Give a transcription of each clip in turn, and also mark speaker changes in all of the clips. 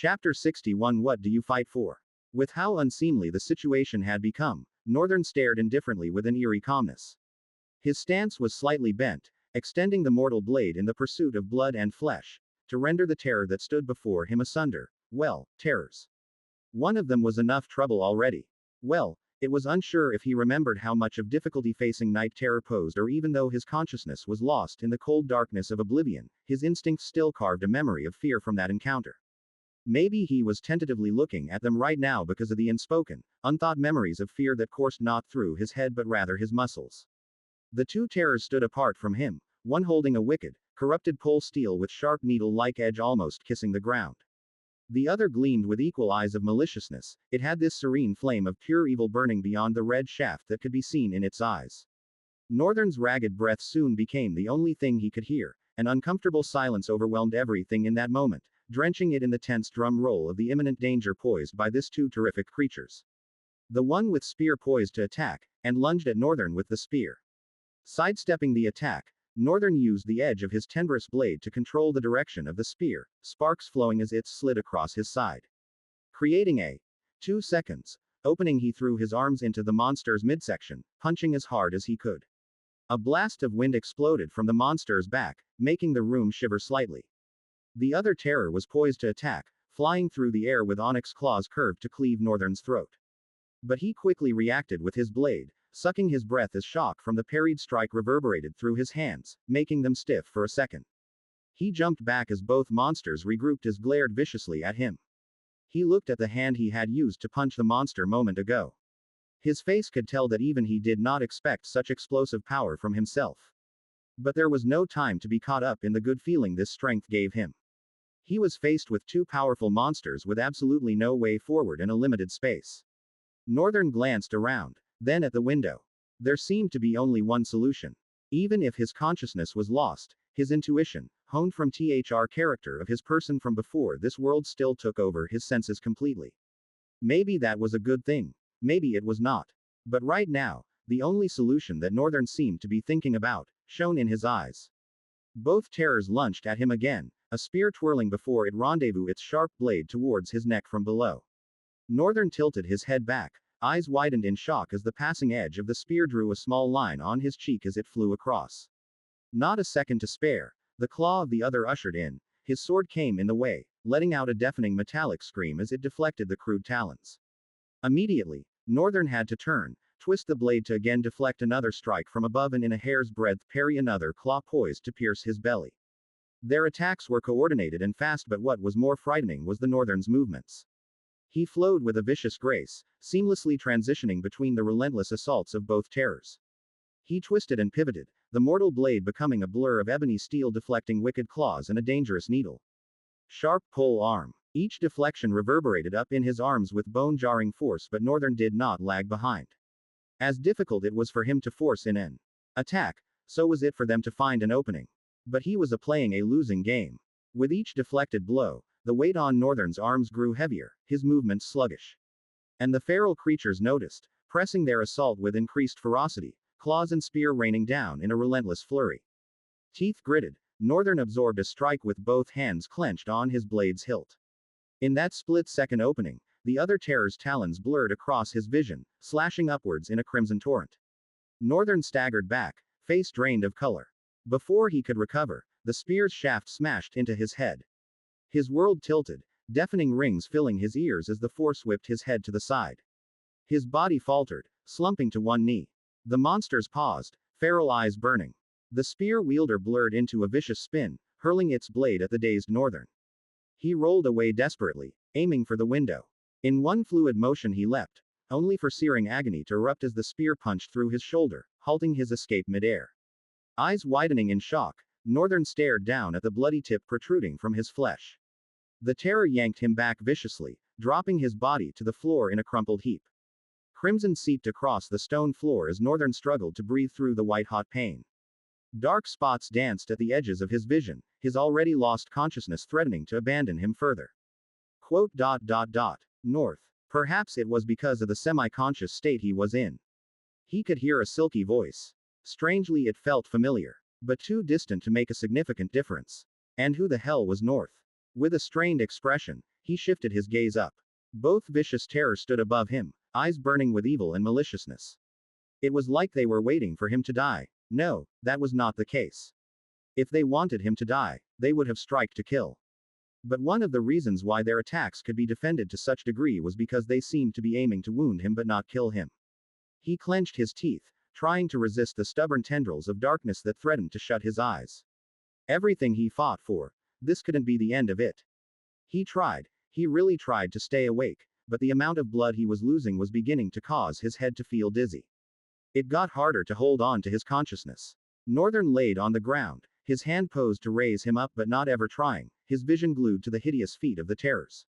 Speaker 1: Chapter 61. What do you fight for? With how unseemly the situation had become, Northern stared indifferently with an eerie calmness. His stance was slightly bent, extending the mortal blade in the pursuit of blood and flesh, to render the terror that stood before him asunder. Well, terrors. One of them was enough trouble already. Well, it was unsure if he remembered how much of difficulty facing night terror posed, or even though his consciousness was lost in the cold darkness of oblivion, his instincts still carved a memory of fear from that encounter. Maybe he was tentatively looking at them right now because of the unspoken, unthought memories of fear that coursed not through his head but rather his muscles. The two terrors stood apart from him, one holding a wicked, corrupted pole steel with sharp needle-like edge almost kissing the ground. The other gleamed with equal eyes of maliciousness. It had this serene flame of pure evil burning beyond the red shaft that could be seen in its eyes. Northern's ragged breath soon became the only thing he could hear. An uncomfortable silence overwhelmed everything in that moment, drenching it in the tense drum roll of the imminent danger posed by these two terrific creatures. The one with spear poised to attack, and lunged at Northern with the spear. Sidestepping the attack, Northern used the edge of his tenderous blade to control the direction of the spear, sparks flowing as it slid across his side. Creating a 2 seconds opening, he threw his arms into the monster's midsection, punching as hard as he could. A blast of wind exploded from the monster's back, making the room shiver slightly. The other terror was poised to attack, flying through the air with onyx claws curved to cleave Northern's throat. But he quickly reacted with his blade, sucking his breath as shock from the parried strike reverberated through his hands, making them stiff for a second. He jumped back as both monsters regrouped as glared viciously at him. He looked at the hand he had used to punch the monster moment ago. His face could tell that even he did not expect such explosive power from himself. But there was no time to be caught up in the good feeling this strength gave him. He was faced with two powerful monsters with absolutely no way forward in a limited space. Northern glanced around, then at the window. There seemed to be only one solution. Even if his consciousness was lost, his intuition, honed from the character of his person from before this world, still took over his senses completely. Maybe that was a good thing. Maybe it was not. But right now, the only solution that Northern seemed to be thinking about, shone in his eyes. Both terrors lunged at him again, a spear twirling before it rendezvoused its sharp blade towards his neck from below. Northern tilted his head back, eyes widened in shock as the passing edge of the spear drew a small line on his cheek as it flew across. Not a second to spare, the claw of the other ushered in, his sword came in the way, letting out a deafening metallic scream as it deflected the crude talons. Immediately, Northern had to turn, twist the blade to again deflect another strike from above and in a hair's breadth parry another claw poised to pierce his belly. Their attacks were coordinated and fast, but what was more frightening was the Northern's movements. He flowed with a vicious grace, seamlessly transitioning between the relentless assaults of both terrors. He twisted and pivoted, the mortal blade becoming a blur of ebony steel deflecting wicked claws and a dangerous needle. Sharp pole arm. Each deflection reverberated up in his arms with bone-jarring force, but Northern did not lag behind. As difficult it was for him to force in an attack, so was it for them to find an opening. But he was playing a losing game. With each deflected blow, the weight on Northern's arms grew heavier, his movements sluggish. And the feral creatures noticed, pressing their assault with increased ferocity, claws and spear raining down in a relentless flurry. Teeth gritted, Northern absorbed a strike with both hands clenched on his blade's hilt. In that split-second opening, the other terror's talons blurred across his vision, slashing upwards in a crimson torrent. Northern staggered back, face drained of color. Before he could recover, the spear's shaft smashed into his head. His world tilted, deafening rings filling his ears as the force whipped his head to the side. His body faltered, slumping to one knee. The monsters paused, feral eyes burning. The spear wielder blurred into a vicious spin, hurling its blade at the dazed Northern. He rolled away desperately, aiming for the window. In one fluid motion he leapt, only for searing agony to erupt as the spear punched through his shoulder, halting his escape midair. Eyes widening in shock, Northern stared down at the bloody tip protruding from his flesh. The terror yanked him back viciously, dropping his body to the floor in a crumpled heap. Crimson seeped across the stone floor as Northern struggled to breathe through the white-hot pain. Dark spots danced at the edges of his vision, his already lost consciousness threatening to abandon him further. North. Perhaps it was because of the semi-conscious state he was in. He could hear a silky voice. Strangely, it felt familiar, but too distant to make a significant difference. And who the hell was North? With a strained expression, he shifted his gaze up. Both vicious terrors stood above him, eyes burning with evil and maliciousness. It was like they were waiting for him to die. No, that was not the case. If they wanted him to die, they would have strike to kill. But one of the reasons why their attacks could be defended to such degree was because they seemed to be aiming to wound him but not kill him. He clenched his teeth, trying to resist the stubborn tendrils of darkness that threatened to shut his eyes. Everything he fought for, this couldn't be the end of it. He really tried to stay awake, but the amount of blood he was losing was beginning to cause his head to feel dizzy. It got harder to hold on to his consciousness. Northern laid on the ground, his hand posed to raise him up but not ever trying, his vision glued to the hideous feet of the terrors.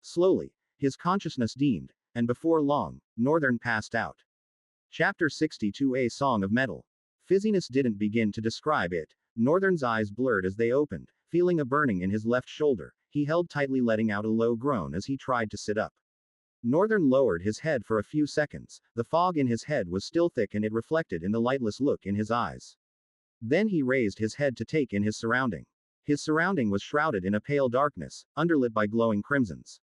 Speaker 1: Slowly, his consciousness dimmed, and before long, Northern passed out. Chapter 62, A Song of Metal. Fizziness didn't begin to describe it. Northern's eyes blurred as they opened, feeling a burning in his left shoulder. He held tightly, letting out a low groan as he tried to sit up. Northern lowered his head for a few seconds. The fog in his head was still thick and it reflected in the lightless look in his eyes. Then he raised his head to take in his surrounding. His surrounding was shrouded in a pale darkness, underlit by glowing crimsons.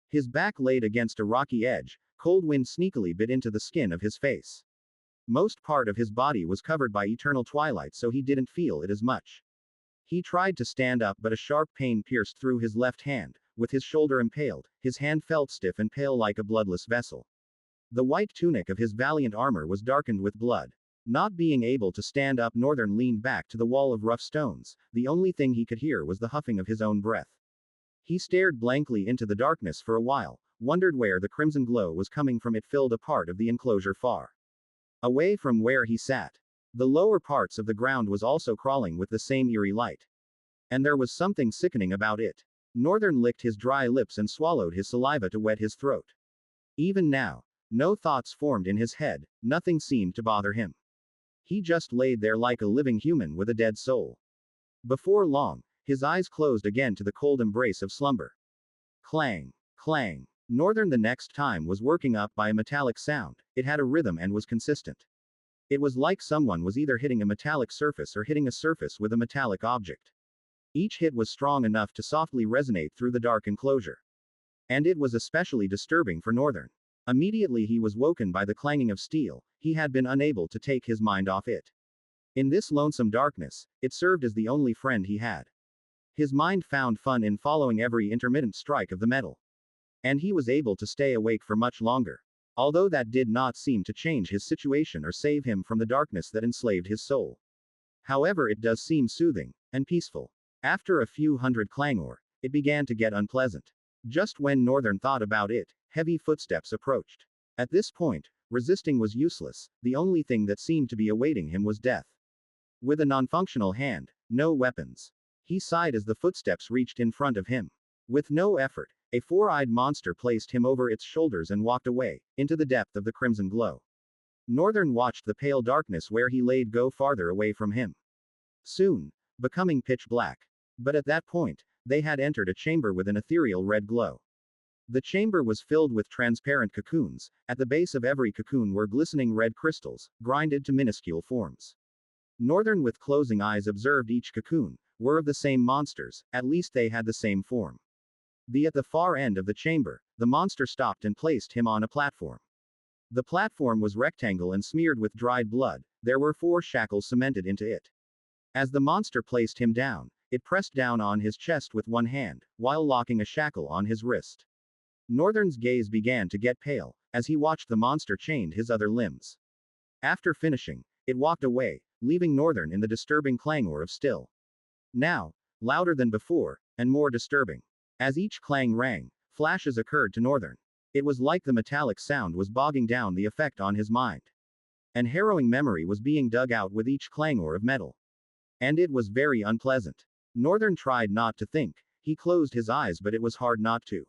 Speaker 1: His back laid against a rocky edge, cold wind sneakily bit into the skin of his face. Most part of his body was covered by eternal twilight, so he didn't feel it as much. He tried to stand up, but a sharp pain pierced through his left hand. With his shoulder impaled, his hand felt stiff and pale like a bloodless vessel. The white tunic of his valiant armor was darkened with blood. Not being able to stand up, Northern leaned back to the wall of rough stones. The only thing he could hear was the huffing of his own breath. He stared blankly into the darkness for a while, wondered where the crimson glow was coming from. It filled a part of the enclosure far away from where he sat. The lower parts of the ground was also crawling with the same eerie light. And there was something sickening about it. Northern licked his dry lips and swallowed his saliva to wet his throat. Even now, no thoughts formed in his head, nothing seemed to bother him. He just laid there like a living human with a dead soul. Before long, his eyes closed again to the cold embrace of slumber. Clang, clang. Northern the next time was working up by a metallic sound. It had a rhythm and was consistent. It was like someone was either hitting a metallic surface or hitting a surface with a metallic object. Each hit was strong enough to softly resonate through the dark enclosure. And it was especially disturbing for Northern. Immediately he was woken by the clanging of steel. He had been unable to take his mind off it. In this lonesome darkness, it served as the only friend he had. His mind found fun in following every intermittent strike of the metal. And he was able to stay awake for much longer. Although that did not seem to change his situation or save him from the darkness that enslaved his soul. However, it does seem soothing and peaceful. After a few hundred clangor, it began to get unpleasant. Just when Northern thought about it, heavy footsteps approached. At this point, resisting was useless. The only thing that seemed to be awaiting him was death. With a non-functional hand, no weapons. He sighed as the footsteps reached in front of him. With no effort, a four-eyed monster placed him over its shoulders and walked away, into the depth of the crimson glow. Northern watched the pale darkness where he laid go farther away from him. Soon, becoming pitch black. But at that point, they had entered a chamber with an ethereal red glow. The chamber was filled with transparent cocoons. At the base of every cocoon were glistening red crystals, grinded to minuscule forms. Northern, with closing eyes, observed each cocoon were of the same monsters. At least they had the same form. At the far end of the chamber, the monster stopped and placed him on a platform. The platform was rectangle and smeared with dried blood. There were 4 shackles cemented into it. As the monster placed him down, it pressed down on his chest with one hand, while locking a shackle on his wrist. Northern's gaze began to get pale, as he watched the monster chained his other limbs. After finishing, it walked away, leaving Northern in the disturbing clangor of still. Now, louder than before, and more disturbing. As each clang rang, flashes occurred to Northern. It was like the metallic sound was bogging down the effect on his mind. An harrowing memory was being dug out with each clangor of metal. And it was very unpleasant. Northern tried not to think. He closed his eyes, but it was hard not to.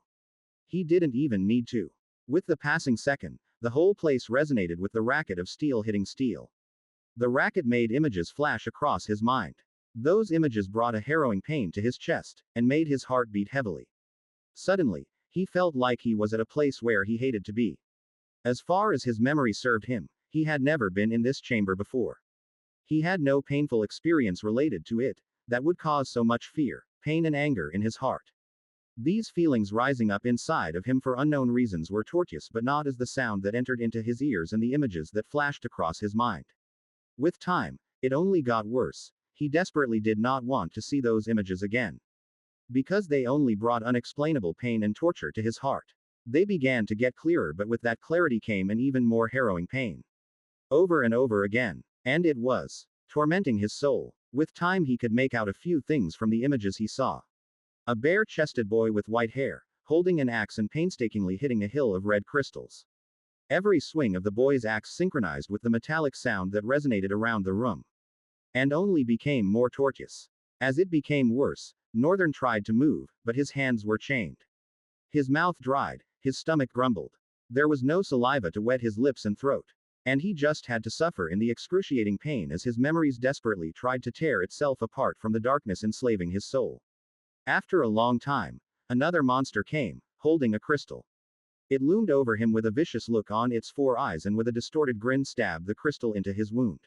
Speaker 1: He didn't even need to. With the passing second, the whole place resonated with the racket of steel hitting steel. The racket made images flash across his mind. Those images brought a harrowing pain to his chest, and made his heart beat heavily. Suddenly, he felt like he was at a place where he hated to be. As far as his memory served him, he had never been in this chamber before. He had no painful experience related to it that would cause so much fear, pain and anger in his heart. These feelings rising up inside of him for unknown reasons were tortuous, but not as the sound that entered into his ears and the images that flashed across his mind. With time, it only got worse. He desperately did not want to see those images again. Because they only brought unexplainable pain and torture to his heart. They began to get clearer, but with that clarity came an even more harrowing pain. Over and over again. And it was tormenting his soul. With time he could make out a few things from the images he saw. A bare-chested boy with white hair, holding an axe and painstakingly hitting a hill of red crystals. Every swing of the boy's axe synchronized with the metallic sound that resonated around the room. And only became more tortuous. As it became worse, Northern tried to move, but his hands were chained. His mouth dried, his stomach grumbled. There was no saliva to wet his lips and throat. And he just had to suffer in the excruciating pain as his memories desperately tried to tear itself apart from the darkness enslaving his soul. After a long time, another monster came, holding a crystal. It loomed over him with a vicious look on its 4 eyes and with a distorted grin stabbed the crystal into his wound.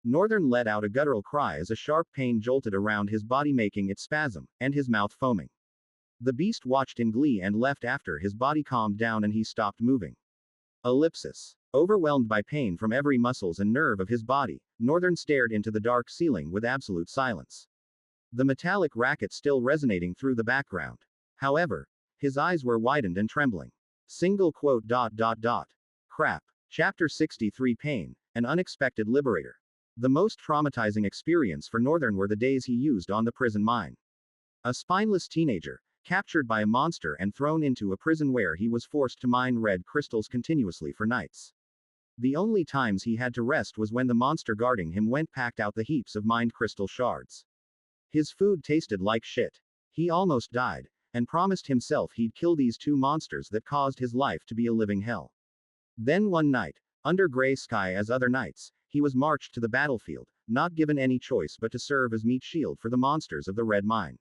Speaker 1: Northern let out a guttural cry as a sharp pain jolted around his body, making it spasm, and his mouth foaming. The beast watched in glee and left after his body calmed down and he stopped moving. Ellipsis. Overwhelmed by pain from every muscles and nerve of his body, Northern stared into the dark ceiling with absolute silence. The metallic racket still resonating through the background. However, his eyes were widened and trembling. Single quote ... Crap. Chapter 63 Pain, an unexpected liberator. The most traumatizing experience for Northern were the days he used on the prison mine. A spineless teenager, captured by a monster and thrown into a prison where he was forced to mine red crystals continuously for nights. The only times he had to rest was when the monster guarding him went packed out the heaps of mined crystal shards. His food tasted like shit. He almost died, and promised himself he'd kill these 2 monsters that caused his life to be a living hell. Then one night, under gray sky as other nights, he was marched to the battlefield, not given any choice but to serve as meat shield for the monsters of the red mine.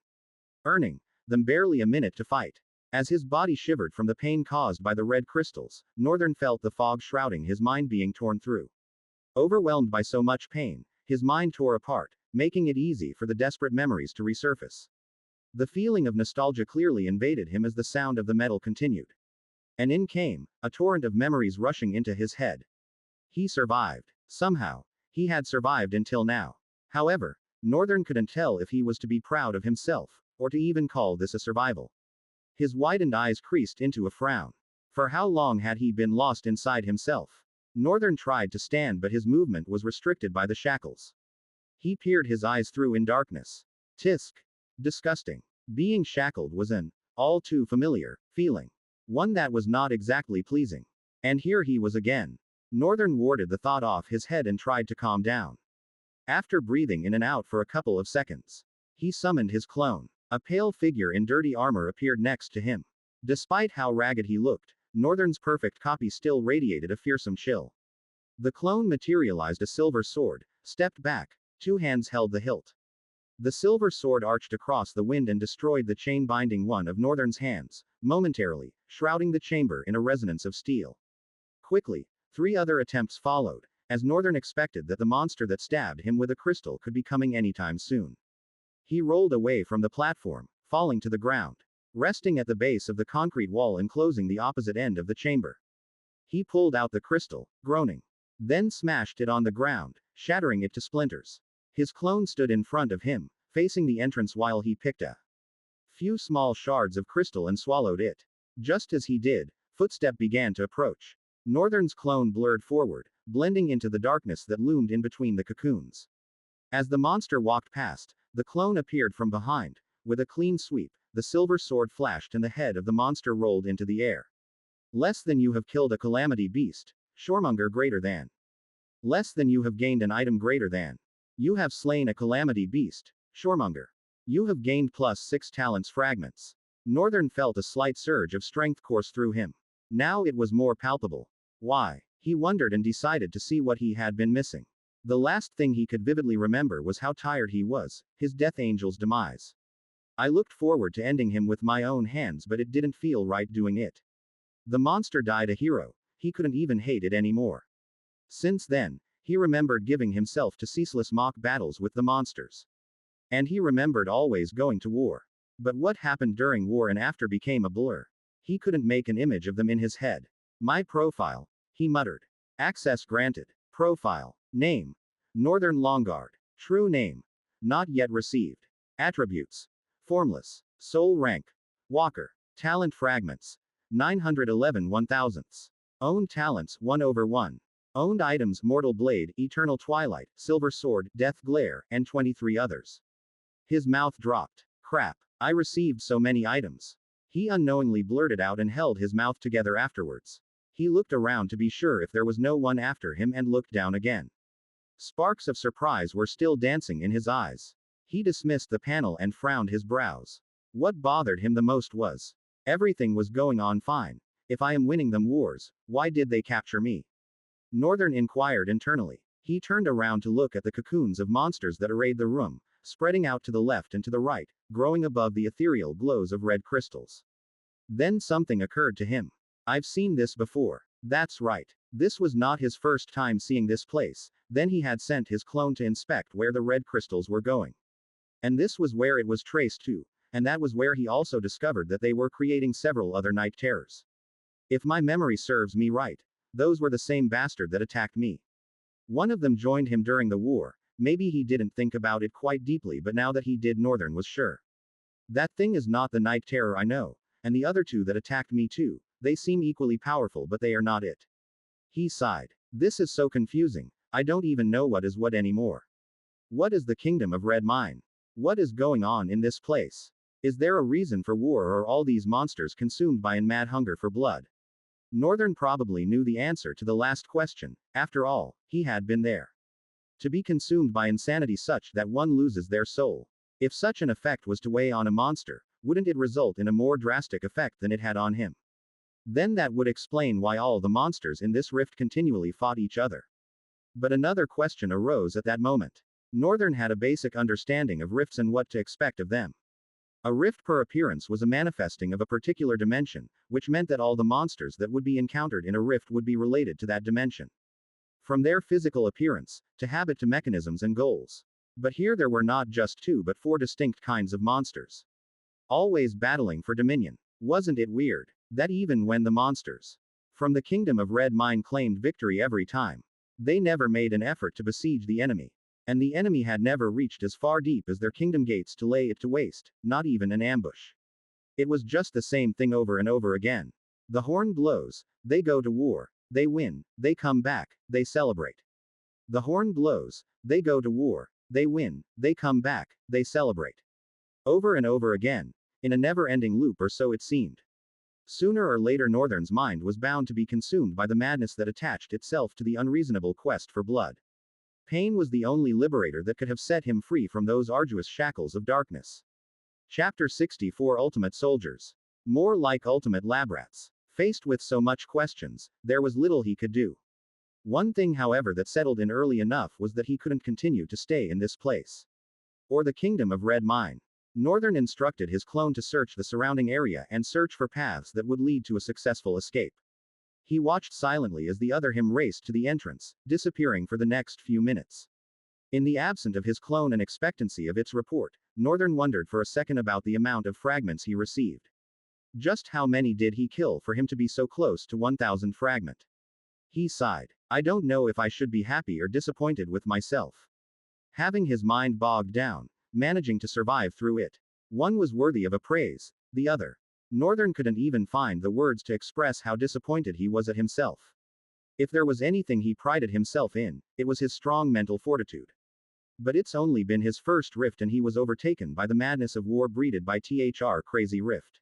Speaker 1: Earning them barely a minute to fight. As his body shivered from the pain caused by the red crystals, Northern felt the fog shrouding his mind being torn through. Overwhelmed by so much pain, his mind tore apart, making it easy for the desperate memories to resurface. The feeling of nostalgia clearly invaded him as the sound of the metal continued. And in came a torrent of memories rushing into his head. He survived. Somehow, he had survived until now. However, Northern couldn't tell if he was to be proud of himself, or to even call this a survival. His widened eyes creased into a frown. For how long had he been lost inside himself? Northern tried to stand, but his movement was restricted by the shackles. He peered his eyes through in darkness. Tisk. Disgusting. Being shackled was an all too familiar feeling. One that was not exactly pleasing. And here he was again. Northern warded the thought off his head and tried to calm down. After breathing in and out for a couple of seconds, he summoned his clone. A pale figure in dirty armor appeared next to him. Despite how ragged he looked, Northern's perfect copy still radiated a fearsome chill. The clone materialized a silver sword, stepped back, 2 hands held the hilt. The silver sword arched across the wind and destroyed the chain binding one of Northern's hands, momentarily, shrouding the chamber in a resonance of steel. Quickly, 3 other attempts followed, as Northern expected that the monster that stabbed him with a crystal could be coming anytime soon. He rolled away from the platform, falling to the ground, resting at the base of the concrete wall enclosing the opposite end of the chamber. He pulled out the crystal, groaning, then smashed it on the ground, shattering it to splinters. His clone stood in front of him, facing the entrance while he picked a few small shards of crystal and swallowed it. Just as he did, footstep began to approach. Northern's clone blurred forward, blending into the darkness that loomed in between the cocoons. As the monster walked past, the clone appeared from behind. With a clean sweep, the silver sword flashed and the head of the monster rolled into the air. Less than you have killed a calamity beast. Shoremonger greater than. Less than you have gained an item greater than. You have slain a calamity beast. Shoremonger. You have gained +6 talents fragments. Northern felt a slight surge of strength course through him. Now it was more palpable. Why? He wondered and decided to see what he had been missing. The last thing he could vividly remember was how tired he was, his death angel's demise. I looked forward to ending him with my own hands, but it didn't feel right doing it. The monster died a hero. He couldn't even hate it anymore. Since then, he remembered giving himself to ceaseless mock battles with the monsters. And he remembered always going to war. But what happened during war and after became a blur. He couldn't make an image of them in his head. My profile, he muttered. Access granted. Profile. Name. Northern Longguard. True name. Not yet received. Attributes. Formless. Soul rank. Walker. Talent fragments. 911 1,000ths. Owned talents 1/1. Owned items Mortal Blade, Eternal Twilight, Silver Sword, Death Glare, and 23 others. His mouth dropped. Crap. I received so many items. He unknowingly blurted out and held his mouth together afterwards. He looked around to be sure if there was no one after him and looked down again. Sparks of surprise were still dancing in his eyes. He dismissed the panel and frowned his brows. What bothered him the most was, everything was going on fine. If I am winning them wars, why did they capture me? Northern inquired internally. He turned around to look at the cocoons of monsters that arrayed the room, spreading out to the left and to the right, growing above the ethereal glows of red crystals. Then something occurred to him. I've seen this before. That's right. This was not his first time seeing this place. Then he had sent his clone to inspect where the red crystals were going. And this was where it was traced to, and that was where he also discovered that they were creating several other night terrors. If my memory serves me right, those were the same bastard that attacked me. One of them joined him during the war. Maybe he didn't think about it quite deeply, but now that he did, Northern was sure. That thing is not the night terror I know, and the other two that attacked me too, they seem equally powerful, but they are not it. He sighed. This is so confusing, I don't even know what is what anymore. What is the Kingdom of Red Mine? What is going on in this place? Is there a reason for war, or are all these monsters consumed by a mad hunger for blood? Northern probably knew the answer to the last question. After all, he had been there. To be consumed by insanity such that one loses their soul. If such an effect was to weigh on a monster, wouldn't it result in a more drastic effect than it had on him? Then that would explain why all the monsters in this rift continually fought each other. But another question arose at that moment. Northern had a basic understanding of rifts and what to expect of them. A rift per appearance was a manifesting of a particular dimension, which meant that all the monsters that would be encountered in a rift would be related to that dimension. From their physical appearance, to habit to mechanisms and goals. But here there were not just 2 but 4 distinct kinds of monsters. Always battling for dominion. Wasn't it weird? That even when the monsters from the Kingdom of Red Mine claimed victory every time, they never made an effort to besiege the enemy. And the enemy had never reached as far deep as their kingdom gates to lay it to waste, not even an ambush. It was just the same thing over and over again. The horn blows, they go to war, they win, they come back, they celebrate. The horn blows, they go to war, they win, they come back, they celebrate. Over and over again, in a never-ending loop, or so it seemed. Sooner or later Northern's mind was bound to be consumed by the madness that attached itself to the unreasonable quest for blood. Pain was the only liberator that could have set him free from those arduous shackles of darkness. Chapter 64 Ultimate Soldiers. More like ultimate labrats. Faced with so much questions, there was little he could do. One thing, however, that settled in early enough was that he couldn't continue to stay in this place. Or the Kingdom of Red Mine. Northern instructed his clone to search the surrounding area and search for paths that would lead to a successful escape. He watched silently as the other him raced to the entrance, disappearing for the next few minutes. In the absence of his clone and expectancy of its report, Northern wondered for a second about the amount of fragments he received. Just how many did he kill for him to be so close to 1,000 fragment? He sighed. I don't know if I should be happy or disappointed with myself. Having his mind bogged down, managing to survive through it. One was worthy of a praise, the other. Northern couldn't even find the words to express how disappointed he was at himself. If there was anything he prided himself in, it was his strong mental fortitude. But it's only been his first rift and he was overtaken by the madness of war breeded by THR crazy rift.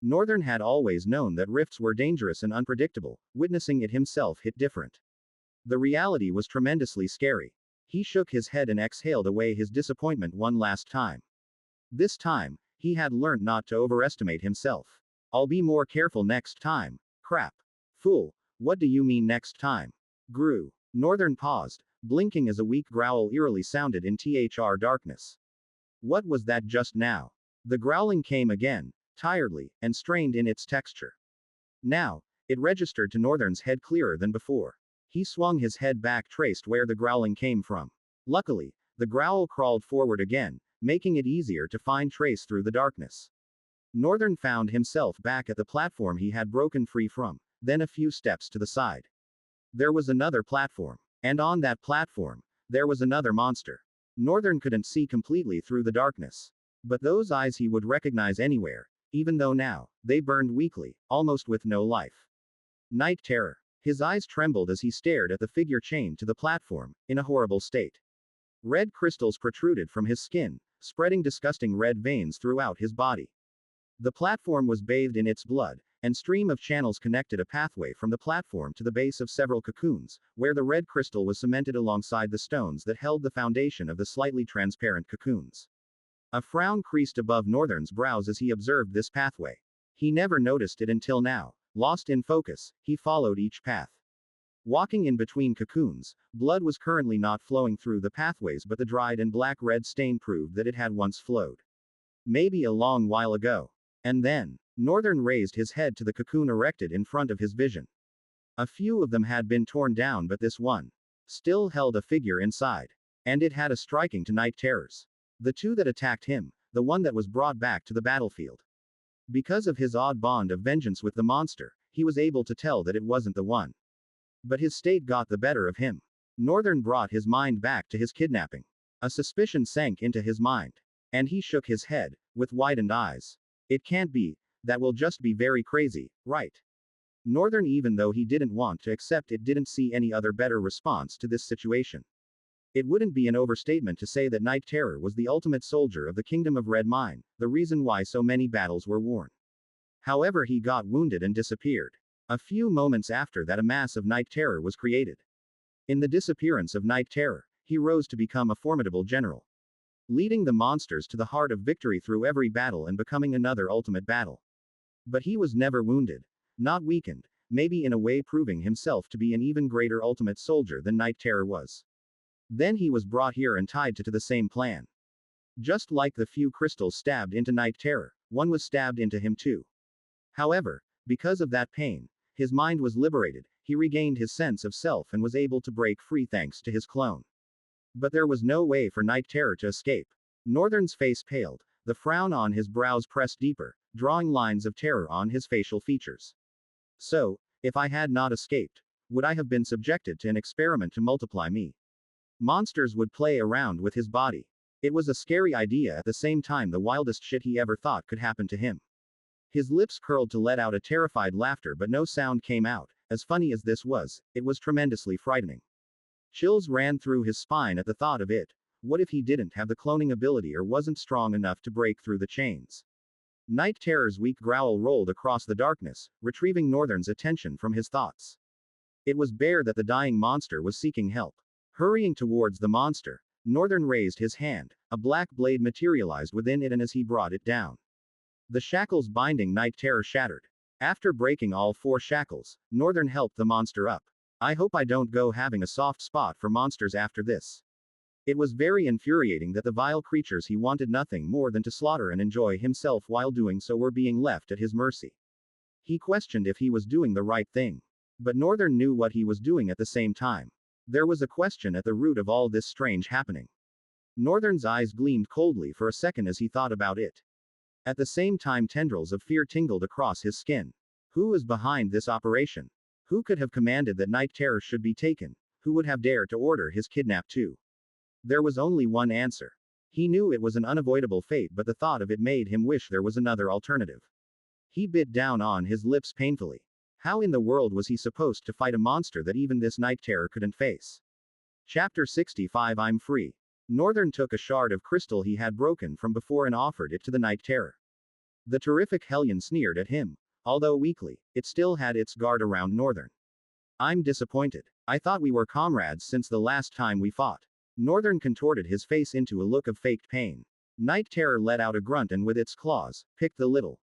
Speaker 1: Northern had always known that rifts were dangerous and unpredictable, witnessing it himself hit different. The reality was tremendously scary. He shook his head and exhaled away his disappointment one last time. This time, he had learned not to overestimate himself. I'll be more careful next time. Crap. Fool. What do you mean next time? Grew. Northern paused, blinking as a weak growl eerily sounded in THR darkness. What was that just now? The growling came again, tiredly, and strained in its texture. Now, it registered to Northern's head clearer than before. He swung his head back, traced where the growling came from. Luckily, the growl crawled forward again, making it easier to find trace through the darkness. Northern found himself back at the platform he had broken free from, then a few steps to the side. There was another platform. And on that platform, there was another monster. Northern couldn't see completely through the darkness. But those eyes he would recognize anywhere, even though now, they burned weakly, almost with no life. Night terror. His eyes trembled as he stared at the figure chained to the platform, in a horrible state. Red crystals protruded from his skin, spreading disgusting red veins throughout his body. The platform was bathed in its blood, and stream of channels connected a pathway from the platform to the base of several cocoons, where the red crystal was cemented alongside the stones that held the foundation of the slightly transparent cocoons. A frown creased above Northern's brows as he observed this pathway. He never noticed it until now. Lost in focus, he followed each path. Walking in between cocoons, blood was currently not flowing through the pathways, but the dried and black-red stain proved that it had once flowed. Maybe a long while ago. And then, Northern raised his head to the cocoon erected in front of his vision. A few of them had been torn down, but this one still held a figure inside. And it had a striking to night terrors. The two that attacked him, the one that was brought back to the battlefield. Because of his odd bond of vengeance with the monster, he was able to tell that it wasn't the one. But his state got the better of him. Northern brought his mind back to his kidnapping. A suspicion sank into his mind. And he shook his head, with widened eyes. It can't be. That will just be very crazy, right? Northern, even though he didn't want to accept it, didn't see any other better response to this situation. It wouldn't be an overstatement to say that Night Terror was the ultimate soldier of the Kingdom of Red Mine, the reason why so many battles were won. However, he got wounded and disappeared. A few moments after that, a mass of Night Terror was created. In the disappearance of Night Terror, he rose to become a formidable general, leading the monsters to the heart of victory through every battle and becoming another ultimate battle. But he was never wounded, not weakened, maybe in a way proving himself to be an even greater ultimate soldier than Night Terror was. Then he was brought here and tied to the same plan. Just like the few crystals stabbed into Night Terror, one was stabbed into him too. However, because of that pain, his mind was liberated, he regained his sense of self and was able to break free thanks to his clone. But there was no way for Night Terror to escape. Northern's face paled, the frown on his brows pressed deeper, drawing lines of terror on his facial features. So, if I had not escaped, would I have been subjected to an experiment to multiply me? Monsters would play around with his body. It was a scary idea, at the same time the wildest shit he ever thought could happen to him. His lips curled to let out a terrified laughter, but no sound came out. As funny as this was, it was tremendously frightening. Chills ran through his spine at the thought of it. What if he didn't have the cloning ability or wasn't strong enough to break through the chains? Night Terror's weak growl rolled across the darkness, retrieving Northern's attention from his thoughts. It was Bear that the dying monster was seeking help. Hurrying towards the monster, Northern raised his hand. A black blade materialized within it, and as he brought it down, the shackles binding Night Terror shattered. After breaking all 4 shackles, Northern helped the monster up. I hope I don't go having a soft spot for monsters after this. It was very infuriating that the vile creatures he wanted nothing more than to slaughter and enjoy himself while doing so were being left at his mercy. He questioned if he was doing the right thing. But Northern knew what he was doing at the same time. There was a question at the root of all this strange happening. Northern's eyes gleamed coldly for a second as he thought about it. At the same time, tendrils of fear tingled across his skin. Who was behind this operation? Who could have commanded that Night Terror should be taken? Who would have dared to order his kidnap too? There was only one answer. He knew it was an unavoidable fate, but the thought of it made him wish there was another alternative. He bit down on his lips painfully. How in the world was he supposed to fight a monster that even this Night Terror couldn't face? Chapter 65. I'm free. Northern took a shard of crystal he had broken from before and offered it to the Night Terror. The terrific hellion sneered at him. Although weakly, it still had its guard around Northern. I'm disappointed. I thought we were comrades since the last time we fought. Northern contorted his face into a look of faked pain. Night Terror let out a grunt and with its claws, picked the little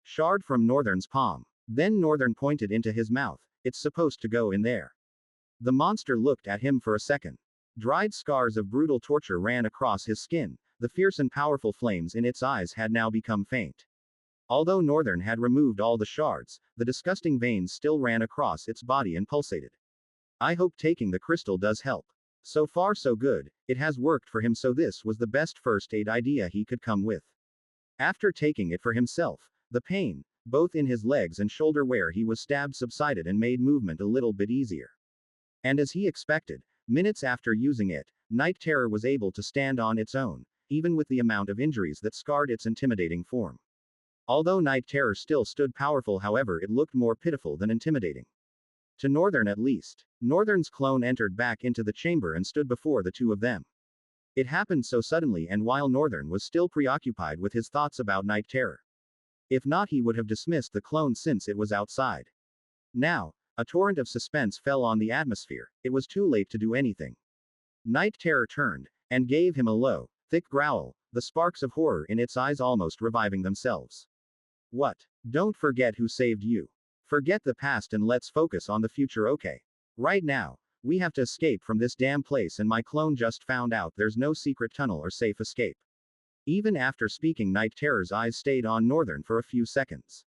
Speaker 1: shard from Northern's palm. Then Northern pointed into his mouth. It's supposed to go in there. The monster looked at him for a second. Dried scars of brutal torture ran across his skin. The fierce and powerful flames in its eyes had now become faint. Although Northern had removed all the shards, the disgusting veins still ran across its body and pulsated. I hope taking the crystal does help. So far so good, it has worked for him, so this was the best first aid idea he could come with. After taking it for himself, the pain, both in his legs and shoulder where he was stabbed, subsided and made movement a little bit easier. And as he expected, minutes after using it, Night Terror was able to stand on its own, even with the amount of injuries that scarred its intimidating form. Although Night Terror still stood powerful, however, it looked more pitiful than intimidating. To Northern at least. Northern's clone entered back into the chamber and stood before the two of them. It happened so suddenly, and while Northern was still preoccupied with his thoughts about Night Terror. If not, he would have dismissed the clone since it was outside. Now, a torrent of suspense fell on the atmosphere. It was too late to do anything. Night Terror turned, and gave him a low, thick growl, the sparks of horror in its eyes almost reviving themselves. What? Don't forget who saved you. Forget the past and let's focus on the future, okay? Right now, we have to escape from this damn place, and my clone just found out there's no secret tunnel or safe escape. Even after speaking, Night Terror's eyes stayed on Northern for a few seconds.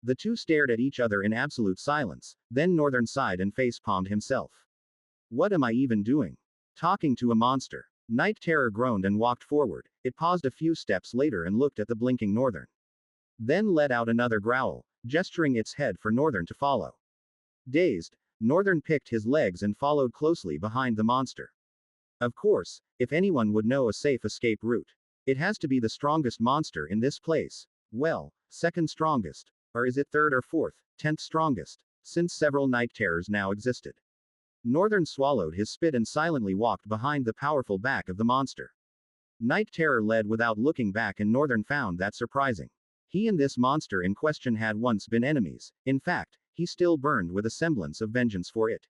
Speaker 1: The two stared at each other in absolute silence, then Northern sighed and face-palmed himself. What am I even doing? Talking to a monster. Night Terror groaned and walked forward. It paused a few steps later and looked at the blinking Northern. Then let out another growl, gesturing its head for Northern to follow. Dazed, Northern picked his legs and followed closely behind the monster. Of course, if anyone would know a safe escape route, it has to be the strongest monster in this place. Well, second strongest. Or is it third or fourth, 10th strongest, since several Night Terrors now existed. Northern swallowed his spit and silently walked behind the powerful back of the monster. Night Terror led without looking back, and Northern found that surprising. He and this monster in question had once been enemies. In fact, he still burned with a semblance of vengeance for it.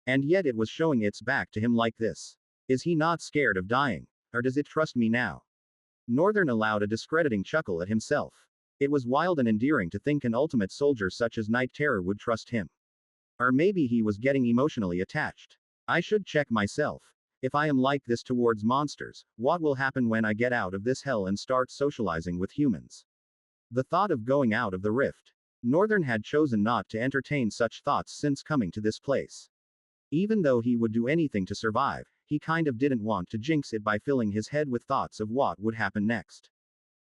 Speaker 1: And yet it was showing its back to him like this. Is he not scared of dying? Or does it trust me now? Northern allowed a discrediting chuckle at himself. It was wild and endearing to think an ultimate soldier such as Night Terror would trust him. Or maybe he was getting emotionally attached. I should check myself. If I am like this towards monsters, what will happen when I get out of this hell and start socializing with humans? The thought of going out of the rift. Northern had chosen not to entertain such thoughts since coming to this place. Even though he would do anything to survive, he kind of didn't want to jinx it by filling his head with thoughts of what would happen next.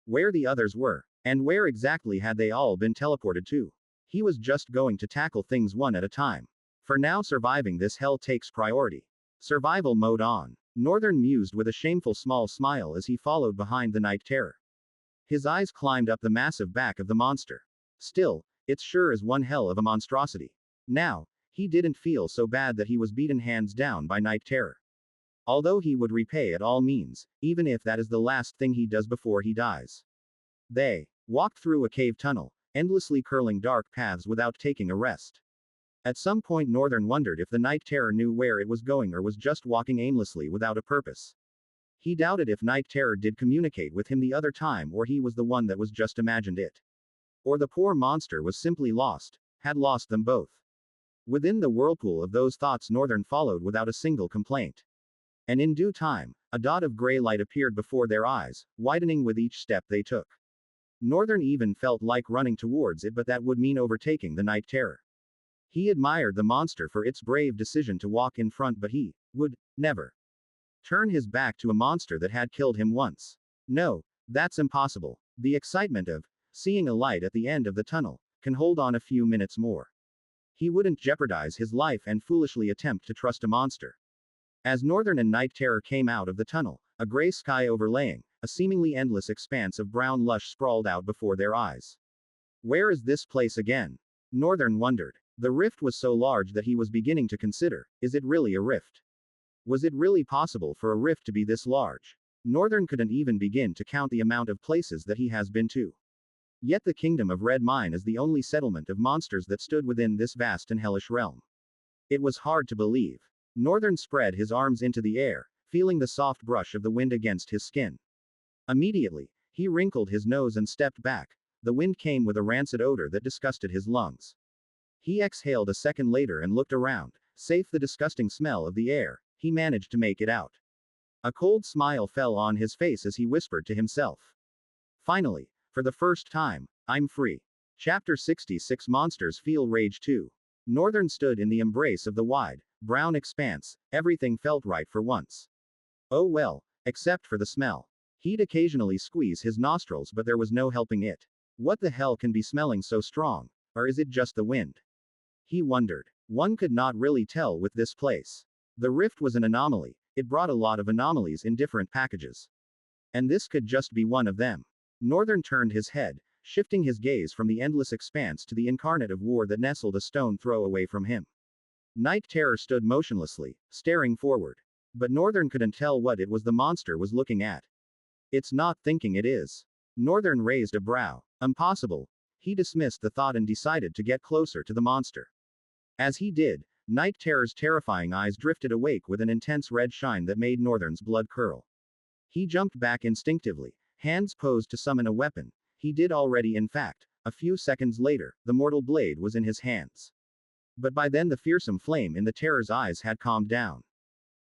Speaker 1: Where the others were, and where exactly had they all been teleported to? He was just going to tackle things one at a time. For now, surviving this hell takes priority. Survival mode on. Northern mused with a shameful small smile as he followed behind the Night Terror. His eyes climbed up the massive back of the monster. Still, it sure is one hell of a monstrosity. Now, he didn't feel so bad that he was beaten hands down by Night Terror. Although he would repay at all means, even if that is the last thing he does before he dies. They walked through a cave tunnel, endlessly curling dark paths without taking a rest. At some point, Northern wondered if the Night Terror knew where it was going or was just walking aimlessly without a purpose. He doubted if Night Terror did communicate with him the other time, or he was the one that was just imagined it. Or the poor monster was simply lost, had lost them both. Within the whirlpool of those thoughts, Northern followed without a single complaint. And in due time, a dot of gray light appeared before their eyes, widening with each step they took. Northern even felt like running towards it, but that would mean overtaking the Night Terror. He admired the monster for its brave decision to walk in front, but he would never turn his back to a monster that had killed him once. No, that's impossible. The excitement of seeing a light at the end of the tunnel can hold on a few minutes more. He wouldn't jeopardize his life and foolishly attempt to trust a monster. As Northern and Night Terror came out of the tunnel, a gray sky overlaying a seemingly endless expanse of brown lush sprawled out before their eyes. Where is this place again? Northern wondered. The rift was so large that he was beginning to consider, is it really a rift? Was it really possible for a rift to be this large? Northern couldn't even begin to count the amount of places that he has been to. Yet the kingdom of Red Mine is the only settlement of monsters that stood within this vast and hellish realm. It was hard to believe. Northern spread his arms into the air, feeling the soft brush of the wind against his skin. Immediately, he wrinkled his nose and stepped back. The wind came with a rancid odor that disgusted his lungs. He exhaled a second later and looked around. Safe the disgusting smell of the air, he managed to make it out. A cold smile fell on his face as he whispered to himself. Finally, for the first time, I'm free. Chapter 66 Monsters Feel Rage 2. Northern stood in the embrace of the wide, brown expanse, everything felt right for once. Oh well, except for the smell. He'd occasionally squeeze his nostrils, but there was no helping it. What the hell can be smelling so strong? Or is it just the wind? He wondered. One could not really tell with this place. The rift was an anomaly, it brought a lot of anomalies in different packages. And this could just be one of them. Northern turned his head, shifting his gaze from the endless expanse to the incarnate of war that nestled a stone throw away from him. Night Terror stood motionlessly, staring forward. But Northern couldn't tell what it was the monster was looking at. It's not thinking it is. Northern raised a brow. Impossible. He dismissed the thought and decided to get closer to the monster. As he did, Night Terror's terrifying eyes drifted awake with an intense red shine that made Northern's blood curl. He jumped back instinctively, hands posed to summon a weapon. He did already, in fact. A few seconds later, the mortal blade was in his hands. But by then the fearsome flame in the terror's eyes had calmed down.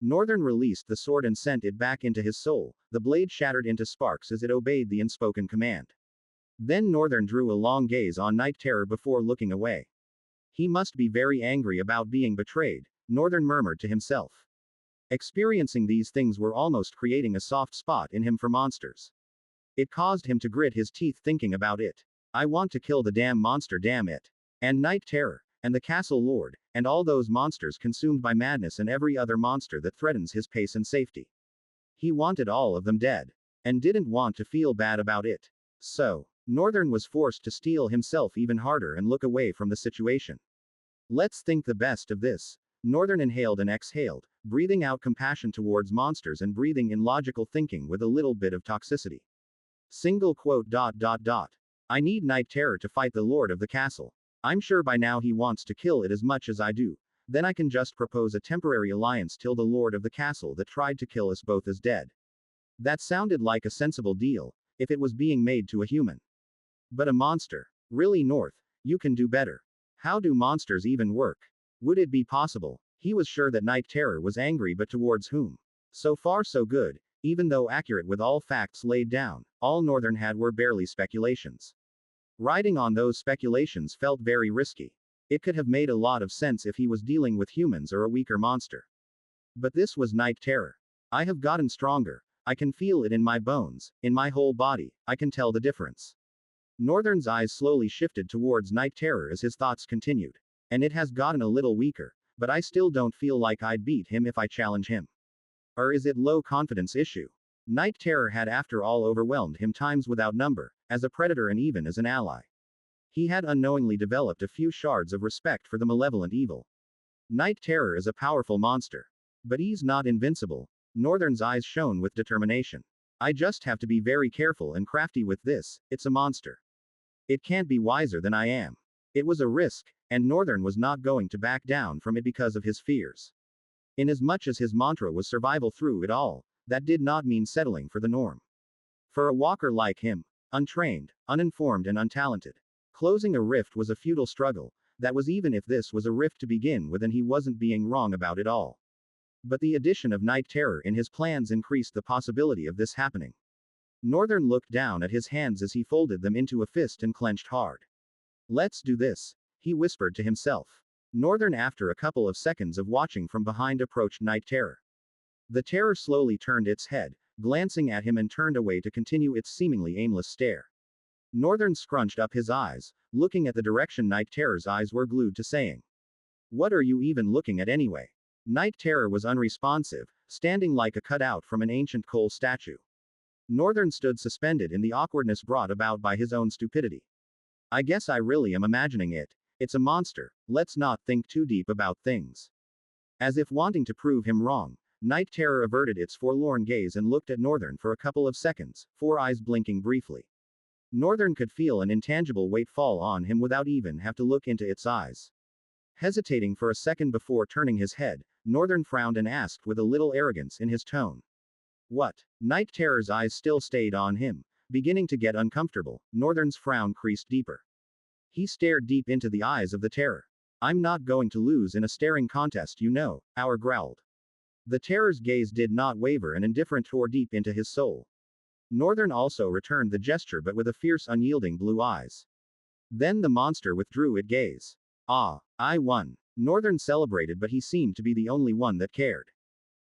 Speaker 1: Northern released the sword and sent it back into his soul. The blade shattered into sparks as it obeyed the unspoken command. Then Northern drew a long gaze on Night Terror before looking away. He must be very angry about being betrayed, Northern murmured to himself. Experiencing these things were almost creating a soft spot in him for monsters. It caused him to grit his teeth thinking about it. I want to kill the damn monster, damn it. And Night Terror, and the Castle Lord, and all those monsters consumed by madness and every other monster that threatens his pace and safety. He wanted all of them dead. And didn't want to feel bad about it. So, Northern was forced to steel himself even harder and look away from the situation. Let's think the best of this. Northern inhaled and exhaled, breathing out compassion towards monsters and breathing in logical thinking with a little bit of toxicity. Single quote ... I need Night Terror to fight the Lord of the Castle. I'm sure by now he wants to kill it as much as I do. Then I can just propose a temporary alliance till the Lord of the Castle that tried to kill us both is dead. That sounded like a sensible deal, if it was being made to a human. But a monster. Really, North, you can do better. How do monsters even work? Would it be possible? He was sure that Night Terror was angry, but towards whom? So far so good, even though accurate with all facts laid down, all Northern had were barely speculations. Riding on those speculations felt very risky. It could have made a lot of sense if he was dealing with humans or a weaker monster. But this was Night Terror. I have gotten stronger. I can feel it in my bones, in my whole body, I can tell the difference. Northern's eyes slowly shifted towards Night Terror as his thoughts continued. And it has gotten a little weaker, but I still don't feel like I'd beat him if I challenge him. Or is it low confidence issue? Night Terror had after all overwhelmed him times without number, as a predator and even as an ally. He had unknowingly developed a few shards of respect for the malevolent evil. Night Terror is a powerful monster. But he's not invincible. Northern's eyes shone with determination. I just have to be very careful and crafty with this, it's a monster. It can't be wiser than I am. It was a risk, and Northern was not going to back down from it because of his fears. Inasmuch as his mantra was survival through it all, that did not mean settling for the norm. For a walker like him, untrained, uninformed and untalented, closing a rift was a futile struggle, that was even if this was a rift to begin with and he wasn't being wrong about it all. But the addition of Night Terror in his plans increased the possibility of this happening. Northern looked down at his hands as he folded them into a fist and clenched hard. Let's do this, he whispered to himself. Northern, after a couple of seconds of watching from behind, approached Night Terror. The terror slowly turned its head, glancing at him, and turned away to continue its seemingly aimless stare. Northern scrunched up his eyes, looking at the direction Night Terror's eyes were glued to, saying, "What are you even looking at anyway?" Night Terror was unresponsive, standing like a cutout from an ancient coal statue. Northern stood suspended in the awkwardness brought about by his own stupidity. I guess I really am imagining it. It's a monster, let's not think too deep about things. As if wanting to prove him wrong, Night Terror averted its forlorn gaze and looked at Northern for a couple of seconds, four eyes blinking briefly. Northern could feel an intangible weight fall on him without even have to look into its eyes. Hesitating for a second before turning his head, Northern frowned and asked with a little arrogance in his tone. What? Night Terror's eyes still stayed on him. Beginning to get uncomfortable, Northern's frown creased deeper. He stared deep into the eyes of the terror. I'm not going to lose in a staring contest, you know, Our growled. The terror's gaze did not waver and indifferent tore deep into his soul. Northern also returned the gesture, but with a fierce, unyielding blue eyes. Then the monster withdrew its gaze. Ah, I won. Northern celebrated, but he seemed to be the only one that cared.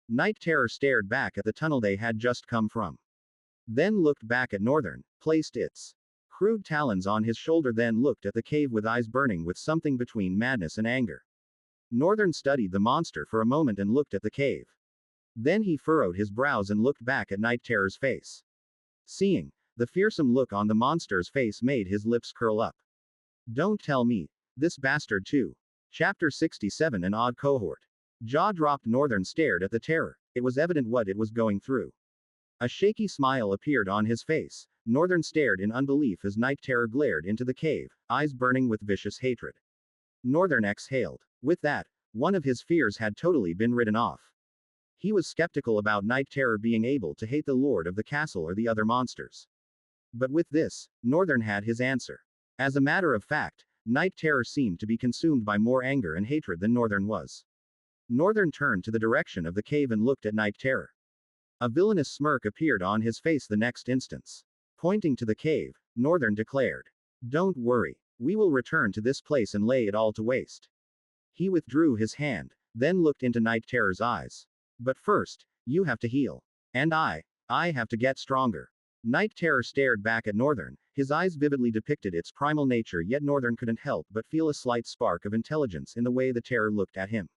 Speaker 1: Night Terror stared back at the tunnel they had just come from. Then looked back at Northern, placed its crude talons on his shoulder, then looked at the cave with eyes burning with something between madness and anger. Northern studied the monster for a moment and looked at the cave. Then he furrowed his brows and looked back at Night Terror's face. Seeing the fearsome look on the monster's face made his lips curl up. Don't tell me. This bastard too. Chapter 67. An odd cohort. Jaw-dropped Northern stared at the terror. It was evident what it was going through. A shaky smile appeared on his face. Northern stared in unbelief as Night Terror glared into the cave, eyes burning with vicious hatred. Northern exhaled. With that, one of his fears had totally been written off. He was skeptical about Night Terror being able to hate the lord of the castle or the other monsters. But with this, Northern had his answer. As a matter of fact, Night Terror seemed to be consumed by more anger and hatred than Northern was. Northern turned to the direction of the cave and looked at Night Terror. A villainous smirk appeared on his face the next instant. Pointing to the cave, Northern declared, "Don't worry. We will return to this place and lay it all to waste." He withdrew his hand, then looked into Night Terror's eyes. "But first, you have to heal. And I have to get stronger." Night Terror stared back at Northern, his eyes vividly depicted its primal nature, yet Northern couldn't help but feel a slight spark of intelligence in the way the terror looked at him.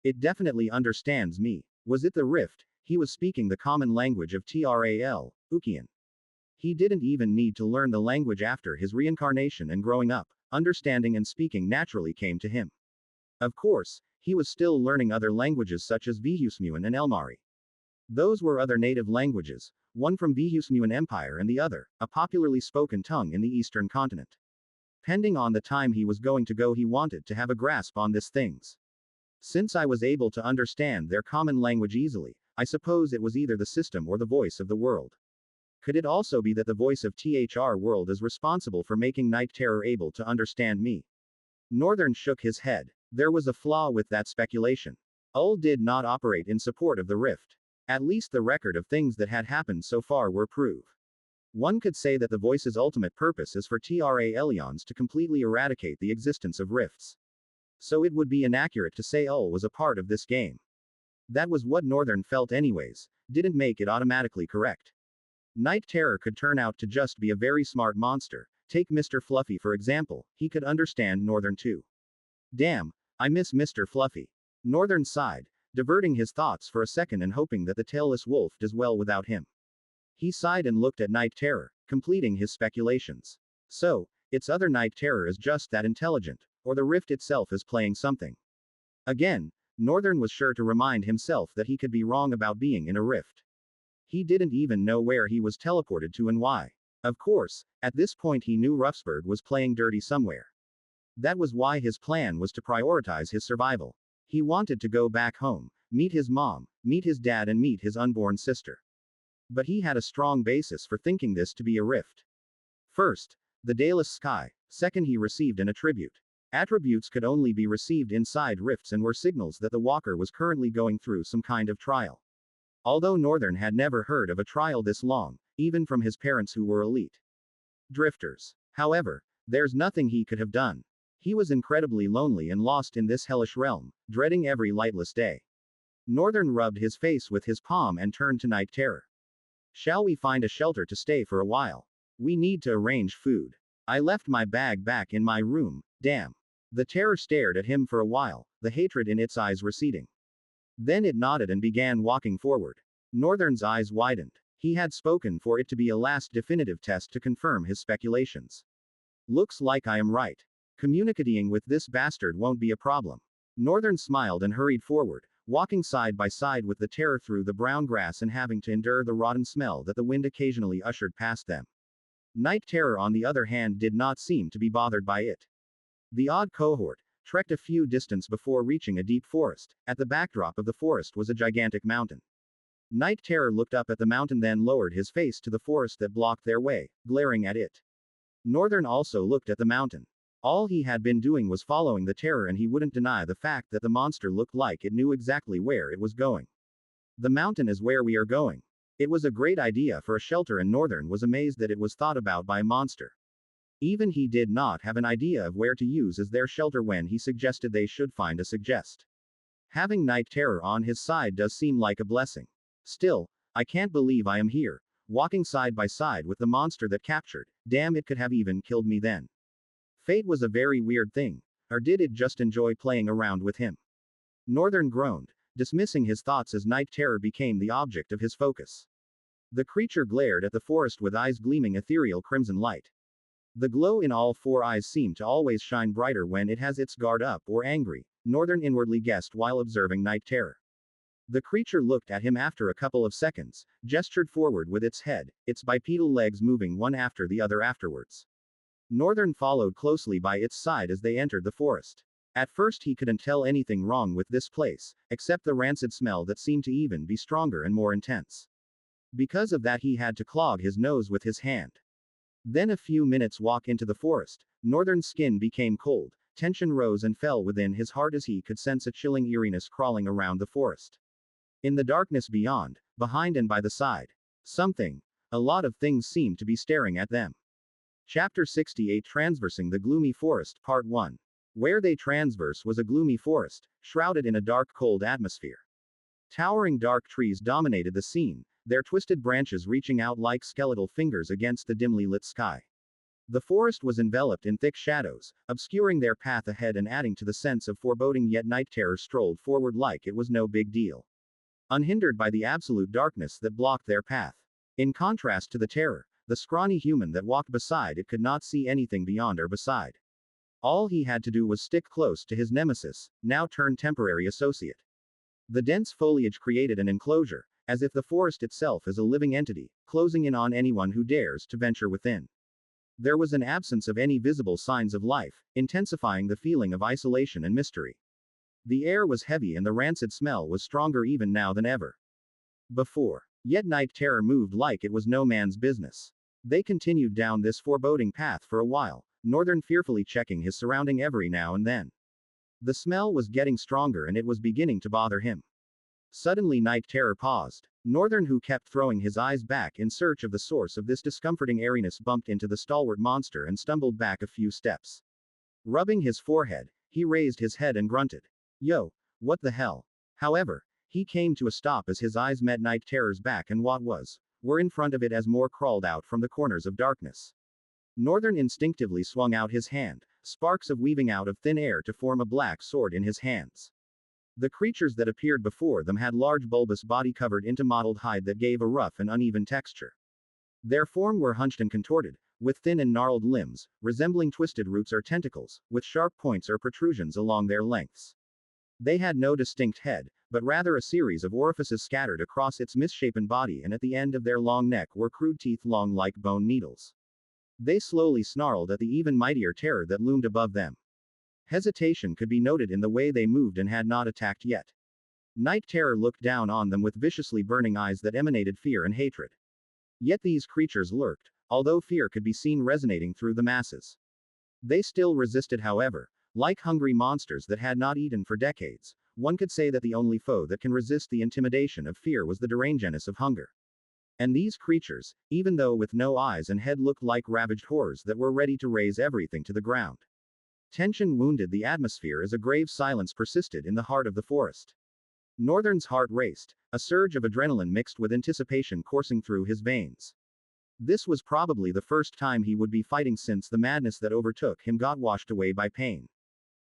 Speaker 1: It definitely understands me. Was it the rift? He was speaking the common language of Ul'Tra-el, Ukian. He didn't even need to learn the language after his reincarnation and growing up, understanding and speaking naturally came to him. Of course, he was still learning other languages such as Vihusmuan and Elmari. Those were other native languages, one from Vihusmuan Empire and the other, a popularly spoken tongue in the eastern continent. Pending on the time he was going to go, he wanted to have a grasp on these things. Since I was able to understand their common language easily, I suppose it was either the system or the voice of the world. Could it also be that the voice of THR world is responsible for making Night Terror able to understand me? Northern shook his head. There was a flaw with that speculation. Ul did not operate in support of the rift. At least the record of things that had happened so far were proof. One could say that the voice's ultimate purpose is for Tra-Elions to completely eradicate the existence of rifts. So it would be inaccurate to say Ul was a part of this game. That was what Northern felt anyways, didn't make it automatically correct. Night Terror could turn out to just be a very smart monster. Take Mr. Fluffy for example, he could understand Northern too. Damn, I miss Mr. Fluffy. Northern sighed, diverting his thoughts for a second and hoping that the tailless wolf does well without him. He sighed and looked at Night Terror, completing his speculations. So, its other Night Terror is just that intelligent, or the rift itself is playing something. Again, Northern was sure to remind himself that he could be wrong about being in a rift. He didn't even know where he was teleported to and why. Of course, at this point he knew Ruffsburg was playing dirty somewhere. That was why his plan was to prioritize his survival. He wanted to go back home, meet his mom, meet his dad and meet his unborn sister. But he had a strong basis for thinking this to be a rift. First, the dayless sky. Second, he received an attribute. Attributes could only be received inside rifts and were signals that the walker was currently going through some kind of trial. Although Northern had never heard of a trial this long, even from his parents who were elite drifters. However, there's nothing he could have done. He was incredibly lonely and lost in this hellish realm, dreading every lightless day. Northern rubbed his face with his palm and turned to Night Terror. Shall we find a shelter to stay for a while? We need to arrange food. I left my bag back in my room, damn. The terror stared at him for a while, the hatred in its eyes receding. Then it nodded and began walking forward. Northern's eyes widened. He had spoken for it to be a last definitive test to confirm his speculations. Looks like I am right. Communicating with this bastard won't be a problem. Northern smiled and hurried forward, walking side by side with the terror through the brown grass and having to endure the rotten smell that the wind occasionally ushered past them. Night Terror on the other hand did not seem to be bothered by it. The odd cohort trekked a few distance before reaching a deep forest. At the backdrop of the forest was a gigantic mountain. Night Terror looked up at the mountain then lowered his face to the forest that blocked their way, glaring at it. Northern also looked at the mountain. All he had been doing was following the terror and he wouldn't deny the fact that the monster looked like it knew exactly where it was going. The mountain is where we are going. It was a great idea for a shelter and Northern was amazed that it was thought about by a monster. Even he did not have an idea of where to use as their shelter when he suggested they should find a suggest. Having Night Terror on his side does seem like a blessing. Still, I can't believe I am here, walking side by side with the monster that captured. Damn, it could have even killed me then. Fate was a very weird thing. Or did it just enjoy playing around with him? Northern groaned, dismissing his thoughts as Night Terror became the object of his focus. The creature glared at the forest with eyes gleaming ethereal crimson light. The glow in all four eyes seemed to always shine brighter when it has its guard up or angry, Northern inwardly guessed while observing Night Terror. The creature looked at him after a couple of seconds, gestured forward with its head, its bipedal legs moving one after the other afterwards. Northern followed closely by its side as they entered the forest. At first he couldn't tell anything wrong with this place, except the rancid smell that seemed to even be stronger and more intense. Because of that he had to clog his nose with his hand. Then a few minutes walk into the forest, Northern's skin became cold, tension rose and fell within his heart as he could sense a chilling eeriness crawling around the forest. In the darkness beyond, behind and by the side, a lot of things seemed to be staring at them. Chapter 68 Transversing the Gloomy Forest Part 1. Where they transverse was a gloomy forest, shrouded in a dark cold atmosphere. Towering dark trees dominated the scene, their twisted branches reaching out like skeletal fingers against the dimly lit sky. The forest was enveloped in thick shadows, obscuring their path ahead and adding to the sense of foreboding, yet Night Terror strolled forward like it was no big deal. Unhindered by the absolute darkness that blocked their path. In contrast to the terror, the scrawny human that walked beside it could not see anything beyond or beside. All he had to do was stick close to his nemesis, now turned temporary associate. The dense foliage created an enclosure, as if the forest itself is a living entity, closing in on anyone who dares to venture within. There was an absence of any visible signs of life, intensifying the feeling of isolation and mystery. The air was heavy and the rancid smell was stronger even now than ever before. Yet Night Terror moved like it was no man's business. They continued down this foreboding path for a while, Northern fearfully checking his surrounding every now and then. The smell was getting stronger and it was beginning to bother him. Suddenly Night Terror paused. Northern, who kept throwing his eyes back in search of the source of this discomforting airiness, bumped into the stalwart monster and stumbled back a few steps. Rubbing his forehead, he raised his head and grunted. Yo, what the hell? However, he came to a stop as his eyes met Night Terror's back and what were in front of it as more crawled out from the corners of darkness. Northern instinctively swung out his hand, sparks of weaving out of thin air to form a black sword in his hands. The creatures that appeared before them had large bulbous body covered into mottled hide that gave a rough and uneven texture. Their form were hunched and contorted, with thin and gnarled limbs, resembling twisted roots or tentacles, with sharp points or protrusions along their lengths. They had no distinct head, but rather a series of orifices scattered across its misshapen body, and at the end of their long neck were crude teeth long like bone needles. They slowly snarled at the even mightier terror that loomed above them. Hesitation could be noted in the way they moved and had not attacked yet. Night Terror looked down on them with viciously burning eyes that emanated fear and hatred. Yet these creatures lurked, although fear could be seen resonating through the masses. They still resisted, however, like hungry monsters that had not eaten for decades. One could say that the only foe that can resist the intimidation of fear was the derangedness of hunger. And these creatures, even though with no eyes and head, looked like ravaged horrors that were ready to raze everything to the ground. Tension wounded the atmosphere as a grave silence persisted in the heart of the forest. Northern's heart raced, a surge of adrenaline mixed with anticipation coursing through his veins. This was probably the first time he would be fighting since the madness that overtook him got washed away by pain.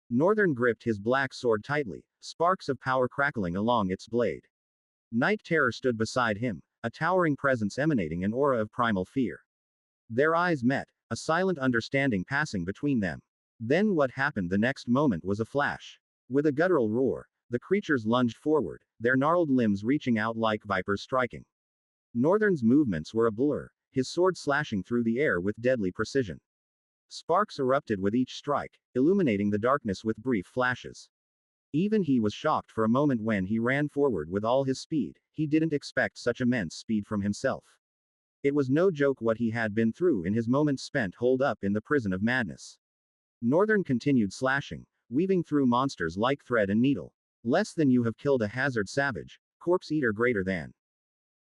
Speaker 1: Northern gripped his black sword tightly, sparks of power crackling along its blade. Night Terror stood beside him, a towering presence emanating an aura of primal fear. Their eyes met, a silent understanding passing between them. Then what happened the next moment was a flash. With a guttural roar, the creatures lunged forward, their gnarled limbs reaching out like vipers striking. Northern's movements were a blur, his sword slashing through the air with deadly precision. Sparks erupted with each strike, illuminating the darkness with brief flashes. Even he was shocked for a moment when he ran forward with all his speed. He didn't expect such immense speed from himself. It was no joke what he had been through in his moments spent holed up in the prison of madness. Northern continued slashing, weaving through monsters like thread and needle. Less than you have killed a hazard savage, corpse eater greater than.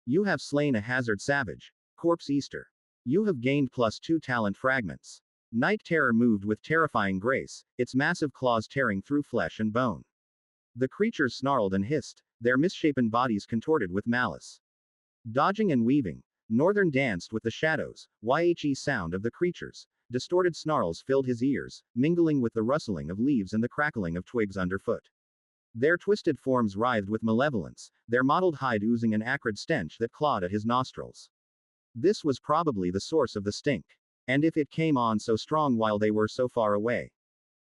Speaker 1: You have slain a hazard savage, corpse eater. You have gained +2 talent fragments. Night Terror moved with terrifying grace, its massive claws tearing through flesh and bone. The creatures snarled and hissed, their misshapen bodies contorted with malice. Dodging and weaving, Northern danced with the shadows, YHE sound of the creatures. Distorted snarls filled his ears, mingling with the rustling of leaves and the crackling of twigs underfoot. Their twisted forms writhed with malevolence, their mottled hide oozing an acrid stench that clawed at his nostrils. This was probably the source of the stink. And if it came on so strong while they were so far away.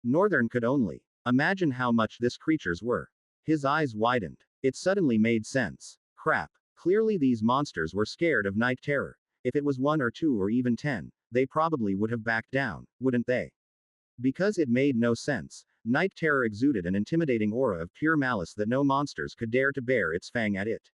Speaker 1: Northern could only imagine how much this creatures were. His eyes widened. It suddenly made sense. Crap. Clearly these monsters were scared of Night Terror. If it was 1 or 2 or even 10, they probably would have backed down, wouldn't they? Because it made no sense, Night Terror exuded an intimidating aura of pure malice that no monsters could dare to bear its fang at it.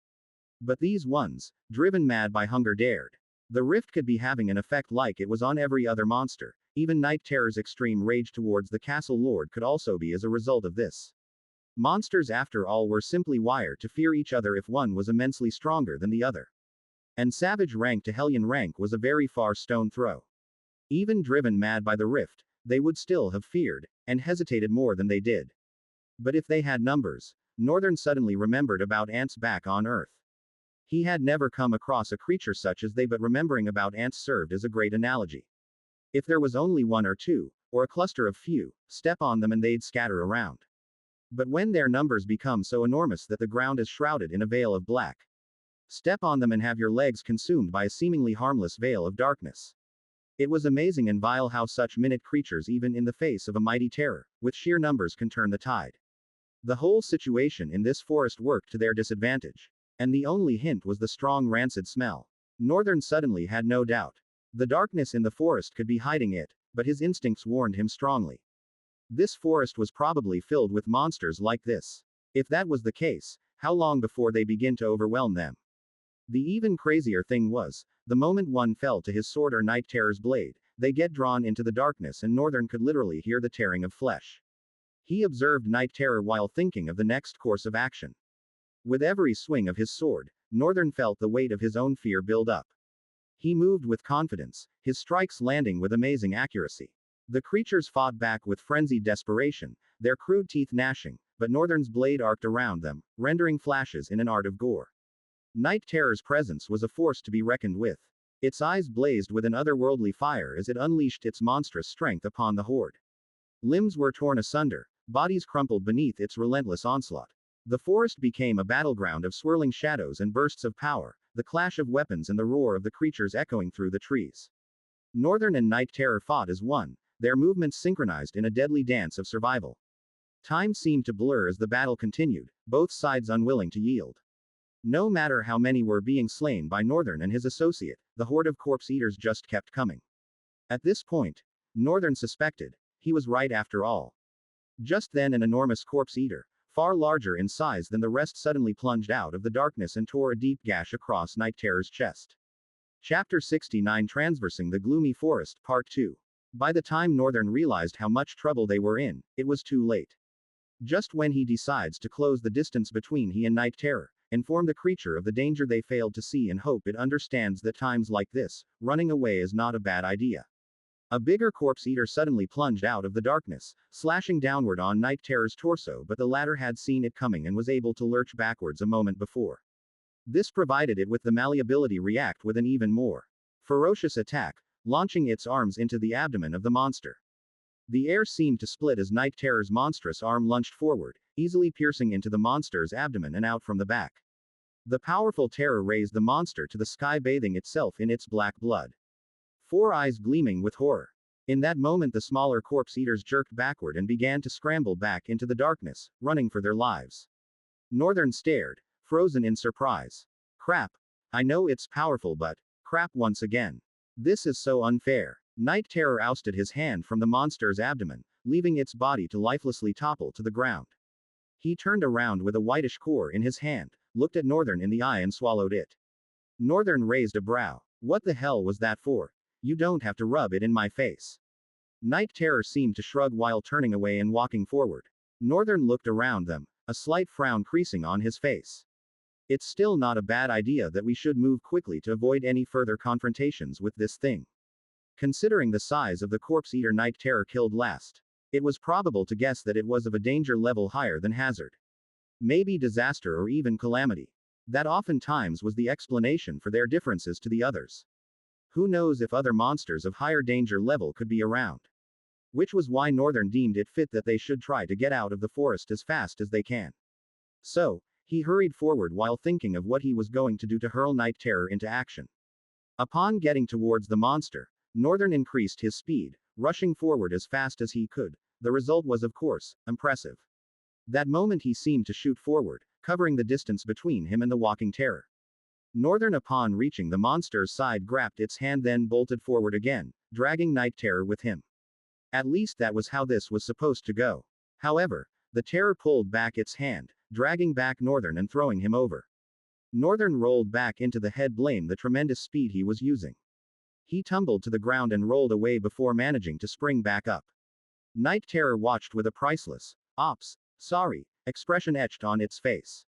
Speaker 1: But these ones, driven mad by hunger, dared. The rift could be having an effect like it was on every other monster. Even Night Terror's extreme rage towards the castle lord could also be as a result of this. Monsters after all were simply wired to fear each other if one was immensely stronger than the other. And savage rank to Hellion rank was a very far stone throw. Even driven mad by the rift, they would still have feared, and hesitated more than they did. But if they had numbers, Northern suddenly remembered about ants back on Earth. He had never come across a creature such as they, but remembering about ants served as a great analogy. If there was only 1 or 2, or a cluster of few, step on them and they'd scatter around. But when their numbers become so enormous that the ground is shrouded in a veil of black, step on them and have your legs consumed by a seemingly harmless veil of darkness. It was amazing and vile how such minute creatures, even in the face of a mighty terror, with sheer numbers, can turn the tide. The whole situation in this forest worked to their disadvantage. And the only hint was the strong rancid smell. Northern suddenly had no doubt. The darkness in the forest could be hiding it, but his instincts warned him strongly. This forest was probably filled with monsters like this. If that was the case, how long before they begin to overwhelm them? The even crazier thing was, the moment one fell to his sword or Night Terror's blade, they get drawn into the darkness and Northern could literally hear the tearing of flesh. He observed Night Terror while thinking of the next course of action. With every swing of his sword, Northern felt the weight of his own fear build up. He moved with confidence, his strikes landing with amazing accuracy. The creatures fought back with frenzied desperation, their crude teeth gnashing, but Northern's blade arced around them, rendering flashes in an art of gore. Night Terror's presence was a force to be reckoned with. Its eyes blazed with an otherworldly fire as it unleashed its monstrous strength upon the horde. Limbs were torn asunder, bodies crumpled beneath its relentless onslaught. The forest became a battleground of swirling shadows and bursts of power, the clash of weapons and the roar of the creatures echoing through the trees. Northern and Night Terror fought as one, their movements synchronized in a deadly dance of survival. Time seemed to blur as the battle continued, both sides unwilling to yield. No matter how many were being slain by Northern and his associate, the horde of corpse eaters just kept coming. At this point, Northern suspected, he was right after all. Just then an enormous corpse eater, far larger in size than the rest, suddenly plunged out of the darkness and tore a deep gash across Night Terror's chest. Chapter 69, Transversing the Gloomy Forest, Part 2. By the time Northern realized how much trouble they were in, it was too late. Just when he decides to close the distance between he and Night Terror, inform the creature of the danger they failed to see and hope it understands that times like this, running away is not a bad idea. A bigger corpse eater suddenly plunged out of the darkness, slashing downward on Night Terror's torso, but the latter had seen it coming and was able to lurch backwards a moment before. This provided it with the malleability react with an even more ferocious attack, launching its arms into the abdomen of the monster. The air seemed to split as Night Terror's monstrous arm lunged forward, easily piercing into the monster's abdomen and out from the back. The powerful terror raised the monster to the sky, bathing itself in its black blood. 4 eyes gleaming with horror. In that moment the smaller corpse eaters jerked backward and began to scramble back into the darkness, running for their lives. Northern stared, frozen in surprise. Crap. I know it's powerful, but crap once again. This is so unfair. Night Terror ousted his hand from the monster's abdomen, leaving its body to lifelessly topple to the ground. He turned around with a whitish core in his hand, looked at Northern in the eye and swallowed it. Northern raised a brow. What the hell was that for? You don't have to rub it in my face. Night Terror seemed to shrug while turning away and walking forward. Northern looked around them, a slight frown creasing on his face. It's still not a bad idea that we should move quickly to avoid any further confrontations with this thing. Considering the size of the corpse eater Night Terror killed last, it was probable to guess that it was of a danger level higher than hazard. Maybe disaster or even calamity. That oftentimes was the explanation for their differences to the others. Who knows if other monsters of higher danger level could be around? Which was why Northern deemed it fit that they should try to get out of the forest as fast as they can. So, he hurried forward while thinking of what he was going to do to hurl Night Terror into action. Upon getting towards the monster, Northern increased his speed, rushing forward as fast as he could. The result was, of course, impressive. That moment he seemed to shoot forward, covering the distance between him and the walking terror. Northern, upon reaching the monster's side, grabbed its hand, then bolted forward again, dragging Night Terror with him. At least that was how this was supposed to go. However, the terror pulled back its hand, dragging back Northern and throwing him over. Northern rolled back into the head, blame the tremendous speed he was using. He tumbled to the ground and rolled away before managing to spring back up. Night Terror watched with a priceless, "Ops, sorry," expression etched on its face.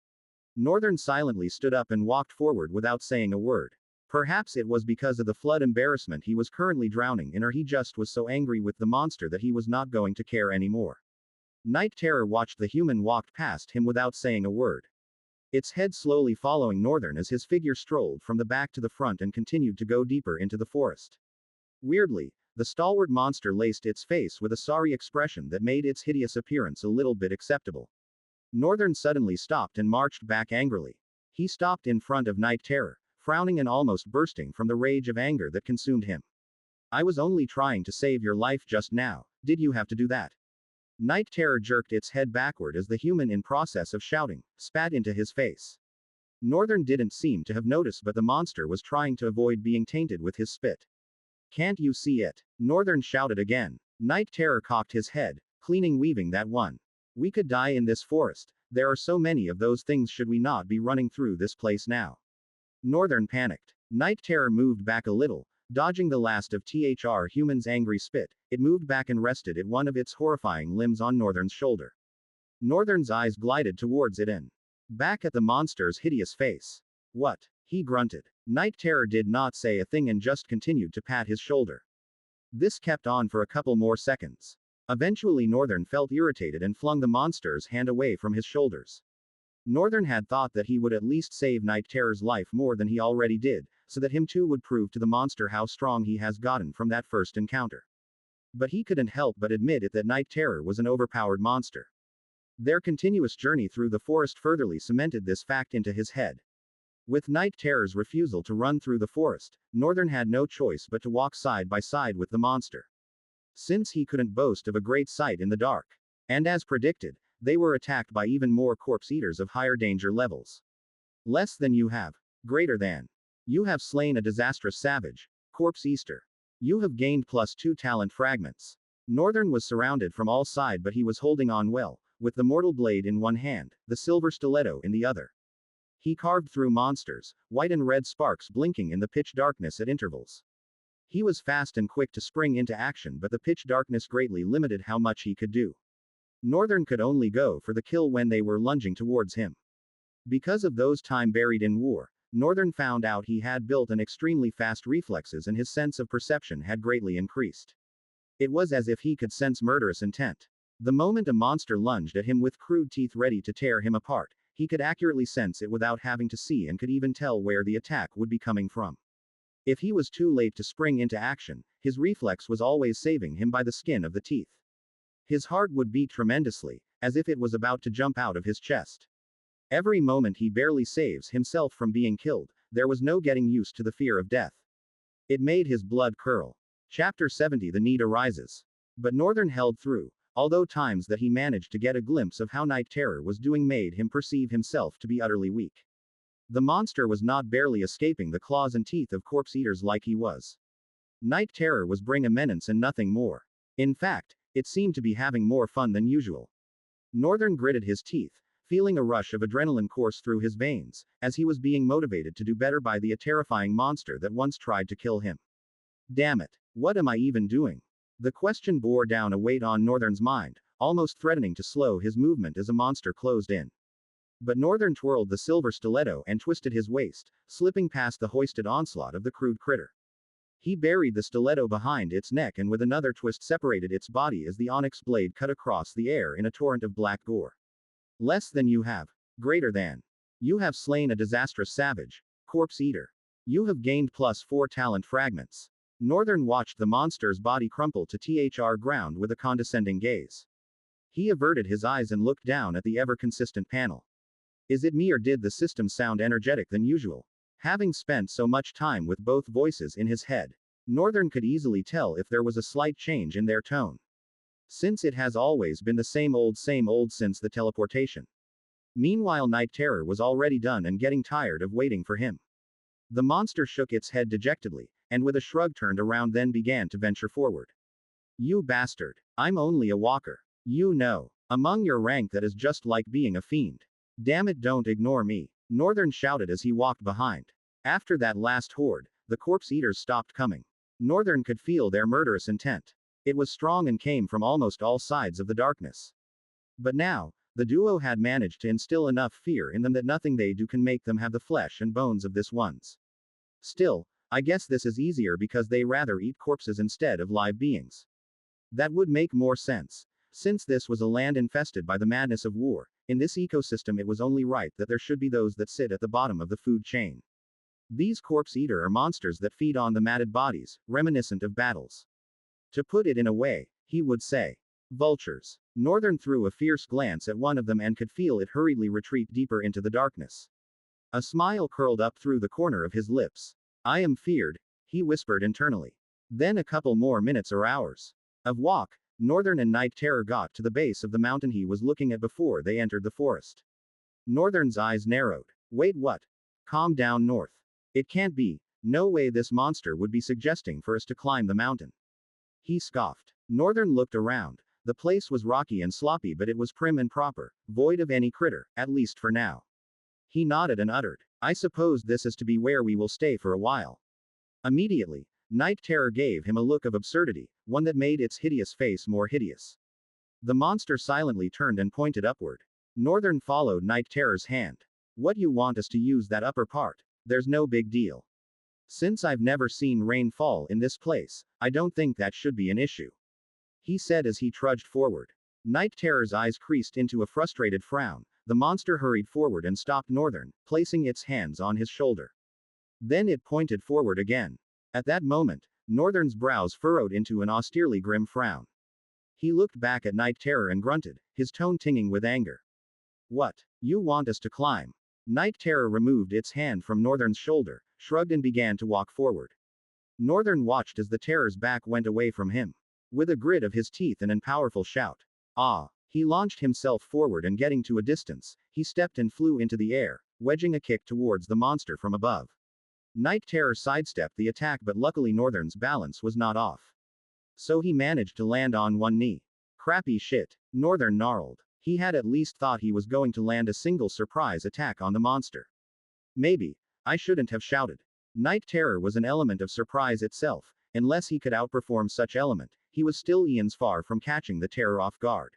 Speaker 1: Northern silently stood up and walked forward without saying a word. Perhaps it was because of the flood embarrassment he was currently drowning in, or he just was so angry with the monster that he was not going to care anymore. Night Terror watched the human walked past him without saying a word. Its head slowly following Northern as his figure strolled from the back to the front and continued to go deeper into the forest. Weirdly, the stalwart monster laced its face with a sorry expression that made its hideous appearance a little bit acceptable. Northern suddenly stopped and marched back angrily. He stopped in front of Night Terror, frowning and almost bursting from the rage of anger that consumed him. "I was only trying to save your life just now, did you have to do that?" Night Terror jerked its head backward as the human, in process of shouting, spat into his face. Northern didn't seem to have noticed, but the monster was trying to avoid being tainted with his spit. "Can't you see it?" Northern shouted again. Night Terror cocked his head, cleaning weaving that one. "We could die in this forest, there are so many of those things, should we not be running through this place now?" Northern panicked. Night Terror moved back a little, dodging the last of THR human's angry spit. It moved back and rested one of its horrifying limbs on Northern's shoulder. Northern's eyes glided towards it and back at the monster's hideous face. "What?" he grunted. Night Terror did not say a thing and just continued to pat his shoulder. This kept on for a couple more seconds. Eventually Northern felt irritated and flung the monster's hand away from his shoulders. Northern had thought that he would at least save Night Terror's life more than he already did, so that him too would prove to the monster how strong he has gotten from that first encounter. But he couldn't help but admit it that Night Terror was an overpowered monster. Their continuous journey through the forest furtherly cemented this fact into his head. With Night Terror's refusal to run through the forest, Northern had no choice but to walk side by side with the monster. Since he couldn't boast of a great sight in the dark. And as predicted, they were attacked by even more corpse eaters of higher danger levels. Less than you have. Greater than. You have slain a disastrous savage. Corpse Eater. You have gained +2 talent fragments. Northern was surrounded from all sides, but he was holding on well, with the mortal blade in one hand, the silver stiletto in the other. He carved through monsters, white and red sparks blinking in the pitch darkness at intervals. He was fast and quick to spring into action, but the pitch darkness greatly limited how much he could do. Northern could only go for the kill when they were lunging towards him. Because of those time buried in war, Northern found out he had built an extremely fast reflexes and his sense of perception had greatly increased. It was as if he could sense murderous intent. The moment a monster lunged at him with crude teeth ready to tear him apart, he could accurately sense it without having to see and could even tell where the attack would be coming from. If he was too late to spring into action, his reflex was always saving him by the skin of the teeth. His heart would beat tremendously, as if it was about to jump out of his chest. Every moment he barely saves himself from being killed, there was no getting used to the fear of death. It made his blood curdle. Chapter 70. The need arises. But Northern held through, although times that he managed to get a glimpse of how Night Terror was doing made him perceive himself to be utterly weak. The monster was not barely escaping the claws and teeth of corpse eaters like he was. Night Terror was bringing a menace and nothing more. In fact, it seemed to be having more fun than usual. Northern gritted his teeth, feeling a rush of adrenaline course through his veins, as he was being motivated to do better by the terrifying monster that once tried to kill him. Damn it, what am I even doing? The question bore down a weight on Northern's mind, almost threatening to slow his movement as a monster closed in. But Northern twirled the silver stiletto and twisted his waist, slipping past the hoisted onslaught of the crude critter. He buried the stiletto behind its neck and with another twist separated its body as the onyx blade cut across the air in a torrent of black gore. Less than you have. Greater than. You have slain a disastrous savage. Corpse eater. You have gained +4 talent fragments. Northern watched the monster's body crumple to thr ground with a condescending gaze. He averted his eyes and looked down at the ever-consistent panel. Is it me or did the system sound energetic than usual? Having spent so much time with both voices in his head, Northern could easily tell if there was a slight change in their tone. Since it has always been the same old since the teleportation. Meanwhile, Night Terror was already done and getting tired of waiting for him. The monster shook its head dejectedly, and with a shrug turned around then began to venture forward. You bastard. I'm only a walker. You know. Among your rank that is just like being a fiend. Damn it, don't ignore me. Northern shouted as he walked behind. After that last horde, the corpse eaters stopped coming. Northern could feel their murderous intent. It was strong and came from almost all sides of the darkness. But now, the duo had managed to instill enough fear in them that nothing they do can make them have the flesh and bones of this ones. Still, I guess this is easier because they rather eat corpses instead of live beings. That would make more sense. Since this was a land infested by the madness of war, in this ecosystem it was only right that there should be those that sit at the bottom of the food chain. These corpse eater are monsters that feed on the matted bodies, reminiscent of battles. To put it in a way, he would say. Vultures. Northern threw a fierce glance at one of them and could feel it hurriedly retreat deeper into the darkness. A smile curled up through the corner of his lips. I am feared, he whispered internally. Then a couple more minutes or hours of walk, Northern and Night Terror got to the base of the mountain he was looking at before they entered the forest. Northern's eyes narrowed. Wait, what? Calm down, North. It can't be. No way this monster would be suggesting for us to climb the mountain. He scoffed. Northern looked around. The place was rocky and sloppy, but it was prim and proper, void of any critter, at least for now. He nodded and uttered, I suppose this is to be where we will stay for a while. Immediately, Night Terror gave him a look of absurdity, one that made its hideous face more hideous. The monster silently turned and pointed upward. Northern followed Night Terror's hand. What you want us to use that upper part? There's no big deal. Since I've never seen rain fall in this place, I don't think that should be an issue. He said as he trudged forward. Night Terror's eyes creased into a frustrated frown. The monster hurried forward and stopped Northern, placing its hands on his shoulder. Then it pointed forward again. At that moment, Northern's brows furrowed into an austerely grim frown. He looked back at Night Terror and grunted, his tone tinging with anger. What? You want us to climb? Night Terror removed its hand from Northern's shoulder, shrugged and began to walk forward. Northern watched as the Terror's back went away from him. With a grit of his teeth and a powerful shout. Ah! He launched himself forward and getting to a distance, he stepped and flew into the air, wedging a kick towards the monster from above. Night Terror sidestepped the attack, but luckily Northern's balance was not off. So he managed to land on one knee. Crappy shit. Northern gnarled. He had at least thought he was going to land a single surprise attack on the monster. Maybe. I shouldn't have shouted. Night Terror was an element of surprise itself. Unless he could outperform such element, he was still eons far from catching the Terror off guard.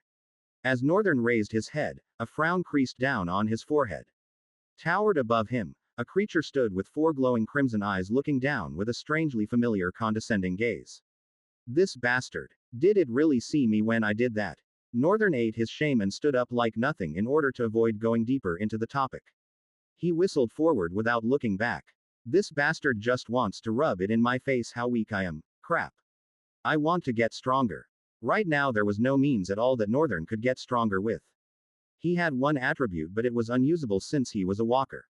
Speaker 1: As Northern raised his head, a frown creased down on his forehead. Towered above him, a creature stood with 4 glowing crimson eyes looking down with a strangely familiar condescending gaze. This bastard. Did it really see me when I did that? Northern ate his shame and stood up like nothing in order to avoid going deeper into the topic. He whistled forward without looking back. This bastard just wants to rub it in my face how weak I am. Crap. I want to get stronger. Right now there was no means at all that Northern could get stronger with. He had one attribute, but it was unusable since he was a walker.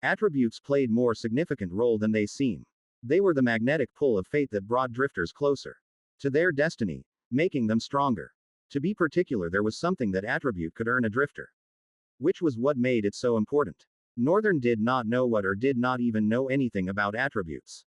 Speaker 1: Attributes played more significant role than they seem. They were the magnetic pull of fate that brought drifters closer to their destiny, making them stronger. To be particular, there was something that attribute could earn a drifter. Which was what made it so important. Northern did not know what or did not even know anything about attributes.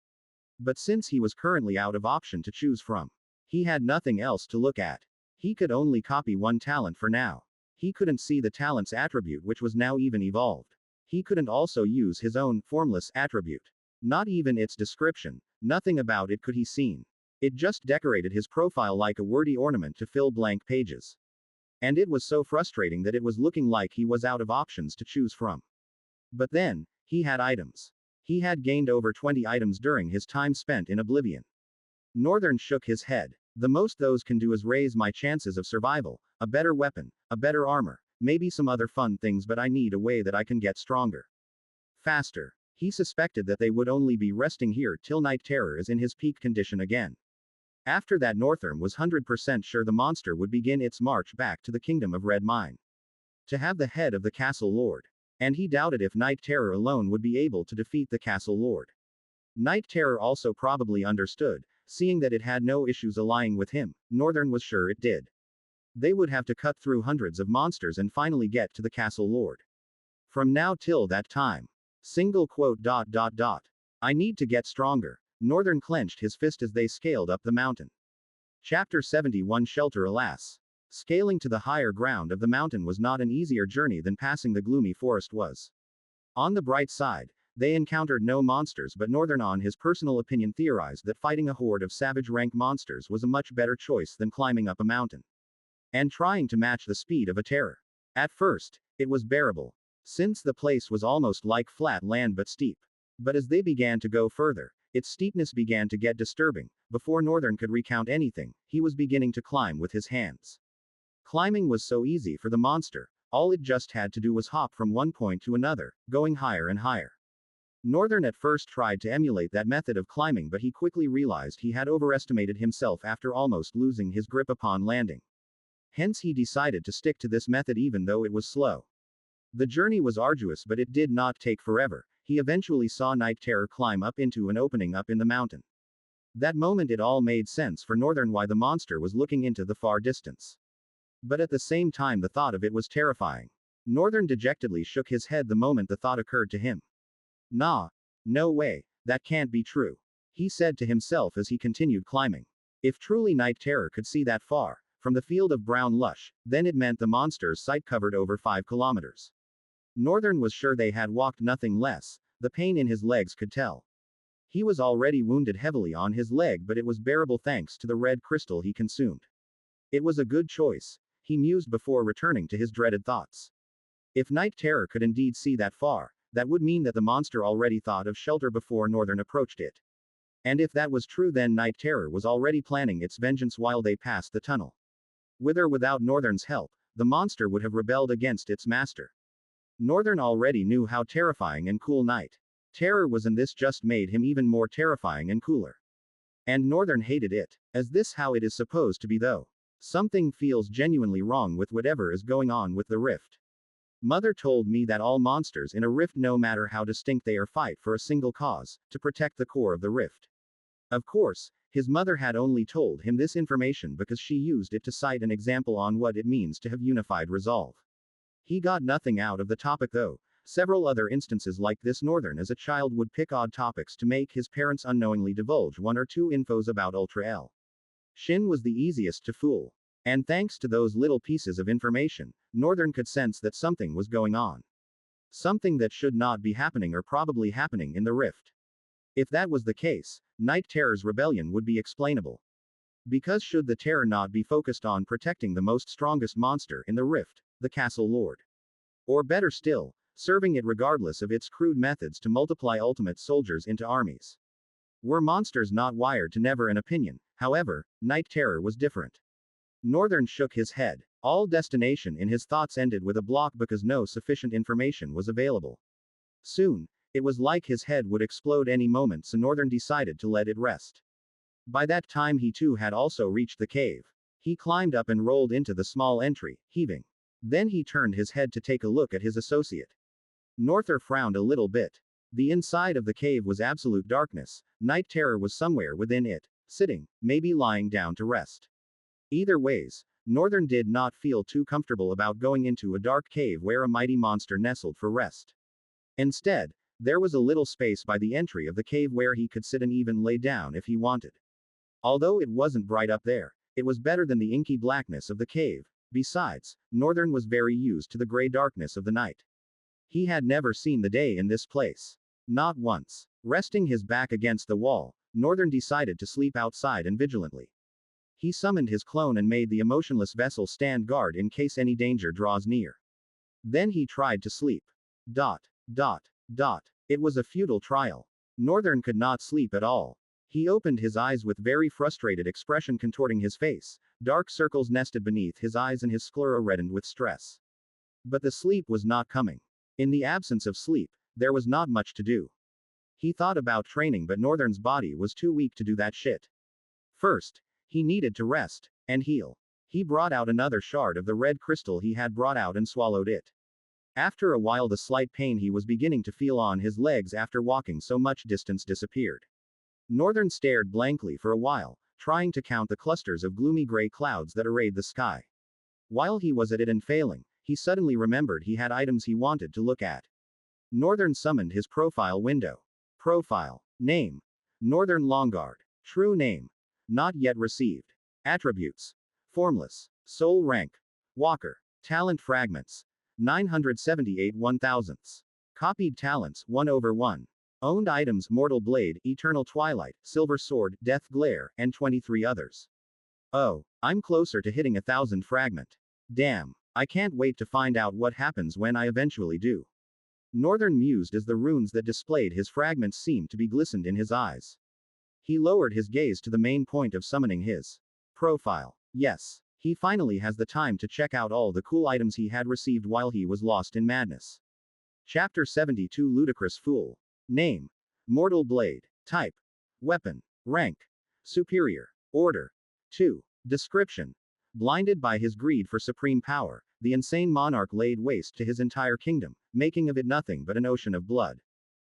Speaker 1: But since he was currently out of option to choose from, he had nothing else to look at. He could only copy one talent for now. He couldn't see the talent's attribute, which was now even evolved. He couldn't also use his own formless attribute. Not even its description. Nothing about it could he seen. It just decorated his profile like a wordy ornament to fill blank pages. And it was so frustrating that it was looking like he was out of options to choose from. But then, he had items. He had gained over 20 items during his time spent in Oblivion. Northern shook his head. The most those can do is raise my chances of survival, a better weapon, a better armor, maybe some other fun things, but I need a way that I can get stronger. Faster. He suspected that they would only be resting here till Night Terror is in his peak condition again. After that, Northern was 100% sure the monster would begin its march back to the Kingdom of Red Mine. To have the head of the Castle Lord. And he doubted if Night Terror alone would be able to defeat the Castle Lord. Night Terror also probably understood, seeing that it had no issues allying with him. Northern was sure it did. They would have to cut through hundreds of monsters and finally get to the Castle Lord. From now till that time. Single quote ... I need to get stronger. Northern clenched his fist as they scaled up the mountain. Chapter 71 Shelter. Alas. Scaling to the higher ground of the mountain was not an easier journey than passing the gloomy forest was. On the bright side, they encountered no monsters, but Northern, on his personal opinion, theorized that fighting a horde of savage rank monsters was a much better choice than climbing up a mountain and trying to match the speed of a terror. At first, it was bearable, since the place was almost like flat land but steep. But as they began to go further, its steepness began to get disturbing. Before Northern could recount anything, he was beginning to climb with his hands. Climbing was so easy for the monster, all it just had to do was hop from one point to another, going higher and higher. Northern at first tried to emulate that method of climbing, but he quickly realized he had overestimated himself after almost losing his grip upon landing. Hence he decided to stick to this method even though it was slow. The journey was arduous, but it did not take forever. He eventually saw Night Terror climb up into an opening up in the mountain. That moment it all made sense for Northern why the monster was looking into the far distance. But at the same time the thought of it was terrifying. Northern dejectedly shook his head the moment the thought occurred to him. Nah. No way, that can't be true. He said to himself as he continued climbing. If truly Night Terror could see that far, from the field of brown lush, then it meant the monster's sight covered over 5 kilometers. Northern was sure they had walked nothing less. The pain in his legs could tell. He was already wounded heavily on his leg, but it was bearable thanks to the red crystal he consumed. It was a good choice, he mused before returning to his dreaded thoughts. If Night Terror could indeed see that far, that would mean that the monster already thought of shelter before Northern approached it. And if that was true, then Night Terror was already planning its vengeance while they passed the tunnel. With or without Northern's help, the monster would have rebelled against its master. Northern already knew how terrifying and cool Night Terror was, and this just made him even more terrifying and cooler. And Northern hated it. Is this how it is supposed to be though? Something feels genuinely wrong with whatever is going on with the rift. Mother told me that all monsters in a rift, no matter how distinct they are, fight for a single cause, to protect the core of the rift. Of course, his mother had only told him this information because she used it to cite an example on what it means to have unified resolve. He got nothing out of the topic though. Several other instances like this, Northern as a child would pick odd topics to make his parents unknowingly divulge one or two infos about Ul'Tra-el. Shin was the easiest to fool. And thanks to those little pieces of information, Northern could sense that something was going on. Something that should not be happening or probably happening in the rift. If that was the case, Night Terror's rebellion would be explainable. Because should the terror not be focused on protecting the most strongest monster in the rift, the Castle Lord? Or better still, serving it regardless of its crude methods to multiply ultimate soldiers into armies? Were monsters not wired to never an opinion? However, Night Terror was different. Northern shook his head. All destination in his thoughts ended with a block because no sufficient information was available. Soon, it was like his head would explode any moment, so Northern decided to let it rest. By that time he too had also reached the cave. He climbed up and rolled into the small entry, heaving. Then he turned his head to take a look at his associate. Northern frowned a little bit. The inside of the cave was absolute darkness. Night Terror was somewhere within it, sitting, maybe lying down to rest. Either ways, Northern did not feel too comfortable about going into a dark cave where a mighty monster nestled for rest. Instead, there was a little space by the entry of the cave where he could sit and even lay down if he wanted. Although it wasn't bright up there, it was better than the inky blackness of the cave. Besides, Northern was very used to the gray darkness of the night. He had never seen the day in this place. Not once. Resting his back against the wall, Northern decided to sleep outside and vigilantly. He summoned his clone and made the emotionless vessel stand guard in case any danger draws near. Then he tried to sleep. Dot. Dot. Dot. It was a futile trial. Northern could not sleep at all. He opened his eyes with very frustrated expression contorting his face. Dark circles nested beneath his eyes and his sclera reddened with stress. But the sleep was not coming. In the absence of sleep, there was not much to do. He thought about training, but Northern's body was too weak to do that shit. First, he needed to rest and heal. He brought out another shard of the red crystal he had brought out and swallowed it. After a while, the slight pain he was beginning to feel on his legs after walking so much distance disappeared. Northern stared blankly for a while, trying to count the clusters of gloomy gray clouds that arrayed the sky. While he was at it and failing, he suddenly remembered he had items he wanted to look at. Northern summoned his profile window. Profile. Name. Northern Longguard. True name. Not yet received. Attributes. Formless. Soul rank. Walker. Talent fragments. 978 1/1000ths. Copied talents 1/1. Owned items: Mortal Blade, Eternal Twilight, Silver Sword, Death Glare, and 23 others. Oh, I'm closer to hitting 1,000 fragment. Damn, I can't wait to find out what happens when I eventually do. Northern mused as the runes that displayed his fragments seemed to be glistened in his eyes. He lowered his gaze to the main point of summoning his profile. Yes, he finally has the time to check out all the cool items he had received while he was lost in madness. Chapter 72 Ludicrous Fool. Name. Mortal Blade. Type. Weapon. Rank. Superior. Order. 2. Description. Blinded by his greed for supreme power, the insane monarch laid waste to his entire kingdom, making of it nothing but an ocean of blood.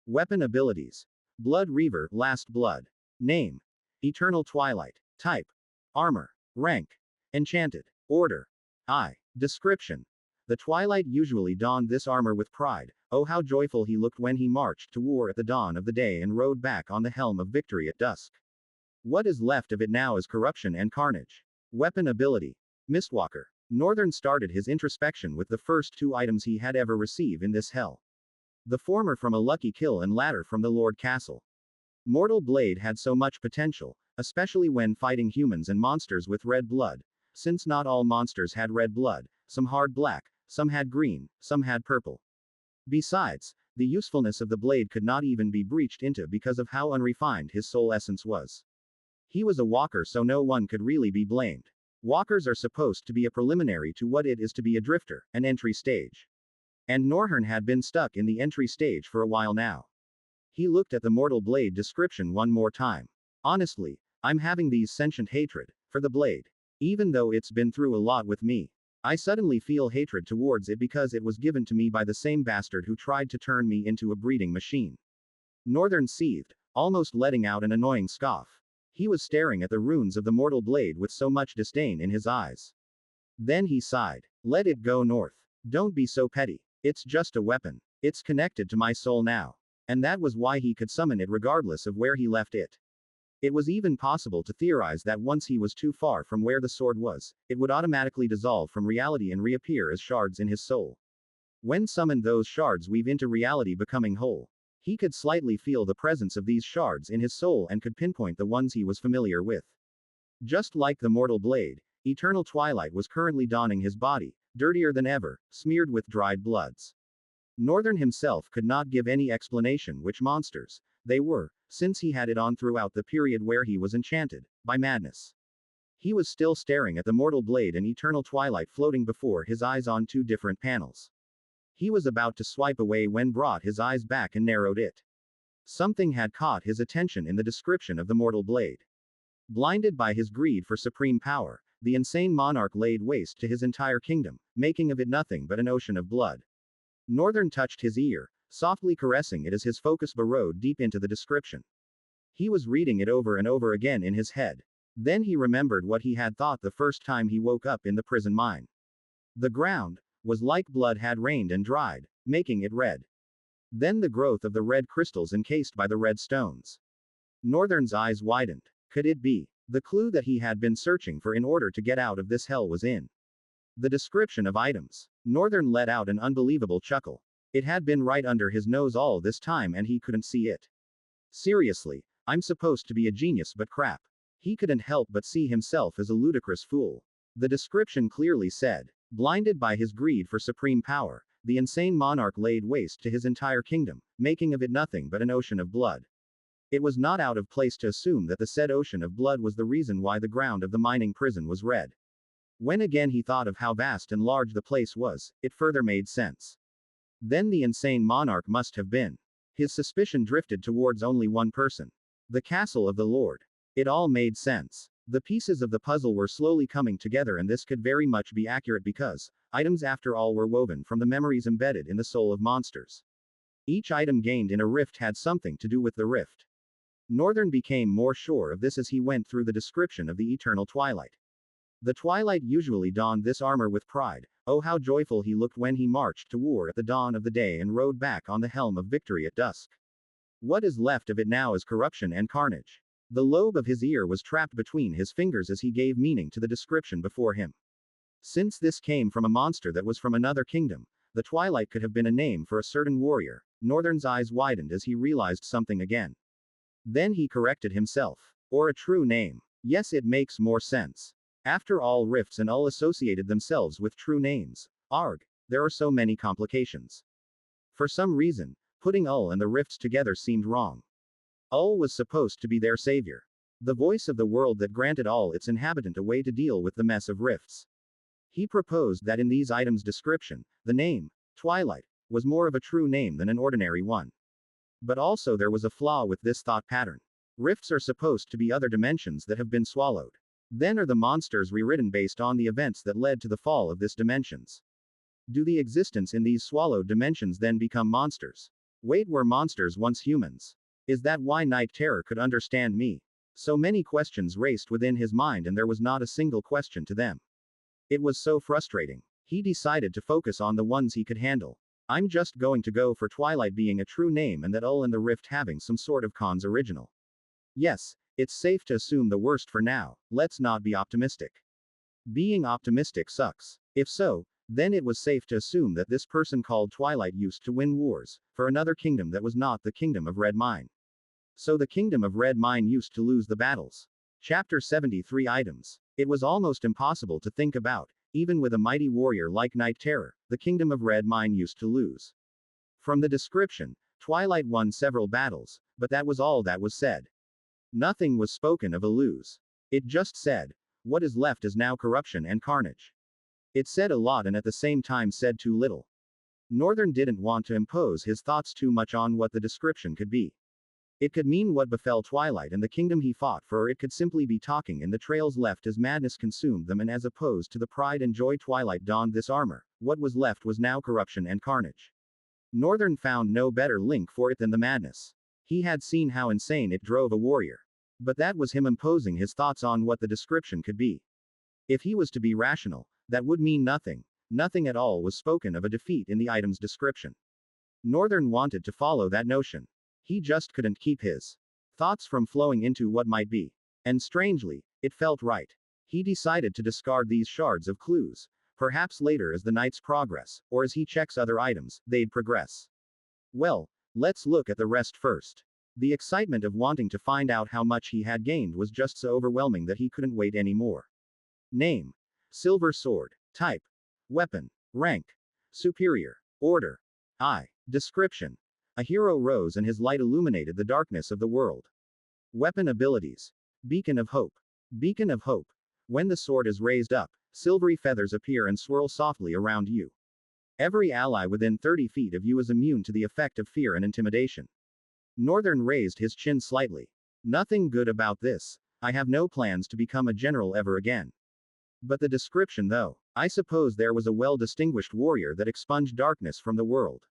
Speaker 1: Weapon abilities. Blood Reaver, Last Blood. Name. Eternal Twilight. Type. Armor. Rank. Enchanted. Order. I. Description. The Twilight usually donned this armor with pride. Oh, how joyful he looked when he marched to war at the dawn of the day and rode back on the helm of victory at dusk. What is left of it now is corruption and carnage. Weapon ability. Mistwalker. Northern started his introspection with the first 2 items he had ever received in this hell. The former from a lucky kill and latter from the Lord Castle. Mortal Blade had so much potential, especially when fighting humans and monsters with red blood, since not all monsters had red blood, some hard black, some had green, some had purple. Besides, the usefulness of the blade could not even be breached into because of how unrefined his soul essence was. He was a walker, so no one could really be blamed. Walkers are supposed to be a preliminary to what it is to be a drifter, an entry stage. And Northern had been stuck in the entry stage for a while now. He looked at the Mortal Blade description one more time. Honestly, I'm having these sentient hatred for the blade. Even though it's been through a lot with me, I suddenly feel hatred towards it because it was given to me by the same bastard who tried to turn me into a breeding machine. Northern seethed, almost letting out an annoying scoff. He was staring at the runes of the Mortal Blade with so much disdain in his eyes. Then he sighed. Let it go, North. Don't be so petty. It's just a weapon. It's connected to my soul now. And that was why he could summon it regardless of where he left it. It was even possible to theorize that once he was too far from where the sword was, it would automatically dissolve from reality and reappear as shards in his soul. When summoned, those shards weave into reality, becoming whole. He could slightly feel the presence of these shards in his soul and could pinpoint the ones he was familiar with. Just like the Mortal Blade, Eternal Twilight was currently donning his body, dirtier than ever, smeared with dried bloods. Northern himself could not give any explanation which monsters they were, since he had it on throughout the period where he was enchanted by madness. He was still staring at the Mortal Blade and Eternal Twilight floating before his eyes on 2 different panels. He was about to swipe away when brought his eyes back and narrowed it. Something had caught his attention in the description of the Mortal Blade. Blinded by his greed for supreme power, the insane monarch laid waste to his entire kingdom, making of it nothing but an ocean of blood. Northern touched his ear, softly caressing it as his focus burrowed deep into the description. He was reading it over and over again in his head. Then he remembered what he had thought the first time he woke up in the prison mine. The ground was like blood had rained and dried, making it red. Then the growth of the red crystals encased by the red stones. Northern's eyes widened. Could it be the clue that he had been searching for in order to get out of this hell was in the description of items? Northern let out an unbelievable chuckle. It had been right under his nose all this time and he couldn't see it. Seriously, I'm supposed to be a genius, but crap. He couldn't help but see himself as a ludicrous fool. The description clearly said, blinded by his greed for supreme power, the insane monarch laid waste to his entire kingdom, making of it nothing but an ocean of blood. It was not out of place to assume that the said ocean of blood was the reason why the ground of the mining prison was red. When again he thought of how vast and large the place was, it further made sense. Then the insane monarch must have been. His suspicion drifted towards only one person. The castle of the Lord. It all made sense. The pieces of the puzzle were slowly coming together, and this could very much be accurate because items after all were woven from the memories embedded in the soul of monsters. Each item gained in a rift had something to do with the rift. Northern became more sure of this as he went through the description of the eternal twilight. The twilight usually donned this armor with pride. Oh, how joyful he looked when he marched to war at the dawn of the day and rode back on the helm of victory at dusk. What is left of it now is corruption and carnage. The lobe of his ear was trapped between his fingers as he gave meaning to the description before him. Since this came from a monster that was from another kingdom, the twilight could have been a name for a certain warrior. Northern's eyes widened as he realized something again. Then he corrected himself. Or a true name. Yes, it makes more sense. After all, rifts and Ul associated themselves with true names. Arg. There are so many complications. For some reason, putting Ul and the rifts together seemed wrong. Ul was supposed to be their savior. The voice of the world that granted all its inhabitant a way to deal with the mess of rifts. He proposed that in these items' description, the name, Twilight, was more of a true name than an ordinary one. But also there was a flaw with this thought pattern. Rifts are supposed to be other dimensions that have been swallowed. Then are the monsters rewritten based on the events that led to the fall of this dimensions. Do the existence in these swallowed dimensions then become monsters? Wait, were monsters once humans? Is that why Night Terror could understand me? So many questions raced within his mind, and there was not a single question to them. It was so frustrating. He decided to focus on the ones he could handle. I'm just going to go for Twilight being a true name and that Ul and the Rift having some sort of cons original. Yes, it's safe to assume the worst for now. Let's not be optimistic. Being optimistic sucks. If so, then it was safe to assume that this person called Twilight used to win wars for another kingdom that was not the Kingdom of Red Mine. So the Kingdom of Red Mine used to lose the battles. Chapter 73 Items. It was almost impossible to think about. Even with a mighty warrior like Night Terror, the Kingdom of Red Mine used to lose. From the description, Twilight won several battles, but that was all that was said. Nothing was spoken of a lose. It just said, what is left is now corruption and carnage. It said a lot and at the same time said too little. Northern didn't want to impose his thoughts too much on what the description could be. It could mean what befell Twilight and the kingdom he fought for, or it could simply be talking in the trails left as madness consumed them, and as opposed to the pride and joy Twilight donned this armor, what was left was now corruption and carnage. Northern found no better link for it than the madness. He had seen how insane it drove a warrior. But that was him imposing his thoughts on what the description could be. If he was to be rational, that would mean nothing. Nothing at all was spoken of a defeat in the item's description. Northern wanted to follow that notion. He just couldn't keep his thoughts from flowing into what might be. And strangely, it felt right. He decided to discard these shards of clues. Perhaps later as the nights progress, or as he checks other items, they'd progress. Well, let's look at the rest first. The excitement of wanting to find out how much he had gained was just so overwhelming that he couldn't wait anymore. Name. Silver Sword. Type. Weapon. Rank. Superior. Order. I. Description. A hero rose and his light illuminated the darkness of the world. Weapon abilities. Beacon of Hope. Beacon of Hope. When the sword is raised up, silvery feathers appear and swirl softly around you. Every ally within 30 feet of you is immune to the effect of fear and intimidation. Northern raised his chin slightly. Nothing good about this. I have no plans to become a general ever again. But the description though, I suppose there was a well-distinguished warrior that expunged darkness from the world.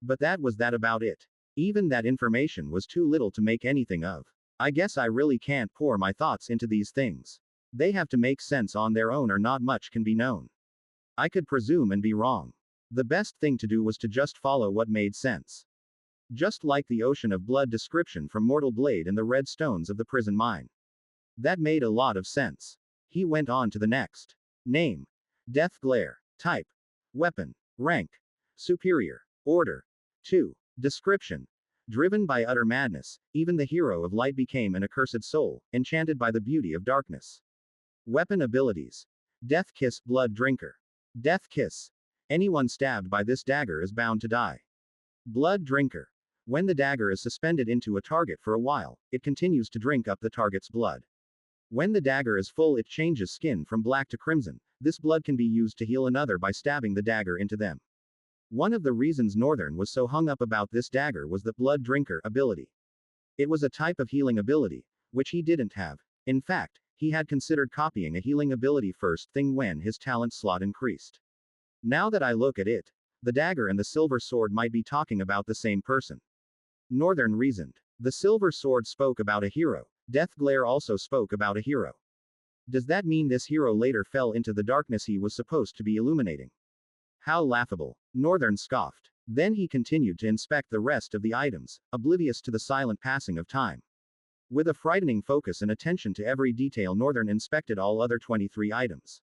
Speaker 1: But that was that about it. Even that information was too little to make anything of. I guess I really can't pour my thoughts into these things. They have to make sense on their own or not much can be known. I could presume and be wrong. The best thing to do was to just follow what made sense. Just like the ocean of blood description from Mortal Blade and the red stones of the prison mine. That made a lot of sense. He went on to the next. Name. Death Glare. Type. Weapon. Rank. Superior. Order. 2. Description. Driven by utter madness, even the hero of light became an accursed soul, enchanted by the beauty of darkness. Weapon abilities. Death Kiss. Blood Drinker. Death Kiss. Anyone stabbed by this dagger is bound to die. Blood drinker. When the dagger is suspended into a target for a while, it continues to drink up the target's blood. When the dagger is full, it changes skin from black to crimson. This blood can be used to heal another by stabbing the dagger into them. One of the reasons Northern was so hung up about this dagger was the blood drinker ability. It was a type of healing ability, which he didn't have. In fact, he had considered copying a healing ability first thing when his talent slot increased. Now that I look at it, the dagger and the silver sword might be talking about the same person. Northern reasoned. The silver sword spoke about a hero. Death Glare also spoke about a hero. Does that mean this hero later fell into the darkness he was supposed to be illuminating? How laughable. Northern scoffed. Then he continued to inspect the rest of the items, oblivious to the silent passing of time. With a frightening focus and attention to every detail, Northern inspected all other 23 items.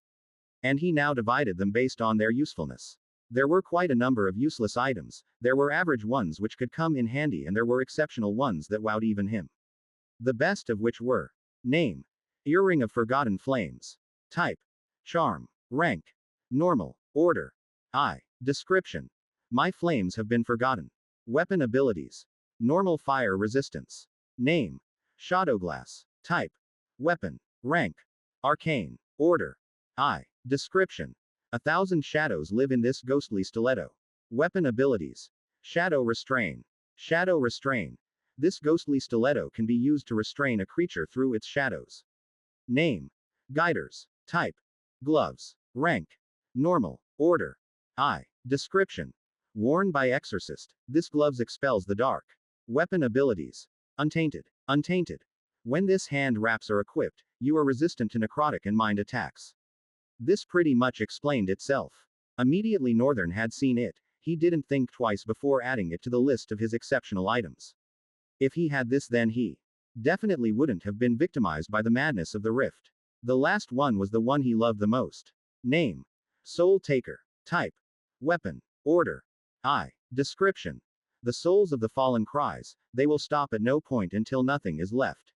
Speaker 1: And he now divided them based on their usefulness. There were quite a number of useless items, there were average ones which could come in handy, and there were exceptional ones that wowed even him. The best of which were: name, earring of forgotten flames; type, charm; rank, normal; order, I; description, my flames have been forgotten; weapon abilities, normal fire resistance; name, shadowglass; type, weapon; rank, arcane; order, I; description, 1,000 shadows live in this ghostly stiletto. Weapon abilities, shadow restrain; shadow restrain. This ghostly stiletto can be used to restrain a creature through its shadows. Name, guiders; type, gloves; rank, normal; order, I; description, worn by exorcist. This gloves expels the dark. Weapon abilities, untainted; untainted. When this hand wraps are equipped, you are resistant to necrotic and mind attacks. This pretty much explained itself. Immediately Northern had seen it, he didn't think twice before adding it to the list of his exceptional items. If he had this, then he definitely wouldn't have been victimized by the madness of the rift. The last one was the one he loved the most. Name, Soul Taker; type, weapon; order, I; description, the souls of the fallen cries, they will stop at no point until nothing is left.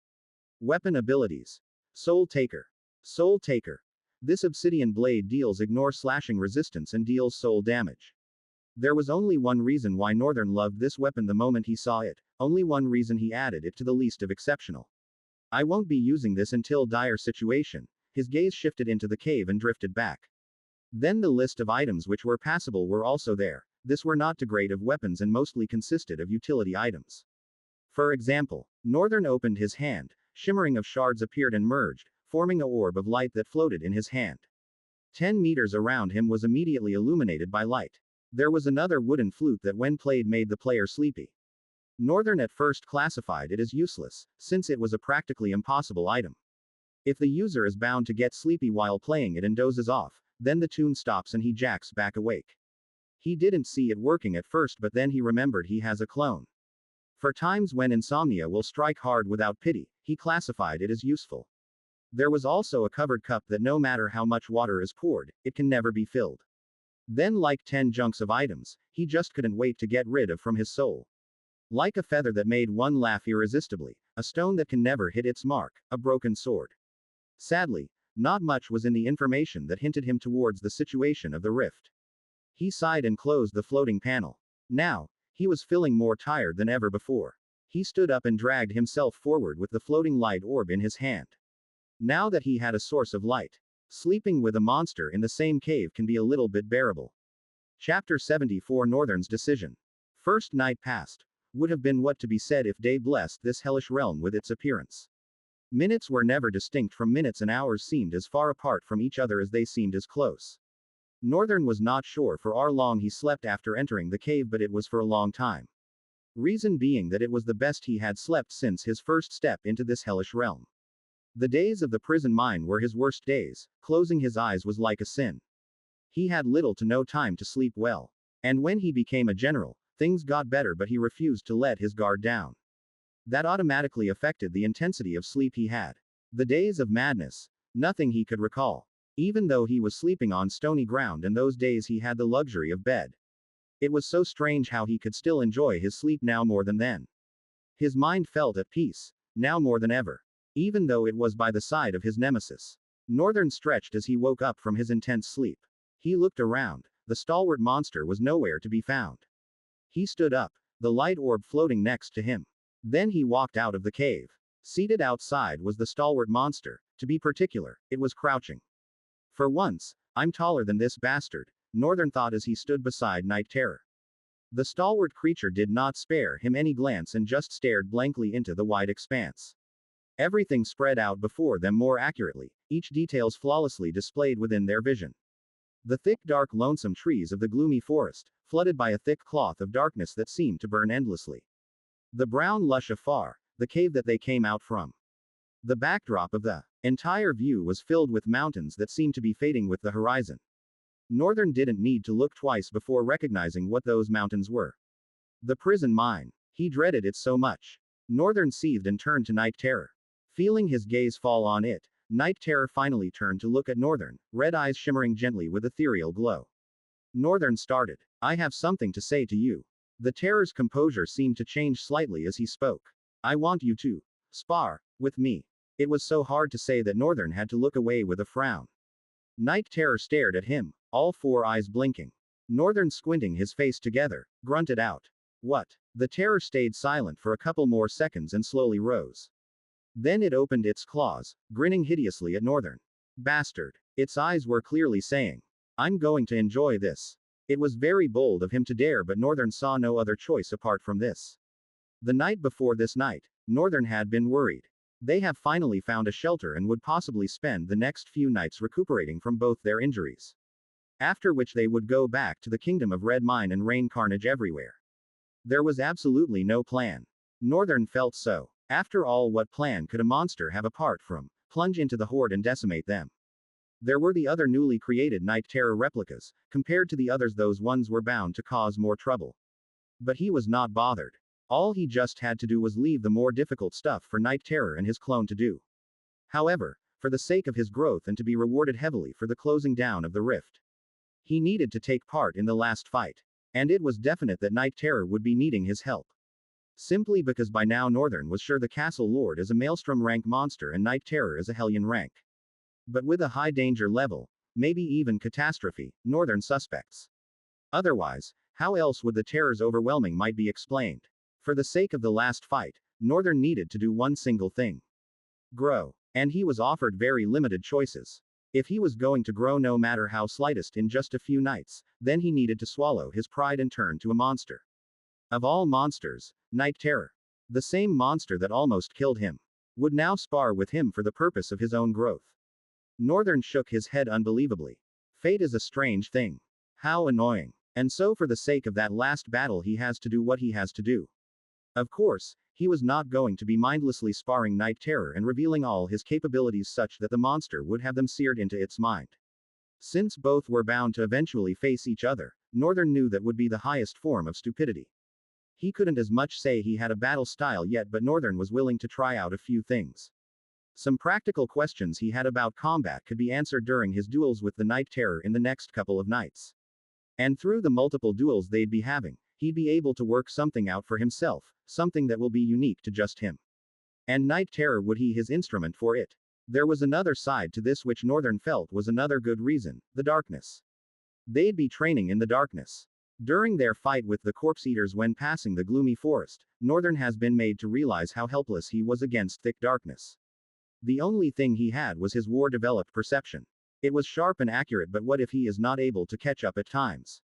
Speaker 1: Weapon abilities, Soul Taker; Soul Taker. This obsidian blade deals ignore slashing resistance and deals soul damage. There was only one reason why Northern loved this weapon the moment he saw it, only one reason he added it to the list of exceptional. I won't be using this until dire situation. His gaze shifted into the cave and drifted back. Then the list of items which were passable were also there. This were not too great of weapons and mostly consisted of utility items. For example, Northern opened his hand, shimmering of shards appeared and merged, forming a orb of light that floated in his hand. 10 meters around him was immediately illuminated by light. There was another wooden flute that when played made the player sleepy. Northern at first classified it as useless, since it was a practically impossible item. If the user is bound to get sleepy while playing it and dozes off, then the tune stops and he jacks back awake. He didn't see it working at first, but then he remembered he has a clone. For times when insomnia will strike hard without pity, he classified it as useful. There was also a covered cup that no matter how much water is poured, it can never be filled. Then, like 10 junks of items, he just couldn't wait to get rid of from his soul. Like a feather that made one laugh irresistibly, a stone that can never hit its mark, a broken sword. Sadly, not much was in the information that hinted him towards the situation of the rift. He sighed and closed the floating panel. Now, he was feeling more tired than ever before. He stood up and dragged himself forward with the floating light orb in his hand. Now that he had a source of light, sleeping with a monster in the same cave can be a little bit bearable. Chapter 74 Northern's Decision. First night passed. Would have been what to be said if day blessed this hellish realm with its appearance. Minutes were never distinct from minutes, and hours seemed as far apart from each other as they seemed as close. Northern was not sure for how long he slept after entering the cave, but it was for a long time. Reason being that it was the best he had slept since his first step into this hellish realm. The days of the prison mine were his worst days. Closing his eyes was like a sin. He had little to no time to sleep well. And when he became a general, things got better, but he refused to let his guard down. That automatically affected the intensity of sleep he had. The days of madness. Nothing he could recall. Even though he was sleeping on stony ground, and those days he had the luxury of bed. It was so strange how he could still enjoy his sleep now more than then. His mind felt at peace, now more than ever. Even though it was by the side of his nemesis. Northern stretched as he woke up from his intense sleep. He looked around. the stalwart monster was nowhere to be found. He stood up, the light orb floating next to him. Then he walked out of the cave. Seated outside was the stalwart monster, to be particular, it was crouching. For once, I'm taller than this bastard, Northern thought as he stood beside Night Terror. The stalwart creature did not spare him any glance and just stared blankly into the wide expanse. Everything spread out before them more accurately, each details flawlessly displayed within their vision. The thick dark lonesome trees of the gloomy forest, flooded by a thick cloth of darkness that seemed to burn endlessly. The brown lush afar, the cave that they came out from. The backdrop of the entire view was filled with mountains that seemed to be fading with the horizon. Northern didn't need to look twice before recognizing what those mountains were. The prison mine. He dreaded it so much. Northern seethed and turned to Night Terror. Feeling his gaze fall on it, Night Terror finally turned to look at Northern, red eyes shimmering gently with ethereal glow. Northern started. I have something to say to you. The Terror's composure seemed to change slightly as he spoke. I want you to spar with me. It was so hard to say that Northern had to look away with a frown. Night Terror stared at him, all four eyes blinking. Northern, squinting his face together, grunted out. What? The Terror stayed silent for a couple more seconds and slowly rose. Then it opened its claws, grinning hideously at Northern. Bastard. Its eyes were clearly saying, I'm going to enjoy this. It was very bold of him to dare, but Northern saw no other choice apart from this. The night before this night, Northern had been worried. They have finally found a shelter and would possibly spend the next few nights recuperating from both their injuries. After which they would go back to the kingdom of red mine and rain carnage everywhere. There was absolutely no plan. Northern felt so. After all, what plan could a monster have apart from plunge into the horde and decimate them? There were the other newly created Night Terror replicas. Compared to the others, those ones were bound to cause more trouble. But he was not bothered. All he just had to do was leave the more difficult stuff for Night Terror and his clone to do. However, for the sake of his growth and to be rewarded heavily for the closing down of the rift, he needed to take part in the last fight. And it was definite that Night Terror would be needing his help. Simply because by now Northern was sure the Castle Lord is a Maelstrom rank monster and Night Terror is a Hellion rank. But with a high danger level, maybe even catastrophe, Northern suspects. Otherwise, how else would the Terror's overwhelming might be explained? For the sake of the last fight, Northern needed to do one single thing. Grow. And he was offered very limited choices. If he was going to grow no matter how slightest in just a few nights, then he needed to swallow his pride and turn to a monster. Of all monsters, Night Terror, the same monster that almost killed him, would now spar with him for the purpose of his own growth. Northern shook his head unbelievably. Fate is a strange thing. How annoying. And so for the sake of that last battle he has to do what he has to do. Of course, he was not going to be mindlessly sparring Night Terror and revealing all his capabilities such that the monster would have them seared into its mind. Since both were bound to eventually face each other, Northern knew that would be the highest form of stupidity. He couldn't as much say he had a battle style yet, but Northern was willing to try out a few things. Some practical questions he had about combat could be answered during his duels with the Night Terror in the next couple of nights. And through the multiple duels they'd be having, he'd be able to work something out for himself, something that will be unique to just him. And Night Terror would be his instrument for it. There was another side to this which Northern felt was another good reason, the darkness. They'd be training in the darkness. During their fight with the Corpse Eaters when passing the gloomy forest, Northern has been made to realize how helpless he was against thick darkness. The only thing he had was his war-developed perception. It was sharp and accurate, but what if he is not able to catch up at times?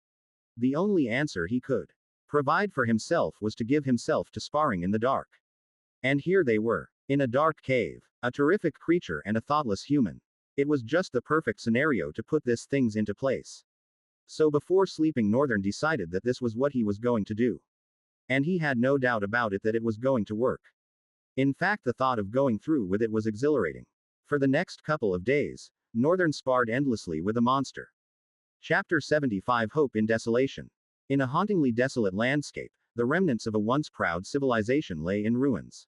Speaker 1: The only answer he could provide for himself was to give himself to sparring in the dark. And here they were, in a dark cave, a terrific creature and a thoughtless human. It was just the perfect scenario to put these things into place. So before sleeping, Northern decided that this was what he was going to do. And he had no doubt about it that it was going to work. In fact, the thought of going through with it was exhilarating. For the next couple of days, Northern sparred endlessly with a monster. Chapter 75 Hope in Desolation. In a hauntingly desolate landscape, the remnants of a once proud civilization lay in ruins.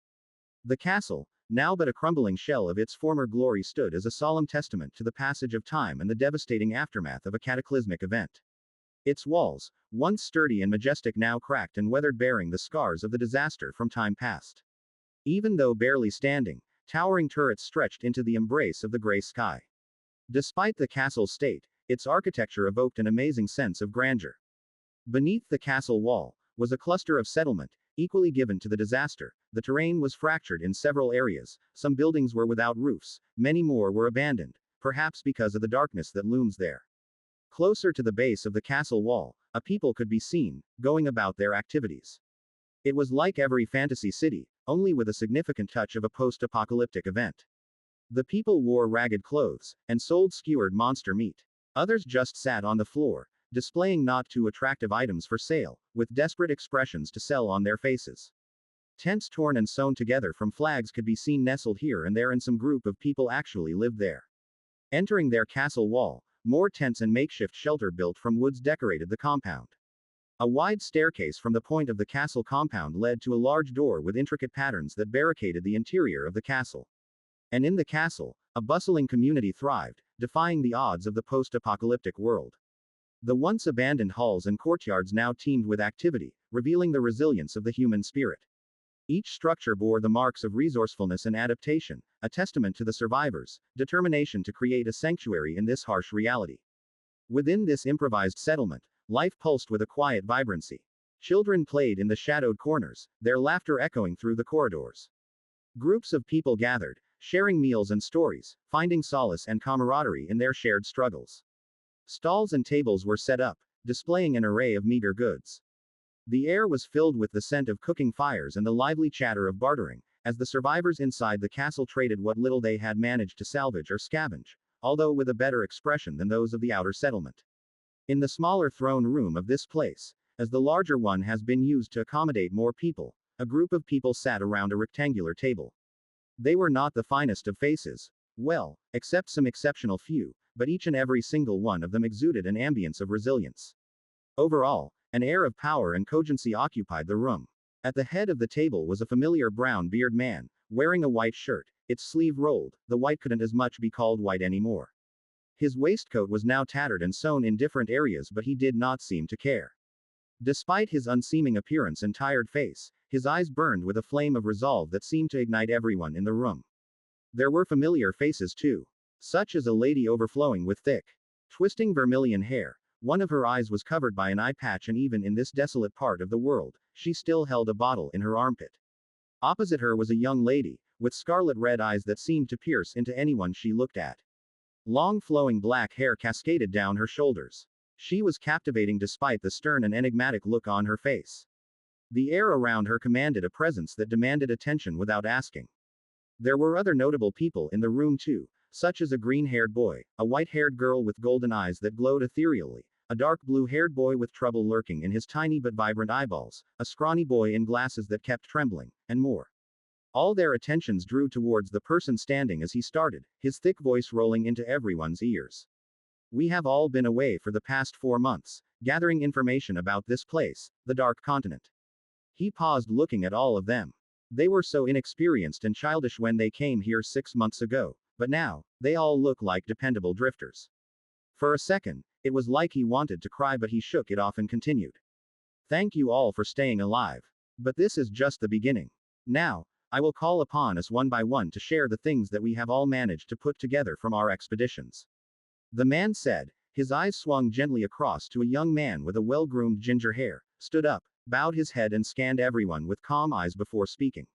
Speaker 1: The castle, now but a crumbling shell of its former glory, stood as a solemn testament to the passage of time and the devastating aftermath of a cataclysmic event. Its walls, once sturdy and majestic, now cracked and weathered, bearing the scars of the disaster from time past. Even though barely standing, towering turrets stretched into the embrace of the gray sky. Despite the castle's state, Its architecture evoked an amazing sense of grandeur. Beneath the castle wall was a cluster of settlement, equally given to the disaster. The terrain was fractured in several areas, some buildings were without roofs, many more were abandoned, perhaps because of the darkness that looms there. Closer to the base of the castle wall, a people could be seen, going about their activities. It was like every fantasy city, only with a significant touch of a post-apocalyptic event. The people wore ragged clothes, and sold skewered monster meat. Others just sat on the floor, displaying not too attractive items for sale, with desperate expressions to sell on their faces. Tents torn and sewn together from flags could be seen nestled here and there, and some group of people actually lived there. Entering their castle wall, more tents and makeshift shelter built from woods decorated the compound. A wide staircase from the point of the castle compound led to a large door with intricate patterns that barricaded the interior of the castle. And in the castle, a bustling community thrived, defying the odds of the post-apocalyptic world. The once abandoned halls and courtyards now teemed with activity, revealing the resilience of the human spirit. Each structure bore the marks of resourcefulness and adaptation, a testament to the survivors' determination to create a sanctuary in this harsh reality. Within this improvised settlement, life pulsed with a quiet vibrancy. Children played in the shadowed corners, their laughter echoing through the corridors. Groups of people gathered, sharing meals and stories, finding solace and camaraderie in their shared struggles. Stalls and tables were set up, displaying an array of meager goods. The air was filled with the scent of cooking fires and the lively chatter of bartering, as the survivors inside the castle traded what little they had managed to salvage or scavenge, although with a better expression than those of the outer settlement. In the smaller throne room of this place, as the larger one has been used to accommodate more people, a group of people sat around a rectangular table. They were not the finest of faces, well, except some exceptional few, but each and every single one of them exuded an ambience of resilience. Overall, an air of power and cogency occupied the room. At the head of the table was a familiar brown-bearded man, wearing a white shirt, its sleeve rolled. The white couldn't as much be called white anymore. His waistcoat was now tattered and sewn in different areas, but he did not seem to care. Despite his unseeming appearance and tired face, his eyes burned with a flame of resolve that seemed to ignite everyone in the room. There were familiar faces too, such as a lady overflowing with thick, twisting vermilion hair. One of her eyes was covered by an eye patch, and even in this desolate part of the world, she still held a bottle in her armpit. Opposite her was a young lady, with scarlet red eyes that seemed to pierce into anyone she looked at. Long flowing black hair cascaded down her shoulders. She was captivating despite the stern and enigmatic look on her face. The air around her commanded a presence that demanded attention without asking. There were other notable people in the room too, such as a green-haired boy, a white-haired girl with golden eyes that glowed ethereally, a dark blue-haired boy with trouble lurking in his tiny but vibrant eyeballs, a scrawny boy in glasses that kept trembling, and more. All their attentions drew towards the person standing as he started, his thick voice rolling into everyone's ears. We have all been away for the past 4 months, gathering information about this place, the Dark Continent. He paused, looking at all of them. They were so inexperienced and childish when they came here 6 months ago, but now, they all look like dependable drifters. For a second, it was like he wanted to cry, but he shook it off and continued. Thank you all for staying alive. But this is just the beginning. Now, I will call upon us one by one to share the things that we have all managed to put together from our expeditions. The man said, his eyes swung gently across to a young man with a well-groomed ginger hair, stood up, bowed his head and scanned everyone with calm eyes before speaking.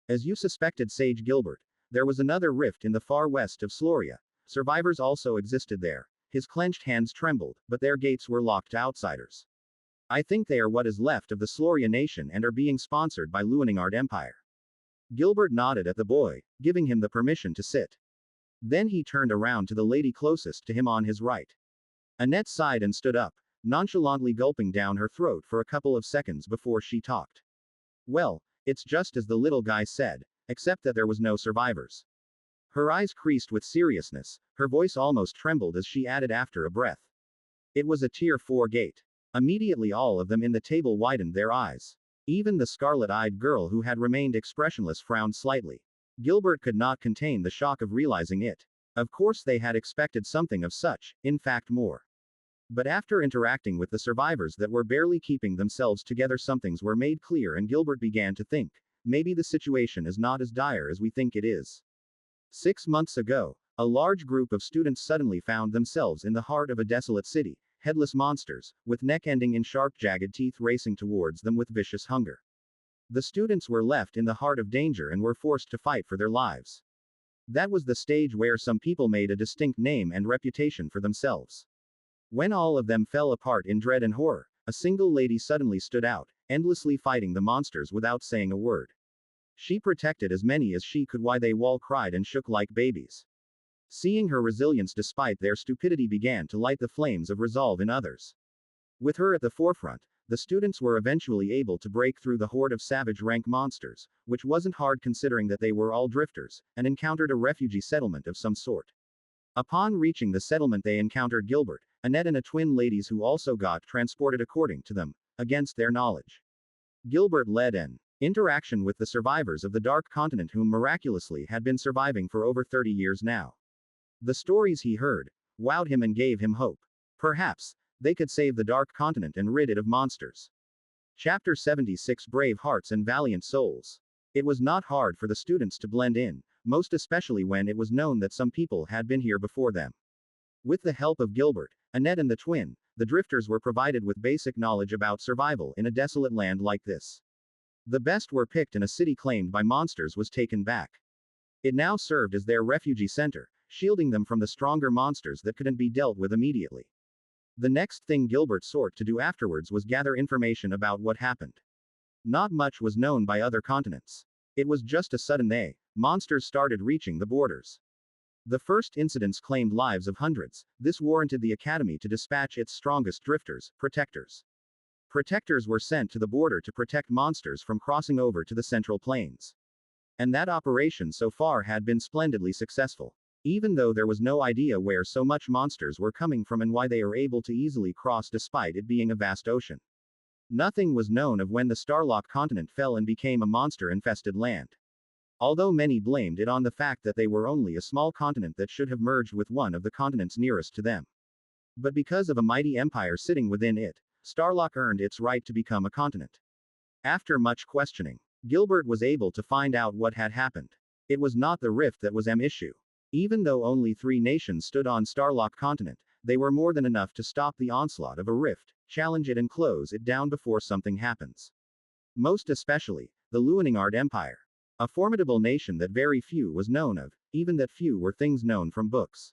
Speaker 1: As you suspected, Sage Gilbert, there was another rift in the far west of Sloria. Survivors also existed there. His clenched hands trembled, but their gates were locked to outsiders. I think they are what is left of the Sloria nation and are being sponsored by Luaningard Empire. Gilbert nodded at the boy, giving him the permission to sit. Then he turned around to the lady closest to him on his right. Annette sighed and stood up, nonchalantly gulping down her throat for a couple of seconds before she talked. Well, it's just as the little guy said, except that there was no survivors. Her eyes creased with seriousness, her voice almost trembled as she added after a breath. It was a Tier 4 gate. Immediately all of them in the table widened their eyes. Even the scarlet-eyed girl who had remained expressionless frowned slightly. Gilbert could not contain the shock of realizing it. Of course they had expected something of such, in fact more. But after interacting with the survivors that were barely keeping themselves together, some things were made clear, and Gilbert began to think, maybe the situation is not as dire as we think it is. 6 months ago, A large group of students suddenly found themselves in the heart of a desolate city, headless monsters, with neck ending in sharp jagged teeth racing towards them with vicious hunger. The students were left in the heart of danger and were forced to fight for their lives. That was the stage where some people made a distinct name and reputation for themselves. When all of them fell apart in dread and horror, a single lady suddenly stood out, endlessly fighting the monsters without saying a word. She protected as many as she could while they all cried and shook like babies. Seeing her resilience despite their stupidity began to light the flames of resolve in others. With her at the forefront, the students were eventually able to break through the horde of savage rank monsters, which wasn't hard considering that they were all drifters, and encountered a refugee settlement of some sort. Upon reaching the settlement they encountered Gilbert, Annette and a twin ladies who also got transported according to them, against their knowledge. Gilbert led an interaction with the survivors of the Dark Continent whom miraculously had been surviving for over 30 years now. The stories he heard wowed him and gave him hope. Perhaps they could save the Dark Continent and rid it of monsters. Chapter 76 Brave Hearts and Valiant Souls. It was not hard for the students to blend in, most especially when it was known that some people had been here before them. With the help of Gilbert, Annette and the twin, the drifters were provided with basic knowledge about survival in a desolate land like this. The best were picked and a city claimed by monsters was taken back. It now served as their refugee center, shielding them from the stronger monsters that couldn't be dealt with immediately. The next thing Gilbert sought to do afterwards was gather information about what happened. Not much was known by other continents. It was just a sudden monsters started reaching the borders. The first incidents claimed lives of hundreds. This warranted the Academy to dispatch its strongest drifters, protectors. Protectors were sent to the border to protect monsters from crossing over to the Central Plains. And that operation so far had been splendidly successful. Even though there was no idea where so much monsters were coming from and why they are able to easily cross despite it being a vast ocean. Nothing was known of when the Starlock continent fell and became a monster-infested land. Although many blamed it on the fact that they were only a small continent that should have merged with one of the continents nearest to them. But because of a mighty empire sitting within it, Starlock earned its right to become a continent. After much questioning, Gilbert was able to find out what had happened. It was not the rift that was an issue. Even though only 3 nations stood on Starlock continent, they were more than enough to stop the onslaught of a rift, challenge it and close it down before something happens. Most especially, the Luaningard Empire. A formidable nation that very few was known of, even that few were things known from books.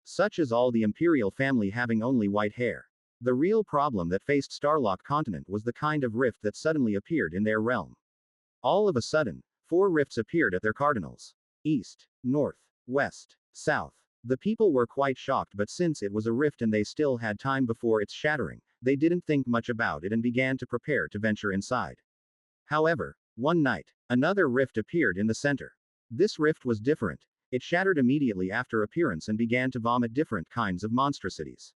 Speaker 1: Such as all the imperial family having only white hair. The real problem that faced Starlock continent was the kind of rift that suddenly appeared in their realm. All of a sudden, 4 rifts appeared at their cardinals. East, north, west, south. The people were quite shocked, but since it was a rift and they still had time before its shattering, they didn't think much about it and began to prepare to venture inside. However, one night, another rift appeared in the center. This rift was different. It shattered immediately after appearance and began to vomit different kinds of monstrosities.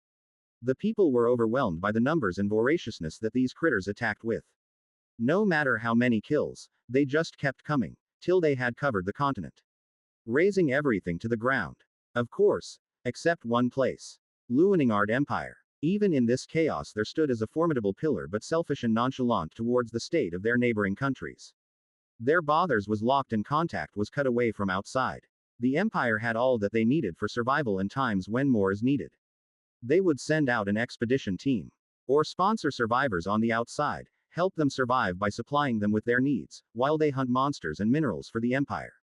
Speaker 1: The people were overwhelmed by the numbers and voraciousness that these critters attacked with. No matter how many kills, they just kept coming, till they had covered the continent, razing everything to the ground. Of course, except one place. Luaningard Empire. Even in this chaos there stood as a formidable pillar but selfish and nonchalant towards the state of their neighboring countries. Their bothers was locked and contact was cut away from outside. The empire had all that they needed for survival in times when more is needed. They would send out an expedition team. Or sponsor survivors on the outside, help them survive by supplying them with their needs, while they hunt monsters and minerals for the empire.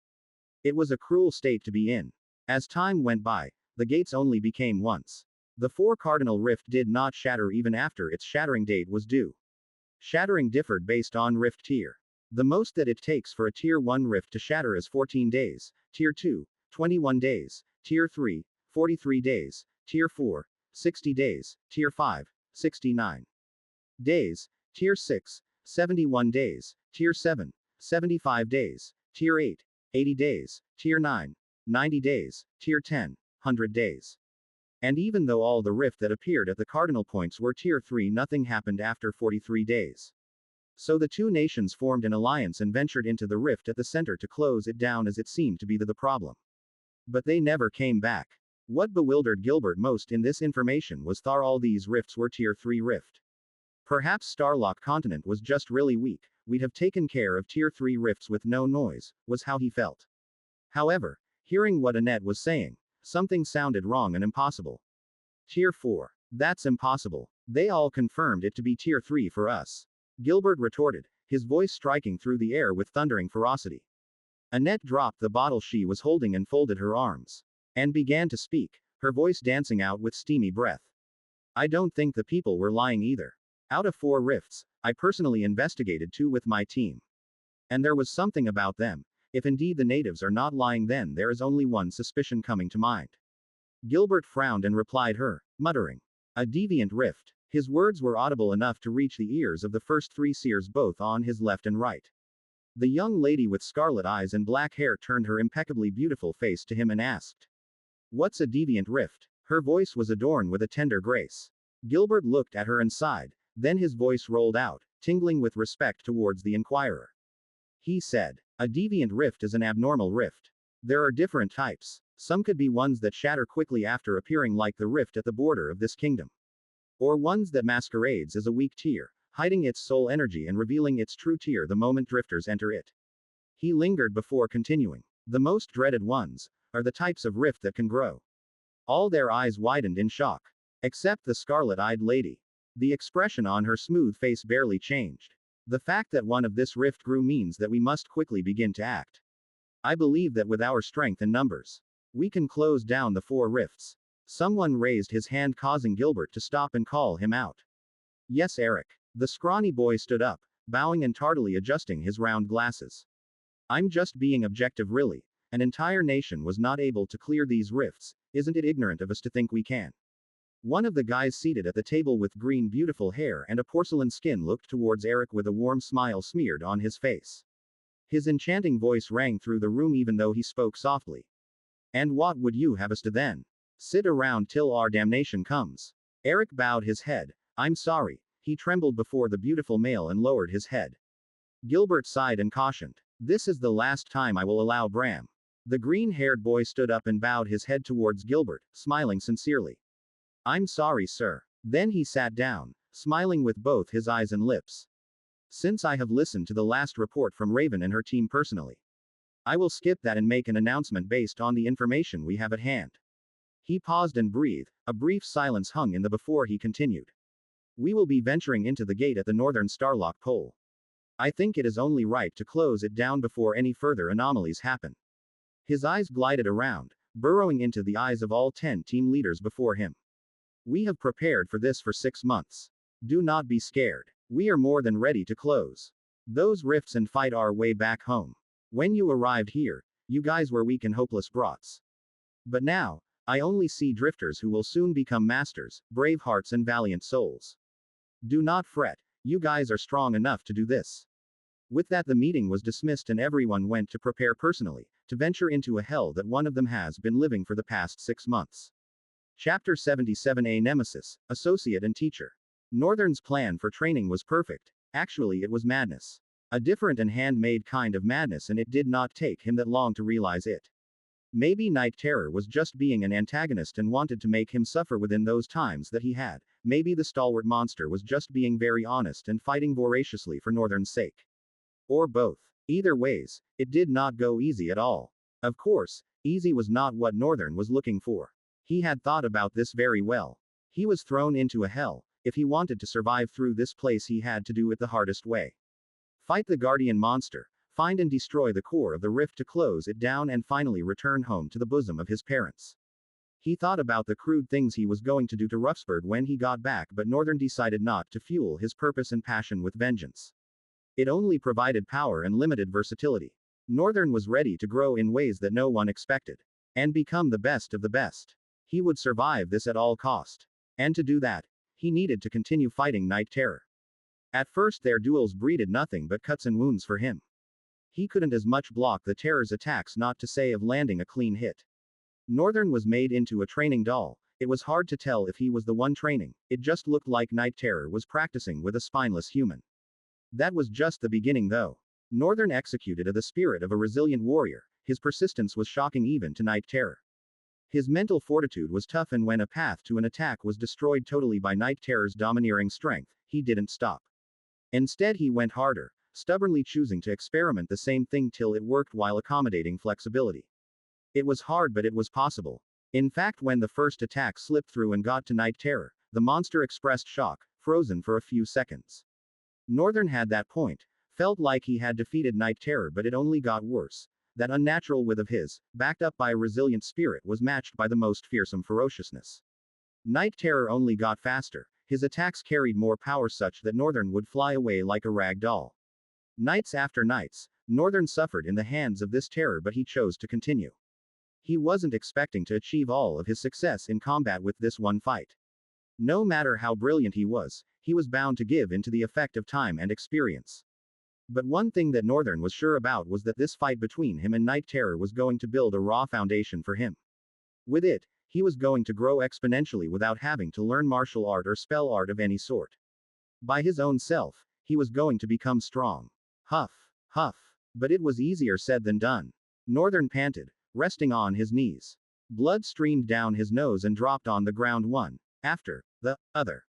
Speaker 1: It was a cruel state to be in. As time went by, the gates only became once. The 4 cardinal rift did not shatter even after its shattering date was due. Shattering differed based on rift tier. The most that it takes for a tier 1 rift to shatter is 14 days, tier 2, 21 days, tier 3, 43 days, tier 4, 60 days, tier 5, 69 days, tier 6, 71 days, tier 7, 75 days, tier 8, 80 days, tier 9, 90 days, tier 10, 100 days. And even though all the rift that appeared at the cardinal points were tier 3, nothing happened after 43 days. So the 2 nations formed an alliance and ventured into the rift at the center to close it down, as it seemed to be the problem. But they never came back. What bewildered Gilbert most in this information was that all these rifts were tier 3 rift. Perhaps Starlock continent was just really weak. We'd have taken care of tier 3 rifts with no noise, was how he felt. However, hearing what Annette was saying, Something sounded wrong and impossible. Tier 4. That's impossible. They all confirmed it to be Tier 3 for us. Gilbert retorted, his voice striking through the air with thundering ferocity. Annette dropped the bottle she was holding and folded her arms. And began to speak, her voice dancing out with steamy breath. I don't think the people were lying either. Out of 4 rifts, I personally investigated 2 with my team. And there was something about them. If indeed the natives are not lying, then there is only one suspicion coming to mind. Gilbert frowned and replied her, muttering. A deviant rift. His words were audible enough to reach the ears of the first 3 seers both on his left and right. The young lady with scarlet eyes and black hair turned her impeccably beautiful face to him and asked. What's a deviant rift? Her voice was adorned with a tender grace. Gilbert looked at her and sighed, then his voice rolled out, tingling with respect towards the inquirer. He said, a deviant rift is an abnormal rift. There are different types. Some could be ones that shatter quickly after appearing, like the rift at the border of this kingdom. Or ones that masquerades as a weak tier, hiding its soul energy and revealing its true tier the moment drifters enter it. He lingered before continuing. The most dreaded ones are the types of rift that can grow. All their eyes widened in shock. Except the scarlet-eyed lady. The expression on her smooth face barely changed. The fact that one of this rift grew means that we must quickly begin to act. I believe that with our strength and numbers, we can close down the 4 rifts. Someone raised his hand, causing Gilbert to stop and call him out. Yes, Eric. The scrawny boy stood up, bowing and tardily adjusting his round glasses. I'm just being objective, really. An entire nation was not able to clear these rifts. Isn't it ignorant of us to think we can? One of the guys seated at the table with green beautiful hair and a porcelain skin looked towards Eric with a warm smile smeared on his face. His enchanting voice rang through the room even though he spoke softly. And what would you have us do then? Sit around till our damnation comes? Eric bowed his head. I'm sorry. He trembled before the beautiful male and lowered his head. Gilbert sighed and cautioned. This is the last time I will allow Bram. The green-haired boy stood up and bowed his head towards Gilbert, smiling sincerely. I'm sorry, sir. Then he sat down, smiling with both his eyes and lips. Since I have listened to the last report from Raven and her team personally, I will skip that and make an announcement based on the information we have at hand. He paused and breathed. A brief silence hung in the before he continued. We will be venturing into the gate at the northern Starlock pole. I think it is only right to close it down before any further anomalies happen. His eyes glided around, burrowing into the eyes of all 10 team leaders before him. We have prepared for this for 6 months. Do not be scared. We are more than ready to close those rifts and fight our way back home. When you arrived here, you guys were weak and hopeless brats. But now, I only see drifters who will soon become masters, brave hearts and valiant souls. Do not fret, you guys are strong enough to do this. With that, the meeting was dismissed and everyone went to prepare personally, to venture into a hell that one of them has been living for the past 6 months. Chapter 77A Nemesis, Associate and Teacher. Northern's plan for training was perfect. Actually, it was madness. A different and handmade kind of madness, and it did not take him that long to realize it. Maybe Night Terror was just being an antagonist and wanted to make him suffer within those times that he had. Maybe the stalwart monster was just being very honest and fighting voraciously for Northern's sake. Or both. Either ways, it did not go easy at all. Of course, easy was not what Northern was looking for. He had thought about this very well. He was thrown into a hell. If he wanted to survive through this place, he had to do it the hardest way. Fight the guardian monster, find and destroy the core of the rift to close it down, and finally return home to the bosom of his parents. He thought about the crude things he was going to do to Ruffsburg when he got back, but Northern decided not to fuel his purpose and passion with vengeance. It only provided power and limited versatility. Northern was ready to grow in ways that no one expected. And become the best of the best. He would survive this at all cost. And to do that, he needed to continue fighting Night Terror. At first their duels breeded nothing but cuts and wounds for him. He couldn't as much block the Terror's attacks, not to say of landing a clean hit. Northern was made into a training doll. It was hard to tell if he was the one training. It just looked like Night Terror was practicing with a spineless human. That was just the beginning though. Northern executed the spirit of a resilient warrior. His persistence was shocking even to Night Terror. His mental fortitude was tough, and when a path to an attack was destroyed totally by Night Terror's domineering strength, he didn't stop. Instead he went harder, stubbornly choosing to experiment the same thing till it worked while accommodating flexibility. It was hard, but it was possible. In fact, when the first attack slipped through and got to Night Terror, the monster expressed shock, frozen for a few seconds. Northern had that point, felt like he had defeated Night Terror, but it only got worse. That unnatural wit of his, backed up by a resilient spirit, was matched by the most fearsome ferociousness. Night Terror only got faster, his attacks carried more power such that Northern would fly away like a rag doll. Nights after nights, Northern suffered in the hands of this terror, but he chose to continue. He wasn't expecting to achieve all of his success in combat with this one fight. No matter how brilliant he was bound to give in to the effect of time and experience. But one thing that Northern was sure about was that this fight between him and Night Terror was going to build a raw foundation for him. With it, he was going to grow exponentially without having to learn martial art or spell art of any sort. By his own self, he was going to become strong. Huff, huff. But it was easier said than done. Northern panted, resting on his knees. Blood streamed down his nose and dropped on the ground one after the other.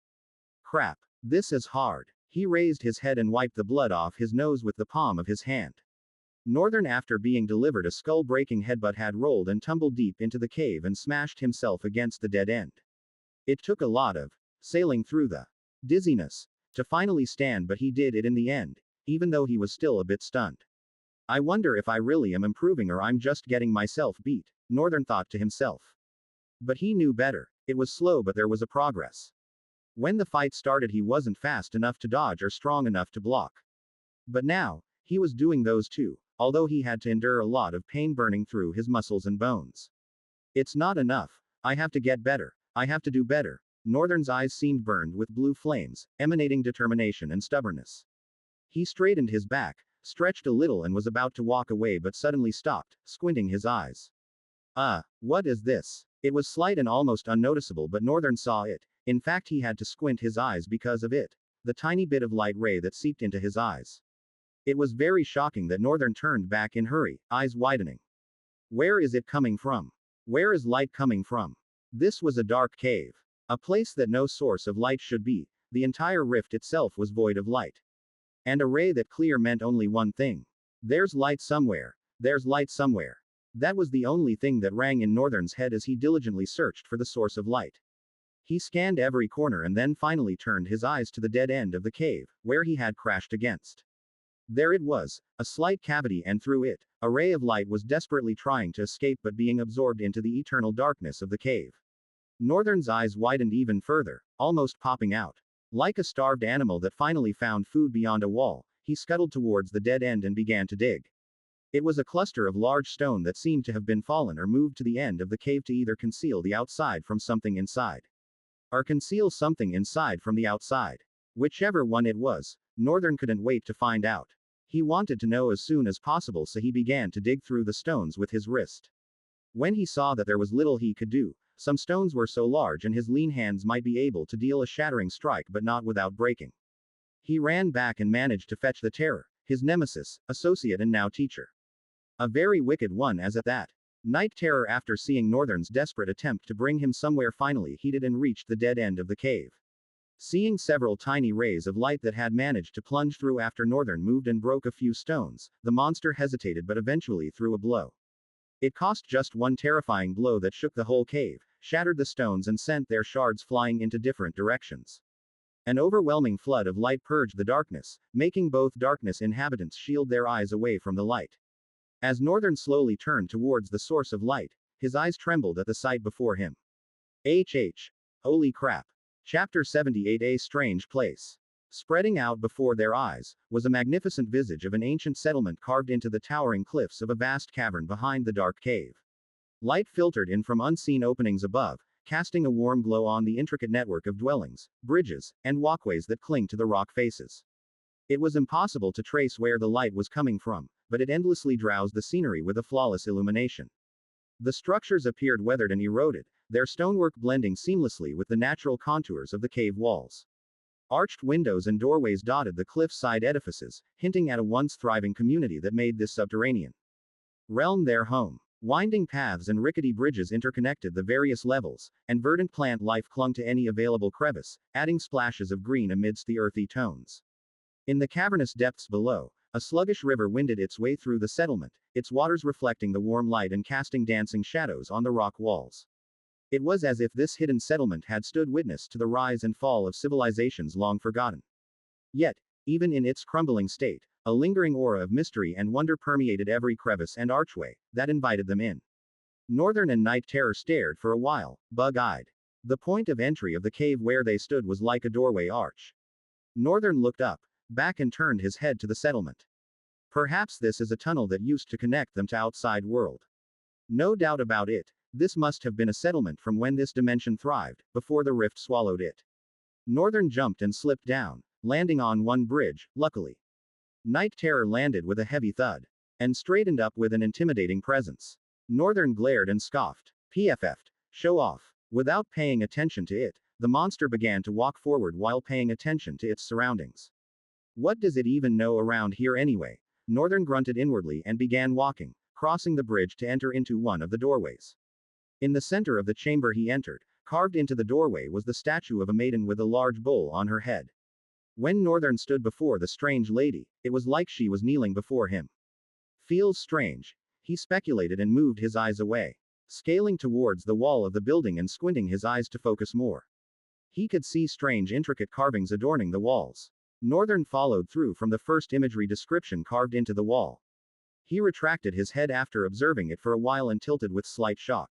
Speaker 1: Crap. This is hard. He raised his head and wiped the blood off his nose with the palm of his hand. Northern, after being delivered a skull-breaking headbutt, had rolled and tumbled deep into the cave and smashed himself against the dead end. It took a lot of sailing through the dizziness to finally stand, but he did it in the end, even though he was still a bit stunned. I wonder if I really am improving or I'm just getting myself beat, Northern thought to himself. But he knew better. It was slow, but there was a progress. When the fight started, he wasn't fast enough to dodge or strong enough to block. But now, he was doing those too, although he had to endure a lot of pain burning through his muscles and bones. It's not enough. I have to get better. I have to do better. Northern's eyes seemed burned with blue flames, emanating determination and stubbornness. He straightened his back, stretched a little, and was about to walk away, but suddenly stopped, squinting his eyes. What is this? It was slight and almost unnoticeable, but Northern saw it. In fact, he had to squint his eyes because of it. The tiny bit of light ray that seeped into his eyes. It was very shocking that Northern turned back in hurry, eyes widening. Where is it coming from? Where is light coming from? This was a dark cave. A place that no source of light should be. The entire rift itself was void of light. And a ray that clear meant only one thing. There's light somewhere. There's light somewhere. That was the only thing that rang in Northern's head as he diligently searched for the source of light. He scanned every corner and then finally turned his eyes to the dead end of the cave, where he had crashed against. There it was, a slight cavity, and through it, a ray of light was desperately trying to escape but being absorbed into the eternal darkness of the cave. Northern's eyes widened even further, almost popping out. Like a starved animal that finally found food beyond a wall, he scuttled towards the dead end and began to dig. It was a cluster of large stone that seemed to have been fallen or moved to the end of the cave to either conceal the outside from something inside. Or conceal something inside from the outside. Whichever one it was, Northern couldn't wait to find out. He wanted to know as soon as possible, so he began to dig through the stones with his wrist. When he saw that there was little he could do, some stones were so large and his lean hands might be able to deal a shattering strike but not without breaking. He ran back and managed to fetch the Terror, his nemesis, associate and now teacher. A very wicked one as at that. Night Terror, after seeing Northern's desperate attempt to bring him somewhere, finally heeded and reached the dead end of the cave. Seeing several tiny rays of light that had managed to plunge through after Northern moved and broke a few stones, the monster hesitated but eventually threw a blow. It cost just one terrifying blow that shook the whole cave, shattered the stones and sent their shards flying into different directions. An overwhelming flood of light purged the darkness, making both darkness inhabitants shield their eyes away from the light. As Northern slowly turned towards the source of light, his eyes trembled at the sight before him. Holy crap. Chapter 78. A strange place. Spreading out before their eyes, was a magnificent visage of an ancient settlement carved into the towering cliffs of a vast cavern behind the dark cave. Light filtered in from unseen openings above, casting a warm glow on the intricate network of dwellings, bridges, and walkways that cling to the rock faces. It was impossible to trace where the light was coming from, but it endlessly drowsed the scenery with a flawless illumination. The structures appeared weathered and eroded, their stonework blending seamlessly with the natural contours of the cave walls. Arched windows and doorways dotted the cliff-side edifices, hinting at a once thriving community that made this subterranean realm their home. Winding paths and rickety bridges interconnected the various levels, and verdant plant life clung to any available crevice, adding splashes of green amidst the earthy tones. In the cavernous depths below, a sluggish river winded its way through the settlement, its waters reflecting the warm light and casting dancing shadows on the rock walls. It was as if this hidden settlement had stood witness to the rise and fall of civilizations long forgotten. Yet, even in its crumbling state, a lingering aura of mystery and wonder permeated every crevice and archway that invited them in. Northern and Night Terror stared for a while, bug-eyed. The point of entry of the cave where they stood was like a doorway arch. Northern looked up, back and turned his head to the settlement. Perhaps this is a tunnel that used to connect them to outside world. No doubt about it, this must have been a settlement from when this dimension thrived, before the rift swallowed it. Northern jumped and slipped down, landing on one bridge, luckily. Night Terror landed with a heavy thud, and straightened up with an intimidating presence. Northern glared and scoffed. PFF'd. Show off. Without paying attention to it, the monster began to walk forward while paying attention to its surroundings. What does it even know around here anyway? Northern grunted inwardly and began walking, crossing the bridge to enter into one of the doorways. In the center of the chamber he entered, carved into the doorway was the statue of a maiden with a large bowl on her head. When Northern stood before the strange lady, it was like she was kneeling before him. Feels strange. He speculated and moved his eyes away, scaling towards the wall of the building and squinting his eyes to focus more. He could see strange intricate carvings adorning the walls. Northern followed through from the first imagery description carved into the wall. He retracted his head after observing it for a while and tilted with slight shock.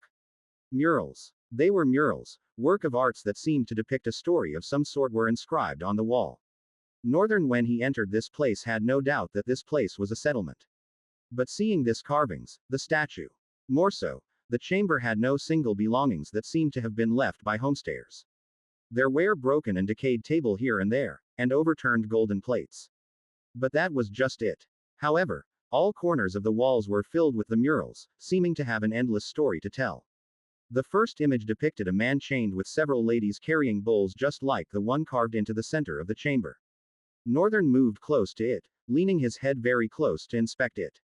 Speaker 1: Murals. They were murals, work of arts that seemed to depict a story of some sort were inscribed on the wall. Northern when he entered this place had no doubt that this place was a settlement. But seeing this carvings, the statue. More so, the chamber had no single belongings that seemed to have been left by homestayers. There were broken and decayed table here and there, and overturned golden plates. But that was just it. However, all corners of the walls were filled with the murals, seeming to have an endless story to tell. The first image depicted a man chained with several ladies carrying bowls just like the one carved into the center of the chamber. Northern moved close to it, leaning his head very close to inspect it.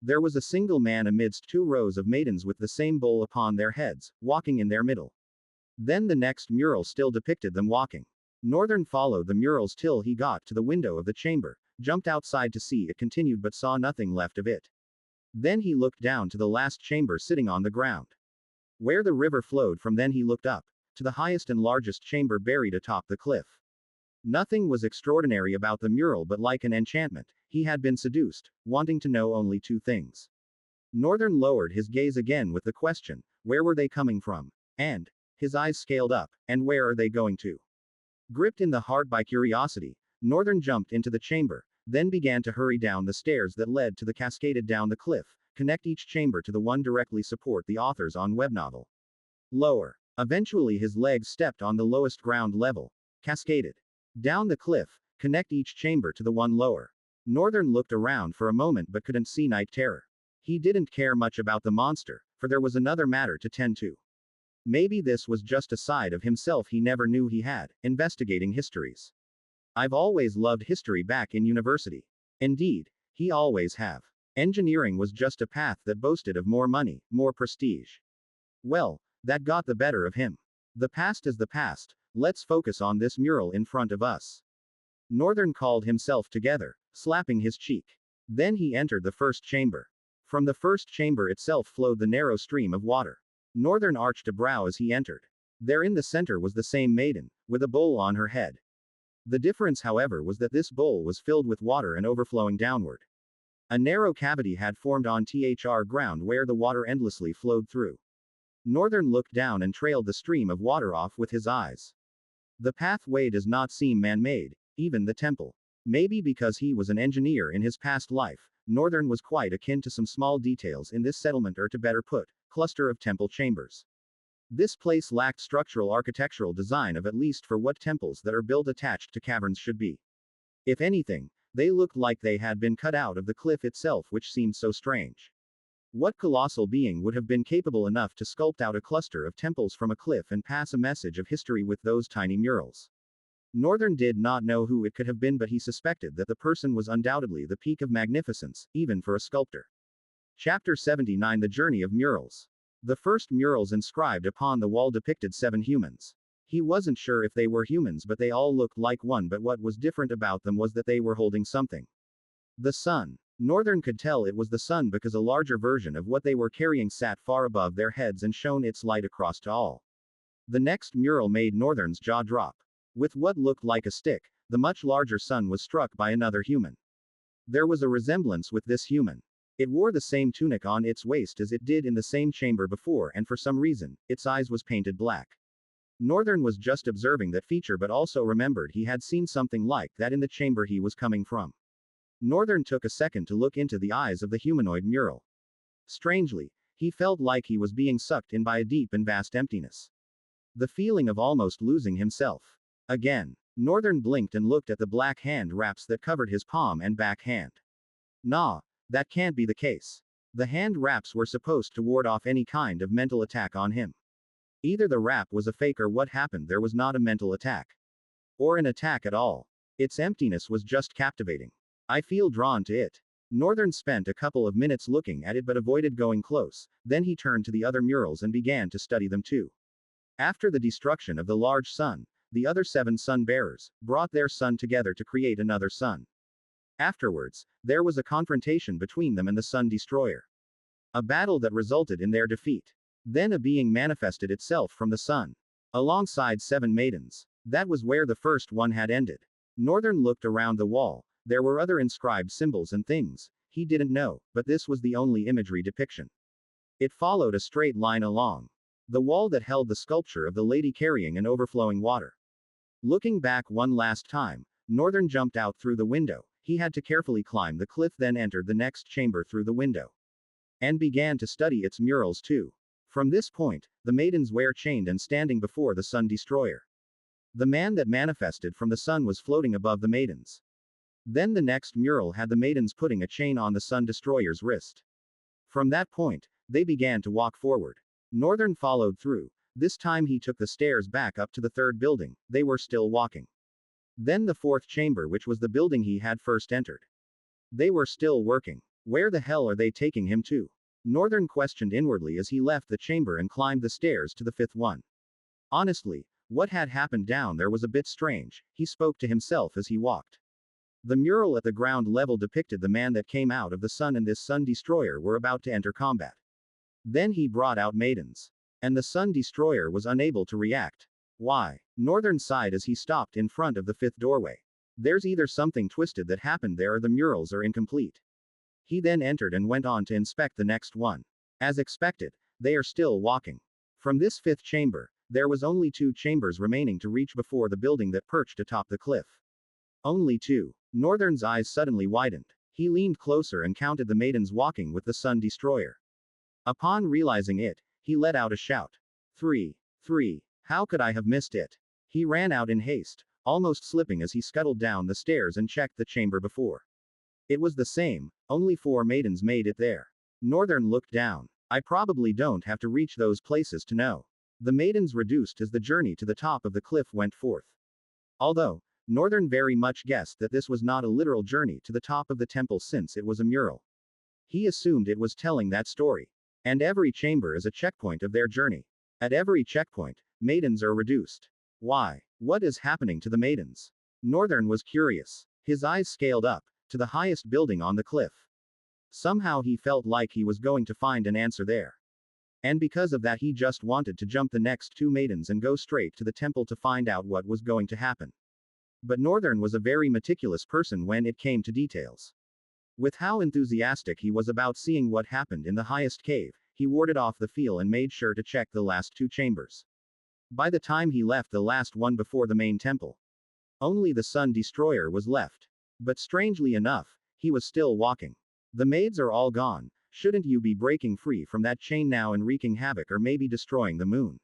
Speaker 1: There was a single man amidst two rows of maidens with the same bowl upon their heads, walking in their middle. Then the next mural still depicted them walking. Northern followed the murals till he got to the window of the chamber, jumped outside to see it continued but saw nothing left of it. Then he looked down to the last chamber sitting on the ground, where the river flowed from. Then he looked up, to the highest and largest chamber buried atop the cliff. Nothing was extraordinary about the mural but like an enchantment, he had been seduced, wanting to know only two things. Northern lowered his gaze again with the question, where were they coming from? And, his eyes scaled up, and where are they going to? Gripped in the heart by curiosity, Northern jumped into the chamber, then began to hurry down the stairs that led to the cascaded down the cliff, connect each chamber to the one directly support the author's on web novel. Lower. Eventually his legs stepped on the lowest ground level, cascaded down the cliff, connect each chamber to the one lower. Northern looked around for a moment but couldn't see Night Terror. He didn't care much about the monster, for there was another matter to tend to. Maybe this was just a side of himself he never knew he had, investigating histories. I've always loved history back in university. Indeed, he always have. Engineering was just a path that boasted of more money, more prestige. Well, that got the better of him. The past is the past, let's focus on this mural in front of us. Northern called himself together, slapping his cheek. Then he entered the first chamber. From the first chamber itself flowed the narrow stream of water. Northern arched a brow as he entered. There in the center was the same maiden, with a bowl on her head. The difference, however, was that this bowl was filled with water and overflowing downward. A narrow cavity had formed on the ground where the water endlessly flowed through. Northern looked down and trailed the stream of water off with his eyes. The pathway does not seem man-made, even the temple. Maybe because he was an engineer in his past life, Northern was quite akin to some small details in this settlement, or to better put, cluster of temple chambers. This place lacked structural architectural design of at least for what temples that are built attached to caverns should be. If anything, they looked like they had been cut out of the cliff itself, which seemed so strange. What colossal being would have been capable enough to sculpt out a cluster of temples from a cliff and pass a message of history with those tiny murals? Northern did not know who it could have been, but he suspected that the person was undoubtedly the peak of magnificence, even for a sculptor. Chapter 79: The Journey of Murals. The first murals inscribed upon the wall depicted 7 humans. He wasn't sure if they were humans, but they all looked like one, but what was different about them was that they were holding something. The sun. Northern could tell it was the sun because a larger version of what they were carrying sat far above their heads and shone its light across to all. The next mural made Northern's jaw drop. With what looked like a stick, the much larger sun was struck by another human. There was a resemblance with this human. It wore the same tunic on its waist as it did in the same chamber before, and for some reason, its eyes was painted black. Northern was just observing that feature but also remembered he had seen something like that in the chamber he was coming from. Northern took a second to look into the eyes of the humanoid mural. Strangely, he felt like he was being sucked in by a deep and vast emptiness. The feeling of almost losing himself. Again, Northern blinked and looked at the black hand wraps that covered his palm and back hand. Nah, that can't be the case. The hand wraps were supposed to ward off any kind of mental attack on him. Either the wrap was a fake or what happened there was not a mental attack. Or an attack at all. Its emptiness was just captivating. I feel drawn to it. Northern spent a couple of minutes looking at it but avoided going close, then he turned to the other murals and began to study them too. After the destruction of the large sun, the other 7 sun bearers brought their sun together to create another sun. Afterwards, there was a confrontation between them and the sun destroyer. A battle that resulted in their defeat. Then a being manifested itself from the sun. Alongside 7 maidens. That was where the first one had ended. Northern looked around the wall. There were other inscribed symbols and things he didn't know, but this was the only imagery depiction. It followed a straight line along the wall that held the sculpture of the lady carrying an overflowing water. Looking back one last time, Northern jumped out through the window. He had to carefully climb the cliff, then entered the next chamber through the window. And began to study its murals too. From this point, the maidens were chained and standing before the sun destroyer. The man that manifested from the sun was floating above the maidens. Then the next mural had the maidens putting a chain on the sun destroyer's wrist. From that point, they began to walk forward. Northern followed through. This time he took the stairs back up to the 3rd building. They were still walking. Then the 4th chamber, which was the building he had first entered. They were still working. Where the hell are they taking him to? Northern questioned inwardly as he left the chamber and climbed the stairs to the 5th one. Honestly, what had happened down there was a bit strange, he spoke to himself as he walked. The mural at the ground level depicted the man that came out of the sun and this sun destroyer were about to enter combat. Then he brought out maidens. And the sun destroyer was unable to react. Why? Northern sighed as he stopped in front of the 5th doorway. There's either something twisted that happened there or the murals are incomplete. He then entered and went on to inspect the next one. As expected, they are still walking. From this 5th chamber, there was only 2 chambers remaining to reach before the building that perched atop the cliff. Only 2. Northern's eyes suddenly widened. He leaned closer and counted the maidens walking with the sun destroyer. Upon realizing it, he let out a shout. 3. How could I have missed it? He ran out in haste, almost slipping as he scuttled down the stairs and checked the chamber before. It was the same, only 4 maidens made it there. Northern looked down. I probably don't have to reach those places to know. The maidens reduced as the journey to the top of the cliff went forth. Although, Northern very much guessed that this was not a literal journey to the top of the temple since it was a mural. He assumed it was telling that story. And every chamber is a checkpoint of their journey. At every checkpoint, maidens are reduced. Why? What is happening to the maidens? Northern was curious. His eyes scaled up to the highest building on the cliff. Somehow he felt like he was going to find an answer there. And because of that he just wanted to jump the next 2 maidens and go straight to the temple to find out what was going to happen. But Northern was a very meticulous person when it came to details. With how enthusiastic he was about seeing what happened in the highest cave, he warded off the feel and made sure to check the last 2 chambers. By the time he left the last one before the main temple, only the sun destroyer was left. But strangely enough, he was still walking. The maids are all gone. Shouldn't you be breaking free from that chain now and wreaking havoc or maybe destroying the moon?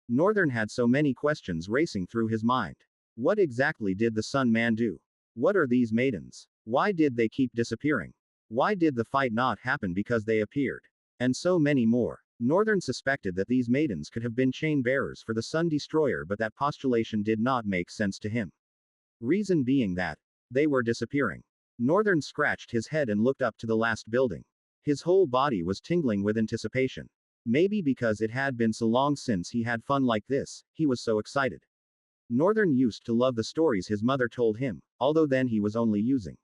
Speaker 1: Northern had so many questions racing through his mind. What exactly did the sun man do? What are these maidens? Why did they keep disappearing? Why did the fight not happen because they appeared? And so many more. Northern suspected that these maidens could have been chain bearers for the sun destroyer, but that postulation did not make sense to him. Reason being that they were disappearing. Northern scratched his head and looked up to the last building. His whole body was tingling with anticipation. Maybe because it had been so long since he had fun like this, he was so excited. Northern used to love the stories his mother told him, although then he was only using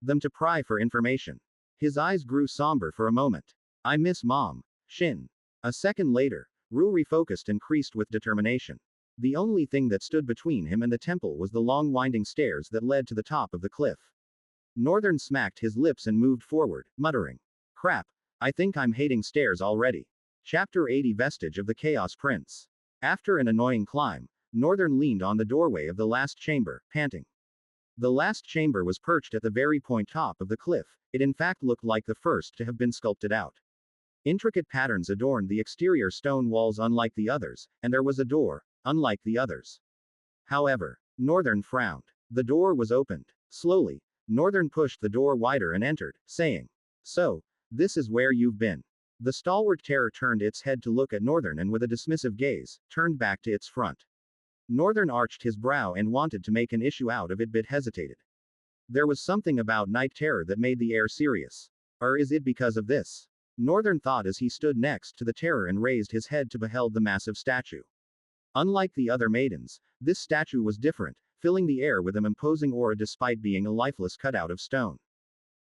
Speaker 1: them to pry for information. His eyes grew somber for a moment. I miss Mom. Shin. A second later, Ru refocused and creased with determination. The only thing that stood between him and the temple was the long winding stairs that led to the top of the cliff. Northern smacked his lips and moved forward, muttering, "Crap, I think I'm hating stairs already." Chapter 80 Vestige of the Chaos Prince. After an annoying climb, Northern leaned on the doorway of the last chamber, panting. The last chamber was perched at the very point top of the cliff. It in fact looked like the first to have been sculpted out. Intricate patterns adorned the exterior stone walls unlike the others, and there was a door, unlike the others. However, Northern frowned. The door was opened. Slowly, Northern pushed the door wider and entered, saying, "So, this is where you've been." The stalwart terror turned its head to look at Northern and with a dismissive gaze, turned back to its front. Northern arched his brow and wanted to make an issue out of it but hesitated. There was something about night terror that made the air serious. Or is it because of this? Northern thought as he stood next to the terror and raised his head to behold the massive statue. Unlike the other maidens, this statue was different, filling the air with an imposing aura despite being a lifeless cutout of stone.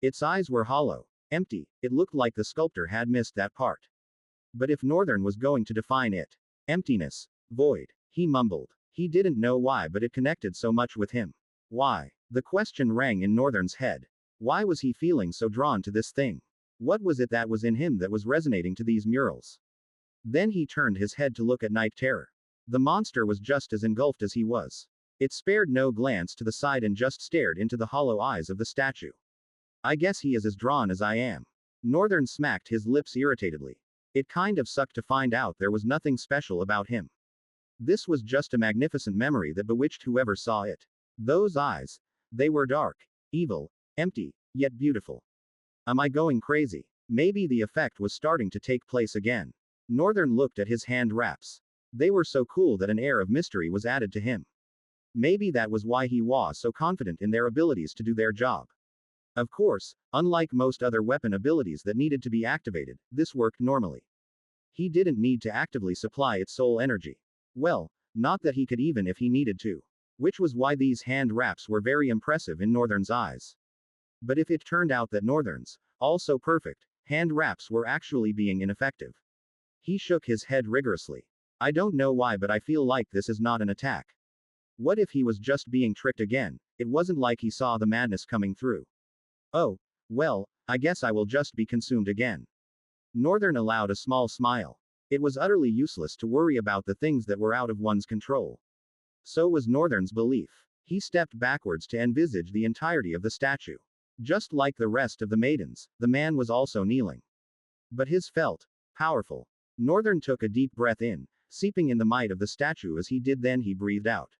Speaker 1: Its eyes were hollow, empty. It looked like the sculptor had missed that part. But if Northern was going to define it, emptiness, void, he mumbled. He didn't know why, but it connected so much with him. Why? The question rang in Northern's head. Why was he feeling so drawn to this thing? What was it that was in him that was resonating to these murals? Then he turned his head to look at Night Terror. The monster was just as engulfed as he was. It spared no glance to the side and just stared into the hollow eyes of the statue. "I guess he is as drawn as I am." Northern smacked his lips irritatedly. It kind of sucked to find out there was nothing special about him. This was just a magnificent memory that bewitched whoever saw it. Those eyes. They were dark, evil, empty, yet beautiful. Am I going crazy? Maybe the effect was starting to take place again. Northern looked at his hand wraps. They were so cool that an air of mystery was added to him. Maybe that was why he was so confident in their abilities to do their job. Of course, unlike most other weapon abilities that needed to be activated, this worked normally. He didn't need to actively supply its soul energy. Well, not that he could even if he needed to. Which was why these hand wraps were very impressive in Northern's eyes. But if it turned out that Northern's, also perfect, hand wraps were actually being ineffective. He shook his head rigorously. I don't know why, but I feel like this is not an attack. What if he was just being tricked again? It wasn't like he saw the madness coming through. Oh, well, I guess I will just be consumed again. Northern allowed a small smile. It was utterly useless to worry about the things that were out of one's control. So was Northern's belief. He stepped backwards to envisage the entirety of the statue. Just like the rest of the maidens, the man was also kneeling. But his felt powerful. Northern took a deep breath in, seeping in the might of the statue as he did, then he breathed out.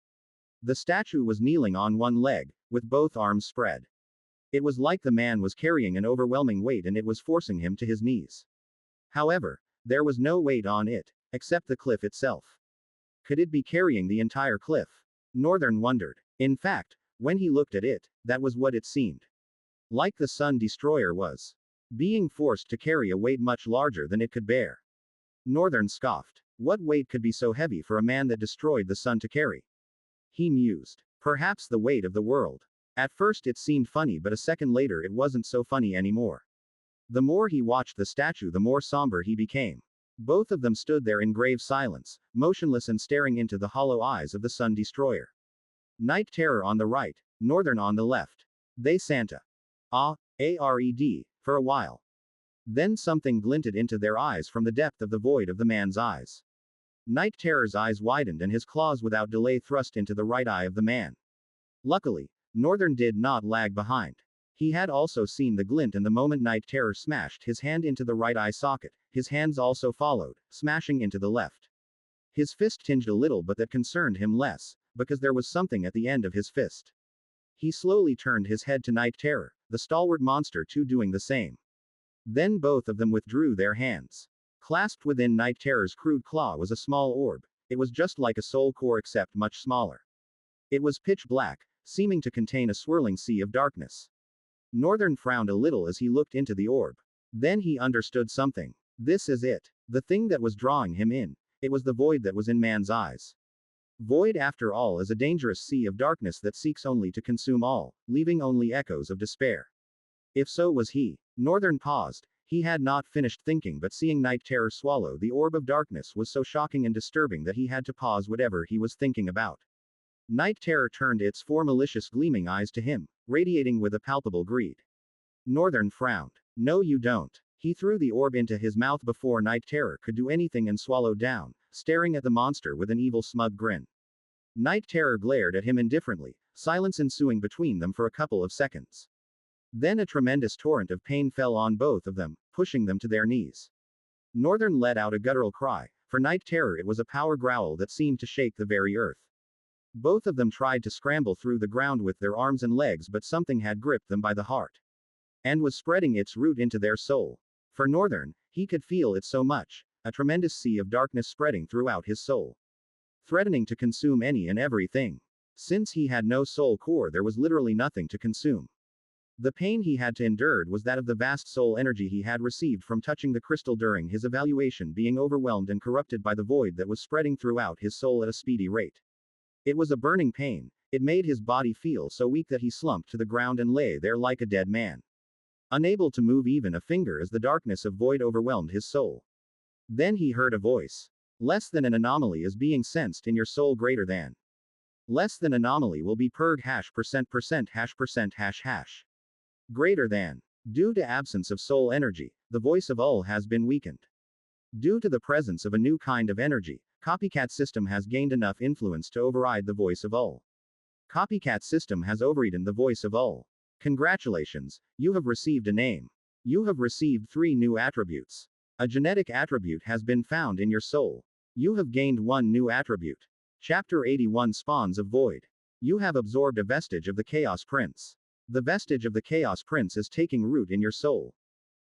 Speaker 1: The statue was kneeling on one leg, with both arms spread. It was like the man was carrying an overwhelming weight and it was forcing him to his knees. However, there was no weight on it, except the cliff itself. Could it be carrying the entire cliff? Northern wondered. In fact, when he looked at it, that was what it seemed. Like the Sun Destroyer was being forced to carry a weight much larger than it could bear. Northern scoffed. What weight could be so heavy for a man that destroyed the sun to carry? He mused. Perhaps the weight of the world. At first it seemed funny, but a second later it wasn't so funny anymore. The more he watched the statue, the more somber he became. Both of them stood there in grave silence, motionless and staring into the hollow eyes of the Sun Destroyer. Night Terror on the right, Northern on the left. They Santa. ARED, for a while. Then something glinted into their eyes from the depth of the void of the man's eyes. Night Terror's eyes widened and his claws without delay thrust into the right eye of the man. Luckily, Northern did not lag behind. He had also seen the glint, and the moment Night Terror smashed his hand into the right eye socket, his hands also followed, smashing into the left. His fist tinged a little, but that concerned him less, because there was something at the end of his fist. He slowly turned his head to Night Terror, the stalwart monster too doing the same. Then both of them withdrew their hands. Clasped within Night Terror's crude claw was a small orb. It was just like a soul core except much smaller. It was pitch black, seeming to contain a swirling sea of darkness. Northern frowned a little as he looked into the orb. Then he understood something. This is it. The thing that was drawing him in. It was the void that was in man's eyes. Void, after all, is a dangerous sea of darkness that seeks only to consume all, leaving only echoes of despair. If so was he. Northern paused. He had not finished thinking, but seeing Night Terror swallow the orb of darkness was so shocking and disturbing that he had to pause whatever he was thinking about. Night Terror turned its four malicious gleaming eyes to him, radiating with a palpable greed. Northern frowned. No, you don't. He threw the orb into his mouth before Night Terror could do anything and swallowed down, staring at the monster with an evil smug grin. Night Terror glared at him indifferently, silence ensuing between them for a couple of seconds. Then a tremendous torrent of pain fell on both of them, pushing them to their knees. Northern let out a guttural cry. For Night Terror it was a power growl that seemed to shake the very earth. Both of them tried to scramble through the ground with their arms and legs, but something had gripped them by the heart. And was spreading its root into their soul. For Northern, he could feel it so much, a tremendous sea of darkness spreading throughout his soul. Threatening to consume any and everything. Since he had no soul core, there was literally nothing to consume. The pain he had to endure was that of the vast soul energy he had received from touching the crystal during his evaluation, being overwhelmed and corrupted by the void that was spreading throughout his soul at a speedy rate. It was a burning pain. It made his body feel so weak that he slumped to the ground and lay there like a dead man. Unable to move even a finger as the darkness of void overwhelmed his soul. Then he heard a voice. Less than an anomaly is being sensed in your soul, greater than. Less than anomaly will be perg #% greater than. Due to absence of soul energy, the voice of Ul has been weakened. Due to the presence of a new kind of energy, Copycat system has gained enough influence to override the voice of Ul. Copycat system has overridden the voice of Ul. Congratulations, you have received a name. You have received 3 new attributes. A genetic attribute has been found in your soul. You have gained 1 new attribute. Chapter 81 Spawns of Void. You have absorbed a vestige of the Chaos Prince. The vestige of the Chaos Prince is taking root in your soul.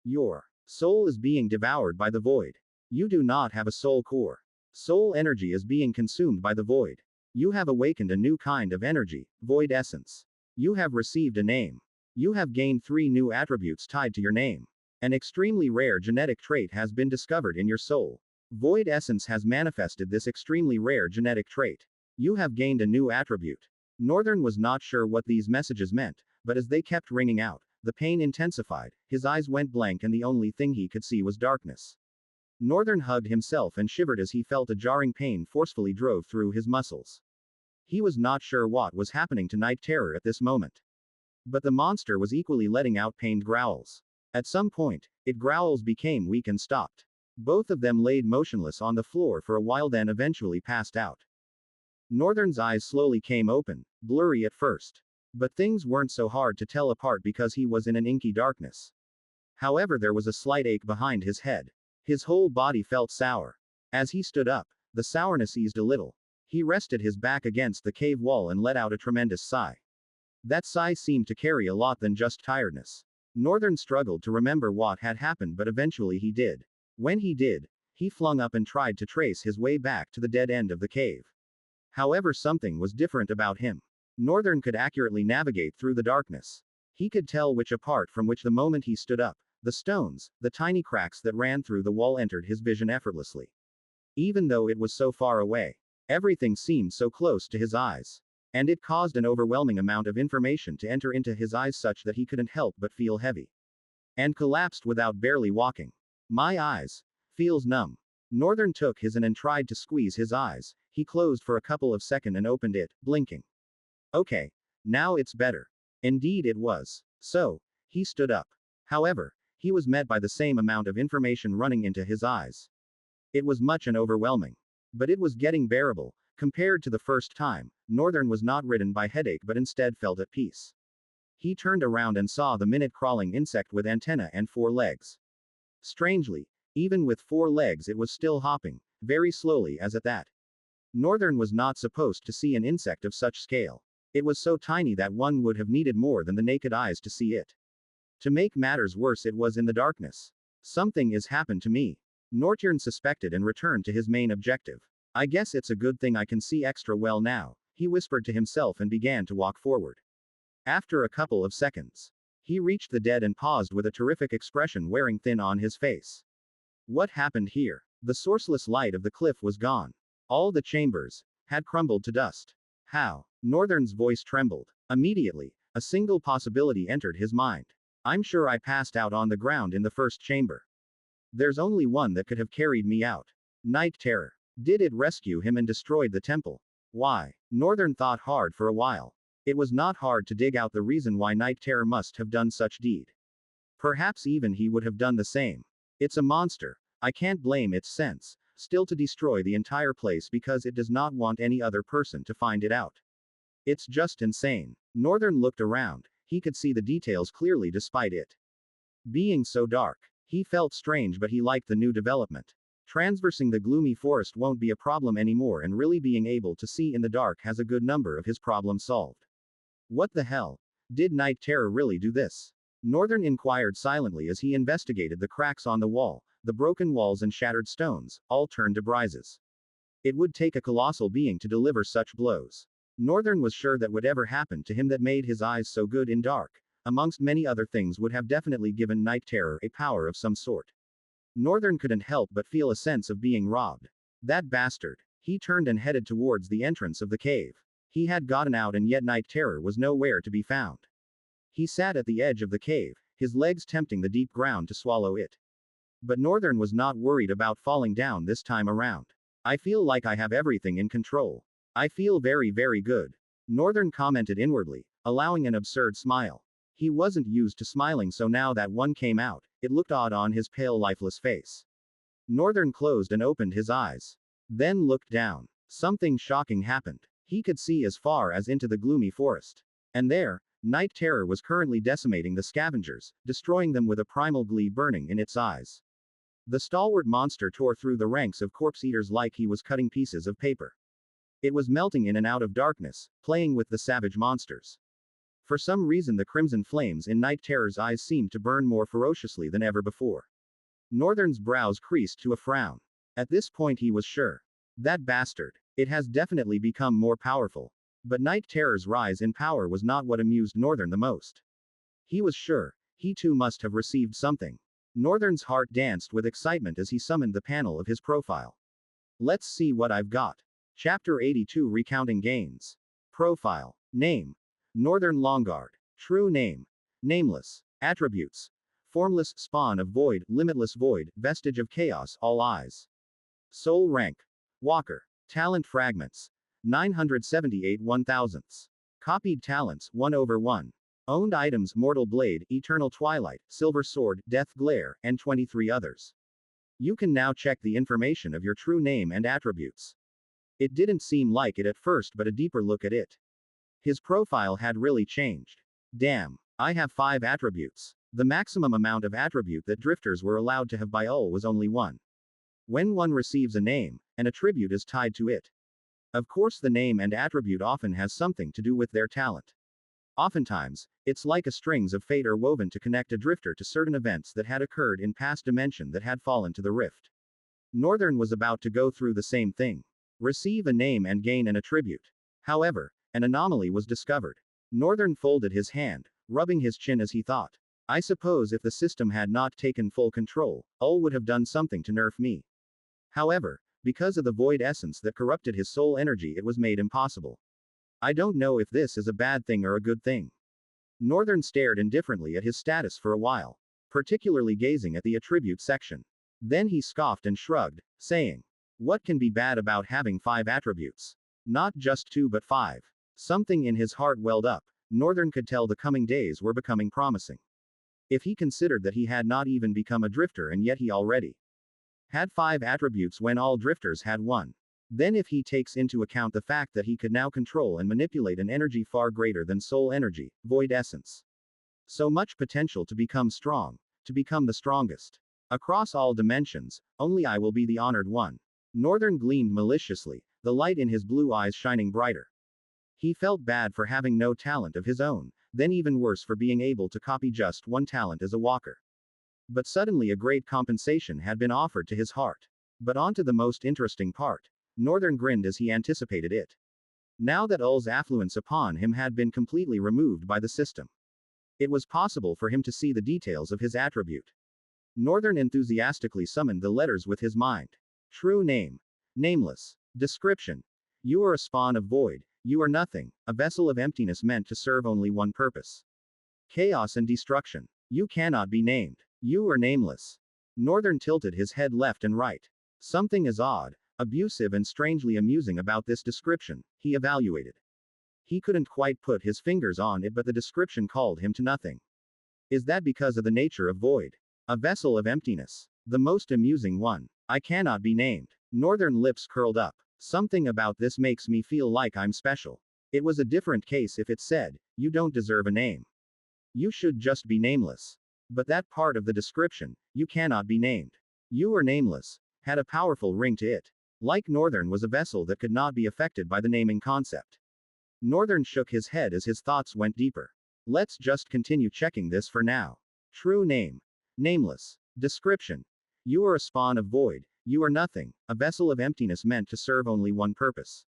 Speaker 1: Your soul is being devoured by the void. You do not have a soul core. Soul energy is being consumed by the void. You have awakened a new kind of energy, void essence. You have received a name. You have gained 3 new attributes tied to your name. An extremely rare genetic trait has been discovered in your soul. Void essence has manifested this extremely rare genetic trait. You have gained a new attribute. Northern was not sure what these messages meant, but as they kept ringing out, the pain intensified, his eyes went blank and the only thing he could see was darkness. Northern hugged himself and shivered as he felt a jarring pain forcefully drove through his muscles. He was not sure what was happening to Night Terror at this moment. But the monster was equally letting out pained growls. At some point, its growls became weak and stopped. Both of them laid motionless on the floor for a while, then eventually passed out. Northern's eyes slowly came open, blurry at first. But things weren't so hard to tell apart because he was in an inky darkness. However, there was a slight ache behind his head. His whole body felt sour. As he stood up, the sourness eased a little. He rested his back against the cave wall and let out a tremendous sigh. That sigh seemed to carry a lot than just tiredness. Northern struggled to remember what had happened, but eventually he did. When he did, he flung up and tried to trace his way back to the dead end of the cave. However, something was different about him. Northern could accurately navigate through the darkness. He could tell which apart from which the moment he stood up. The stones, the tiny cracks that ran through the wall entered his vision effortlessly. Even though it was so far away, everything seemed so close to his eyes. And it caused an overwhelming amount of information to enter into his eyes such that he couldn't help but feel heavy. And collapsed without barely walking. My eyes. Feels numb. Northern took his and tried to squeeze his eyes. He closed for a couple of seconds and opened it, blinking. Okay. Now it's better. Indeed it was. So, he stood up. However, he was met by the same amount of information running into his eyes. It was much and overwhelming. But it was getting bearable. Compared to the first time, Northern was not ridden by headache but instead felt at peace. He turned around and saw the minute-crawling insect with antennae and 4 legs. Strangely, even with 4 legs it was still hopping, very slowly as at that. Northern was not supposed to see an insect of such scale. It was so tiny that one would have needed more than the naked eyes to see it. To make matters worse, it was in the darkness. Something has happened to me. Northern suspected and returned to his main objective. I guess it's a good thing I can see extra well now, he whispered to himself and began to walk forward. After a couple of seconds, he reached the dead and paused with a terrific expression wearing thin on his face. What happened here? The sourceless light of the cliff was gone. All the chambers had crumbled to dust. How? Northern's voice trembled. Immediately, a single possibility entered his mind. I'm sure I passed out on the ground in the first chamber. There's only one that could have carried me out. Night Terror. Did it rescue him and destroyed the temple? Why? Northern thought hard for a while. It was not hard to dig out the reason why Night Terror must have done such deed. Perhaps even he would have done the same. It's a monster. I can't blame its sense, still to destroy the entire place because it does not want any other person to find it out. It's just insane. Northern looked around. He could see the details clearly despite it being so dark. He felt strange, but he liked the new development. Transversing the gloomy forest won't be a problem anymore, and really being able to see in the dark has a good number of his problems solved. What the hell? Did Night Terror really do this? Northern inquired silently as he investigated the cracks on the wall, the broken walls and shattered stones, all turned to brises. It would take a colossal being to deliver such blows. Northern was sure that whatever happened to him that made his eyes so good in dark, amongst many other things, would have definitely given Night Terror a power of some sort. Northern couldn't help but feel a sense of being robbed. That bastard. He turned and headed towards the entrance of the cave. He had gotten out, and yet Night Terror was nowhere to be found. He sat at the edge of the cave, his legs tempting the deep ground to swallow it. But Northern was not worried about falling down this time around. I feel like I have everything in control. I feel very, very good. Northern commented inwardly, allowing an absurd smile. He wasn't used to smiling, so now that one came out, it looked odd on his pale, lifeless face. Northern closed and opened his eyes. Then looked down. Something shocking happened. He could see as far as into the gloomy forest. And there, Night Terror was currently decimating the scavengers, destroying them with a primal glee burning in its eyes. The stalwart monster tore through the ranks of corpse eaters like he was cutting pieces of paper. It was melting in and out of darkness, playing with the savage monsters. For some reason, the crimson flames in Night Terror's eyes seemed to burn more ferociously than ever before. Northern's brows creased to a frown. At this point he was sure. That bastard. It has definitely become more powerful. But Night Terror's rise in power was not what amused Northern the most. He was sure. He too must have received something. Northern's heart danced with excitement as he summoned the panel of his profile. Let's see what I've got. Chapter 82, Recounting Gains. Profile. Name. Northern Longguard. True name. Nameless. Attributes. Formless, spawn of void, limitless void, vestige of chaos, all eyes. Soul rank. Walker. Talent fragments. 978 1,000. Copied talents, 1/1. Owned items, Mortal Blade, Eternal Twilight, Silver Sword, Death Glare, and 23 others. You can now check the information of your true name and attributes. It didn't seem like it at first, but a deeper look at it. His profile had really changed. Damn. I have 5 attributes. The maximum amount of attribute that drifters were allowed to have by Ul was only 1. When one receives a name, an attribute is tied to it. Of course, the name and attribute often has something to do with their talent. Oftentimes, it's like a strings of fate are woven to connect a drifter to certain events that had occurred in past dimension that had fallen to the rift. Northern was about to go through the same thing. Receive a name and gain an attribute. However, an anomaly was discovered. Northern folded his hand, rubbing his chin as he thought. I suppose if the system had not taken full control, Ul would have done something to nerf me. However, because of the void essence that corrupted his soul energy, it was made impossible. I don't know if this is a bad thing or a good thing. Northern stared indifferently at his status for a while, particularly gazing at the attribute section. Then he scoffed and shrugged, saying, "What can be bad about having 5 attributes? Not just 2 but 5. Something in his heart welled up. Northern could tell the coming days were becoming promising. If he considered that he had not even become a drifter and yet he already had 5 attributes when all drifters had 1. Then if he takes into account the fact that he could now control and manipulate an energy far greater than soul energy, void essence. So much potential to become strong, to become the strongest. Across all dimensions, only I will be the honored one." Northern gleamed maliciously, the light in his blue eyes shining brighter. He felt bad for having no talent of his own, then even worse for being able to copy just 1 talent as a walker. But suddenly a great compensation had been offered to his heart. But on to the most interesting part. Northern grinned as he anticipated it. Now that Ul's affluence upon him had been completely removed by the system, it was possible for him to see the details of his attribute. Northern enthusiastically summoned the letters with his mind. True name. Nameless. Description. You are a spawn of void. You are nothing, a vessel of emptiness meant to serve only one purpose. Chaos and destruction. You cannot be named. You are nameless. Northern tilted his head left and right. Something is odd, abusive and strangely amusing about this description, he evaluated. He couldn't quite put his fingers on it, but the description called him to nothing. Is that because of the nature of void? A vessel of emptiness. The most amusing one. I cannot be named. Northern lips curled up. Something about this makes me feel like I'm special. It was a different case if it said, you don't deserve a name. You should just be nameless. But that part of the description, you cannot be named. You are nameless, had a powerful ring to it. Like Northern was a vessel that could not be affected by the naming concept. Northern shook his head as his thoughts went deeper. Let's just continue checking this for now. True name. Nameless. Description. You are a spawn of void. You are nothing, a vessel of emptiness meant to serve only one purpose.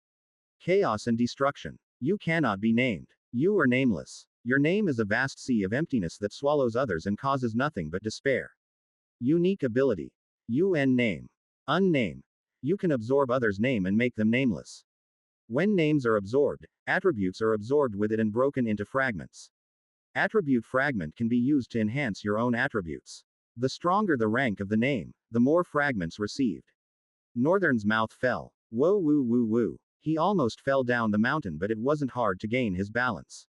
Speaker 1: Chaos and destruction. You cannot be named. You are nameless. Your name is a vast sea of emptiness that swallows others and causes nothing but despair. Unique ability. UN name. Unname. You can absorb others' name and make them nameless. When names are absorbed, attributes are absorbed with it and broken into fragments. Attribute fragment can be used to enhance your own attributes. The stronger the rank of the name, the more fragments received. Northern's mouth fell. Whoa woo woo woo. He almost fell down the mountain, but it wasn't hard to gain his balance.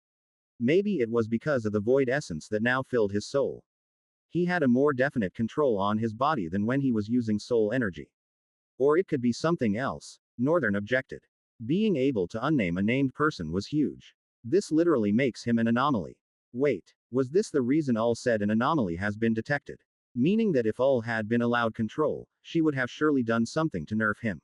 Speaker 1: Maybe it was because of the void essence that now filled his soul. He had a more definite control on his body than when he was using soul energy. Or it could be something else, Northern objected. Being able to unname a named person was huge. This literally makes him an anomaly. Wait, was this the reason Ul said an anomaly has been detected? Meaning that if Ul had been allowed control, she would have surely done something to nerf him.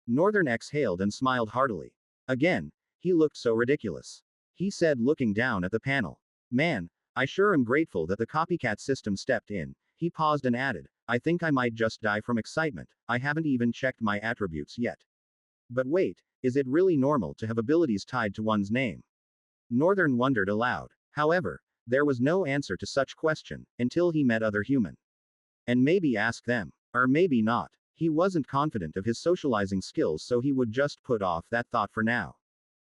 Speaker 1: Northern exhaled and smiled heartily. Again, he looked so ridiculous. He said, looking down at the panel. Man, I sure am grateful that the copycat system stepped in. He paused and added, I think I might just die from excitement. I haven't even checked my attributes yet. But wait, is it really normal to have abilities tied to one's name? Northern wondered aloud. However, there was no answer to such question, until he met other human. And maybe ask them. Or maybe not. He wasn't confident of his socializing skills, so he would just put off that thought for now.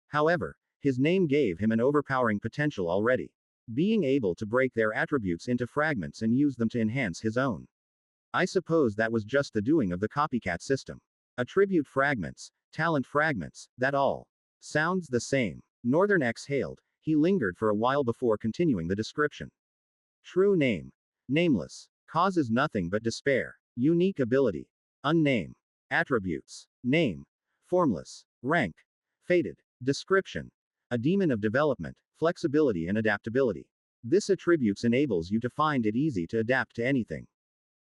Speaker 1: However, his name gave him an overpowering potential already. Being able to break their attributes into fragments and use them to enhance his own. I suppose that was just the doing of the copycat system. Attribute fragments, talent fragments, that all sounds the same. Northern exhaled. He lingered for a while before continuing the description. True name. Nameless. Causes nothing but despair. Unique ability. Unname. Attributes. Name. Formless. Rank. Fated. Description. A demon of development, flexibility and adaptability. This attributes enables you to find it easy to adapt to anything.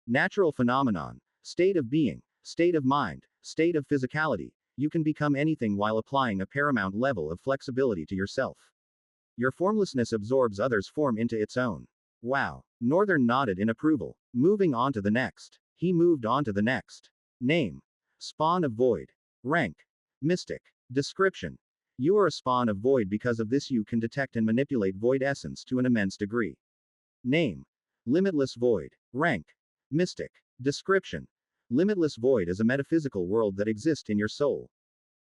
Speaker 1: Natural phenomenon. State of being. State of mind. State of physicality. You can become anything while applying a paramount level of flexibility to yourself. Your formlessness absorbs others' form into its own. Wow. Northern nodded in approval. Moving on to the next. He moved on to the next. Name. Spawn of void. Rank. Mystic. Description. You are a spawn of void. Because of this you can detect and manipulate void essence to an immense degree. Name. Limitless void. Rank. Mystic. Description. Limitless void is a metaphysical world that exists in your soul.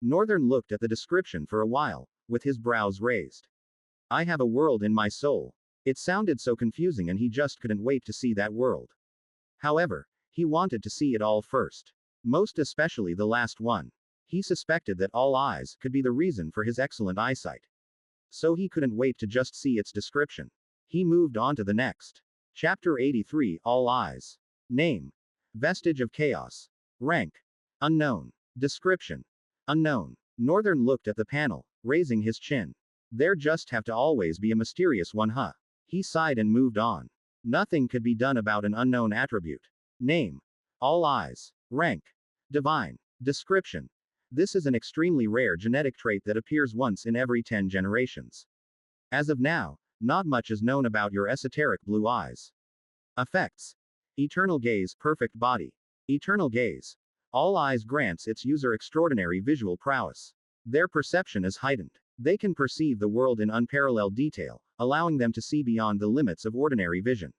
Speaker 1: Northern looked at the description for a while, with his brows raised. I have a world in my soul. It sounded so confusing and he just couldn't wait to see that world. However, he wanted to see it all first. Most especially the last one. He suspected that all eyes could be the reason for his excellent eyesight. So he couldn't wait to just see its description. He moved on to the next. Chapter 83, All Eyes. Name. Vestige of chaos. Rank. Unknown. Description. Unknown. Northern looked at the panel, raising his chin. There just have to always be a mysterious one, huh? He sighed and moved on. Nothing could be done about an unknown attribute. Name. All eyes. Rank. Divine. Description. This is an extremely rare genetic trait that appears once in every 10 generations. As of now, not much is known about your esoteric blue eyes. Effects. Eternal gaze, perfect body. Eternal gaze. All eyes grants its user extraordinary visual prowess. Their perception is heightened. They can perceive the world in unparalleled detail, allowing them to see beyond the limits of ordinary vision.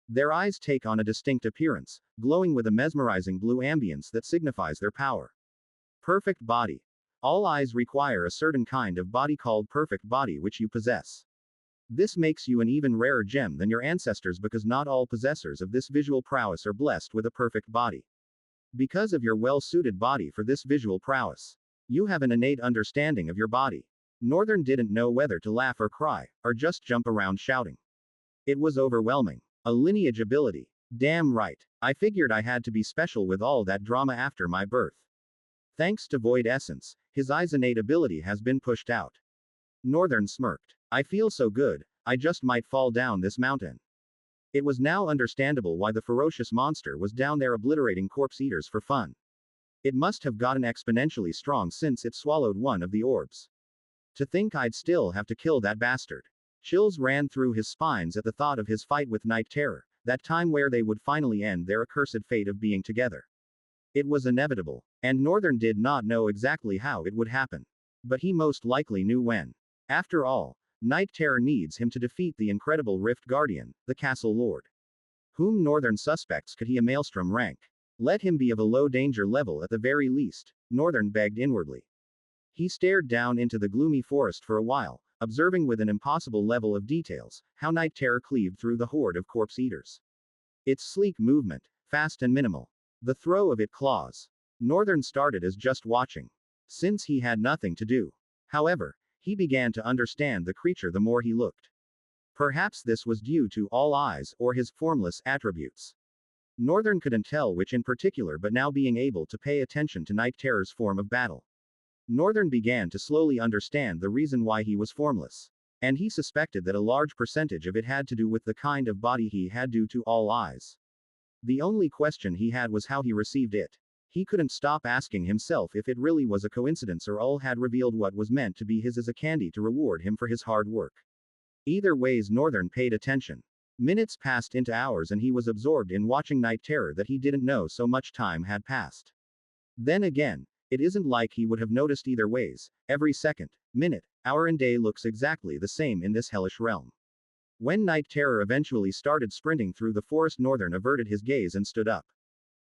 Speaker 1: Their eyes take on a distinct appearance, glowing with a mesmerizing blue ambience that signifies their power. Perfect body. All eyes require a certain kind of body called perfect body which you possess. This makes you an even rarer gem than your ancestors because not all possessors of this visual prowess are blessed with a perfect body. Because of your well-suited body for this visual prowess, you have an innate understanding of your body. Northern didn't know whether to laugh or cry, or just jump around shouting. It was overwhelming. A lineage ability. Damn right. I figured I had to be special with all that drama after my birth. Thanks to Void Essence, his eye's innate ability has been pushed out. Northern smirked. I feel so good, I just might fall down this mountain. It was now understandable why the ferocious monster was down there obliterating corpse eaters for fun. It must have gotten exponentially strong since it swallowed one of the orbs. To think I'd still have to kill that bastard. Chills ran through his spines at the thought of his fight with Night Terror, that time where they would finally end their accursed fate of being together. It was inevitable, and Northern did not know exactly how it would happen. But he most likely knew when. After all, Night Terror needs him to defeat the incredible Rift Guardian, the Castle Lord. Whom Northern suspects could he a Maelstrom rank? Let him be of a low danger level at the very least, Northern begged inwardly. He stared down into the gloomy forest for a while, observing with an impossible level of details, how Night Terror cleaved through the horde of corpse eaters. Its sleek movement, fast and minimal. The throw of its claws. Northern started as just watching. Since he had nothing to do. However, he began to understand the creature the more he looked. Perhaps this was due to all eyes or his formless attributes. Northern couldn't tell which in particular, but now being able to pay attention to Night Terror's form of battle, Northern began to slowly understand the reason why he was formless. And he suspected that a large percentage of it had to do with the kind of body he had due to all eyes. The only question he had was how he received it. He couldn't stop asking himself if it really was a coincidence or Ul had revealed what was meant to be his as a candy to reward him for his hard work. Either ways, Northern paid attention. Minutes passed into hours and he was absorbed in watching Night Terror that he didn't know so much time had passed. Then again, it isn't like he would have noticed either ways. Every second, minute, hour and day looks exactly the same in this hellish realm. When Night Terror eventually started sprinting through the forest, Northern averted his gaze and stood up.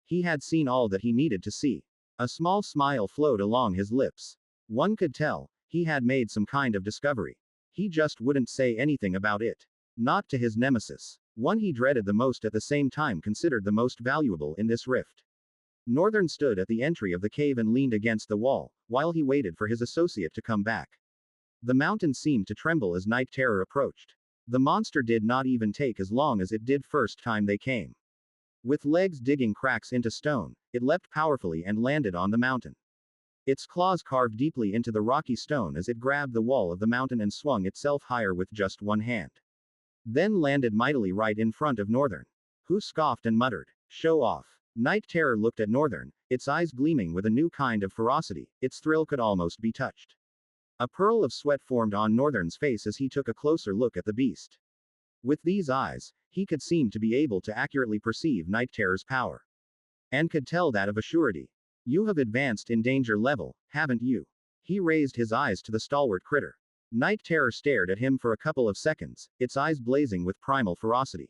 Speaker 1: He had seen all that he needed to see. A small smile flowed along his lips. One could tell, he had made some kind of discovery. He just wouldn't say anything about it. Not to his nemesis. One he dreaded the most at the same time considered the most valuable in this rift. Northern stood at the entry of the cave and leaned against the wall, while he waited for his associate to come back. The mountain seemed to tremble as Night Terror approached. The monster did not even take as long as it did first time they came. With legs digging cracks into stone, it leapt powerfully and landed on the mountain. Its claws carved deeply into the rocky stone as it grabbed the wall of the mountain and swung itself higher with just one hand. Then landed mightily right in front of Northern, who scoffed and muttered, "Show off." Night Terror looked at Northern, its eyes gleaming with a new kind of ferocity. Its thrill could almost be touched. A pearl of sweat formed on Northern's face as he took a closer look at the beast. With these eyes, he could seem to be able to accurately perceive Night Terror's power. And could tell that of a surety. "You have advanced in danger level, haven't you?" He raised his eyes to the stalwart critter. Night Terror stared at him for a couple of seconds, its eyes blazing with primal ferocity.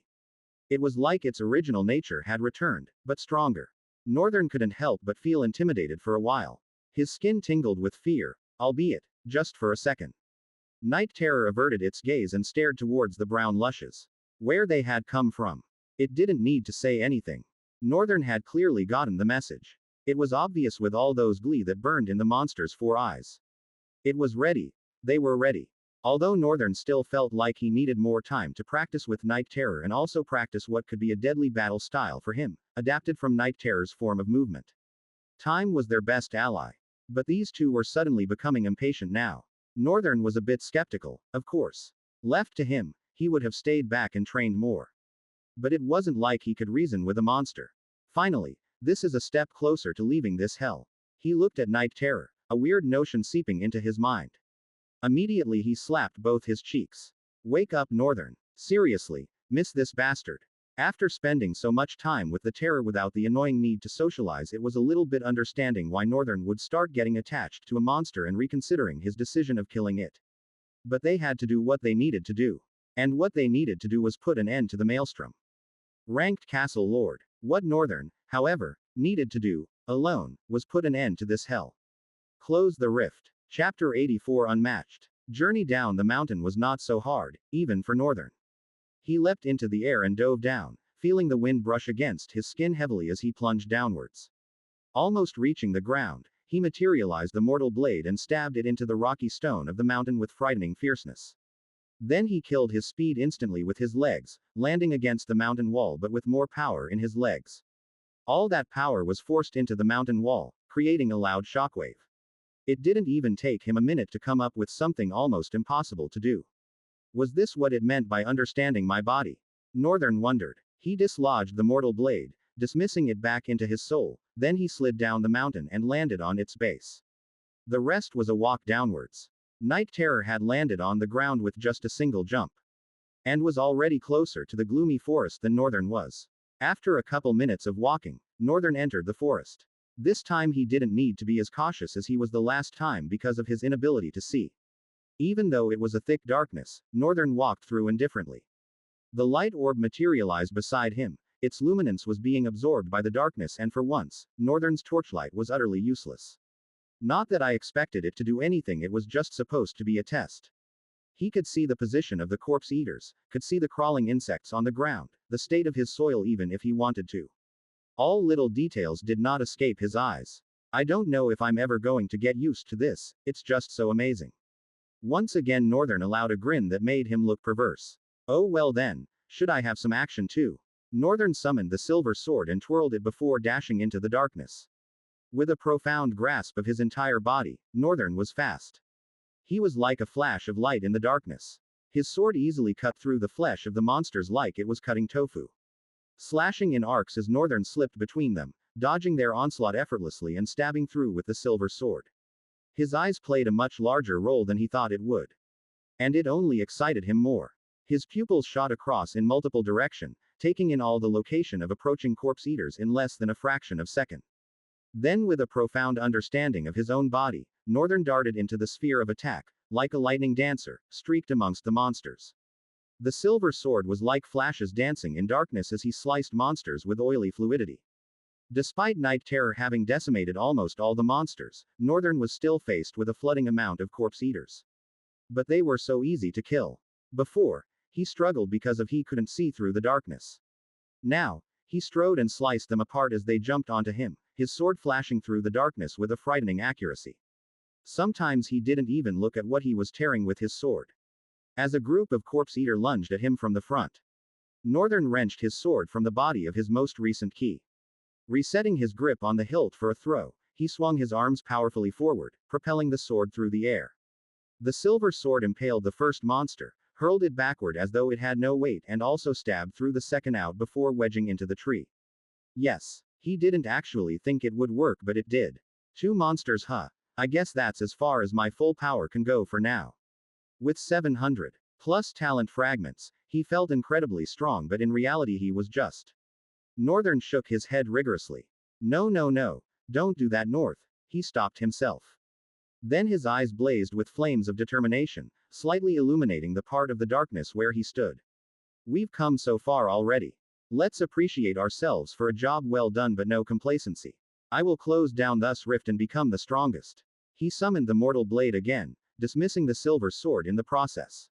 Speaker 1: It was like its original nature had returned, but stronger. Northern couldn't help but feel intimidated for a while. His skin tingled with fear, albeit just for a second. Night Terror averted its gaze and stared towards the brown lushes. Where they had come from. It didn't need to say anything. Northern had clearly gotten the message. It was obvious with all those glee that burned in the monster's 4 eyes. It was ready. They were ready. Although Northern still felt like he needed more time to practice with Night Terror and also practice what could be a deadly battle style for him, adapted from Night Terror's form of movement. Time was their best ally. But these two were suddenly becoming impatient now. Northern was a bit skeptical, of course. Left to him, he would have stayed back and trained more. But it wasn't like he could reason with a monster. Finally, this is a step closer to leaving this hell. He looked at Night Terror, a weird notion seeping into his mind. Immediately he slapped both his cheeks. "Wake up, Northern. Seriously, miss this bastard." After spending so much time with the Terror without the annoying need to socialize, it was a little bit understanding why Northern would start getting attached to a monster and reconsidering his decision of killing it. But they had to do what they needed to do. And what they needed to do was put an end to the Maelstrom. Ranked Castle Lord. What Northern, however, needed to do, alone, was put an end to this hell. Close the rift. Chapter 84 Unmatched. Journey down the mountain was not so hard, even for Northern. He leapt into the air and dove down, feeling the wind brush against his skin heavily as he plunged downwards. Almost reaching the ground, he materialized the mortal blade and stabbed it into the rocky stone of the mountain with frightening fierceness. Then he killed his speed instantly with his legs, landing against the mountain wall but with more power in his legs. All that power was forced into the mountain wall, creating a loud shockwave. It didn't even take him a minute to come up with something almost impossible to do. Was this what it meant by understanding my body? Northern wondered. He dislodged the mortal blade, dismissing it back into his soul, then he slid down the mountain and landed on its base. The rest was a walk downwards. Night Terror had landed on the ground with just a single jump. And was already closer to the gloomy forest than Northern was. After a couple minutes of walking, Northern entered the forest. This time he didn't need to be as cautious as he was the last time because of his inability to see. Even though it was a thick darkness, Northern walked through indifferently. The light orb materialized beside him, its luminance was being absorbed by the darkness and for once, Northern's torchlight was utterly useless. Not that I expected it to do anything, it was just supposed to be a test. He could see the position of the corpse eaters, could see the crawling insects on the ground, the state of his soil even if he wanted to. All little details did not escape his eyes. I don't know if I'm ever going to get used to this, it's just so amazing. Once again Northern allowed a grin that made him look perverse. Oh well then, should I have some action too? Northern summoned the silver sword and twirled it before dashing into the darkness. With a profound grasp of his entire body, Northern was fast. He was like a flash of light in the darkness. His sword easily cut through the flesh of the monsters like it was cutting tofu. Slashing in arcs as Northern slipped between them, dodging their onslaught effortlessly and stabbing through with the silver sword. His eyes played a much larger role than he thought it would. And it only excited him more. His pupils shot across in multiple directions, taking in all the location of approaching corpse eaters in less than a fraction of a second. Then with a profound understanding of his own body, Northern darted into the sphere of attack, like a lightning dancer, streaked amongst the monsters. The silver sword was like flashes dancing in darkness as he sliced monsters with oily fluidity. Despite Night Terror having decimated almost all the monsters, Northern was still faced with a flooding amount of corpse eaters. But they were so easy to kill. Before, he struggled because he couldn't see through the darkness. Now, he strode and sliced them apart as they jumped onto him, his sword flashing through the darkness with a frightening accuracy. Sometimes he didn't even look at what he was tearing with his sword. As a group of corpse eater lunged at him from the front, Northern wrenched his sword from the body of his most recent key. Resetting his grip on the hilt for a throw, he swung his arms powerfully forward, propelling the sword through the air. The silver sword impaled the first monster, hurled it backward as though it had no weight and also stabbed through the second out before wedging into the tree. Yes, he didn't actually think it would work but it did. 2 monsters huh. I guess that's as far as my full power can go for now. With 700 plus talent fragments, he felt incredibly strong but in reality he was just. Northern shook his head rigorously. No, don't do that North, he stopped himself. Then his eyes blazed with flames of determination, slightly illuminating the part of the darkness where he stood. We've come so far already. Let's appreciate ourselves for a job well done but no complacency. I will close down this rift and become the strongest. He summoned the mortal blade again, dismissing the silver sword in the process.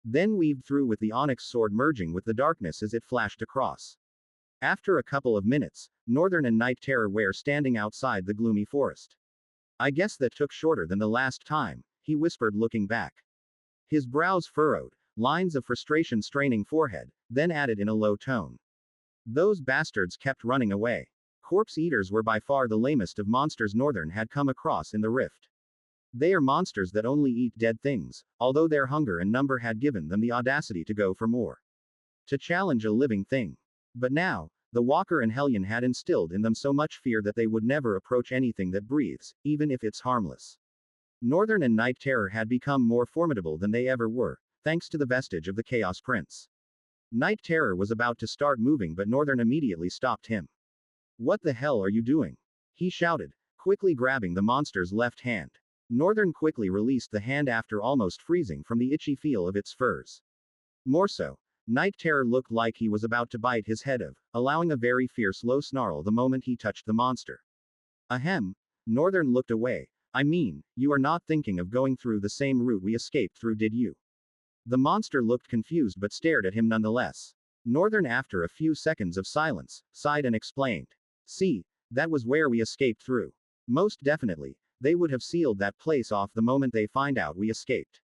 Speaker 1: Then weaved through with the onyx sword merging with the darkness as it flashed across. After a couple of minutes, Northern and Night Terror were standing outside the gloomy forest. I guess that took shorter than the last time, he whispered looking back. His brows furrowed, lines of frustration straining forehead, then added in a low tone. Those bastards kept running away. Corpse eaters were by far the lamest of monsters Northern had come across in the rift. They are monsters that only eat dead things, although their hunger and number had given them the audacity to go for more. To challenge a living thing. But now, the Walker and Hellion had instilled in them so much fear that they would never approach anything that breathes, even if it's harmless. Northern and Night Terror had become more formidable than they ever were, thanks to the vestige of the Chaos Prince. Night Terror was about to start moving but Northern immediately stopped him. What the hell are you doing? He shouted, quickly grabbing the monster's left hand. Northern quickly released the hand after almost freezing from the itchy feel of its furs. More so, Night Terror looked like he was about to bite his head off, allowing a very fierce low snarl the moment he touched the monster. Ahem. Northern looked away, I mean, you are not thinking of going through the same route we escaped through, did you? The monster looked confused but stared at him nonetheless. Northern, after a few seconds of silence, sighed and explained. See, that was where we escaped through. Most definitely, they would have sealed that place off the moment they find out we escaped.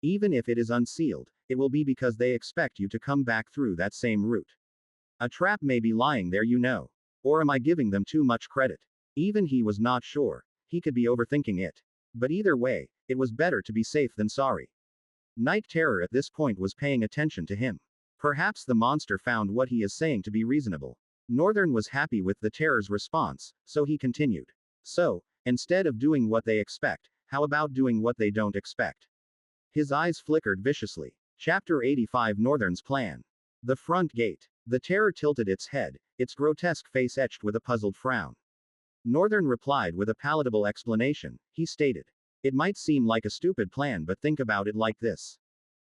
Speaker 1: Even if it is unsealed, it will be because they expect you to come back through that same route. A trap may be lying there, you know. Or am I giving them too much credit? Even he was not sure. He could be overthinking it. But either way, it was better to be safe than sorry. Night Terror at this point was paying attention to him. Perhaps the monster found what he is saying to be reasonable. Northern was happy with the Terror's response, so he continued. So, instead of doing what they expect, how about doing what they don't expect? His eyes flickered viciously. Chapter 85, Northern's Plan. The front gate. The Terror tilted its head, its grotesque face etched with a puzzled frown. Northern replied with a palatable explanation. He stated. It might seem like a stupid plan, but think about it like this.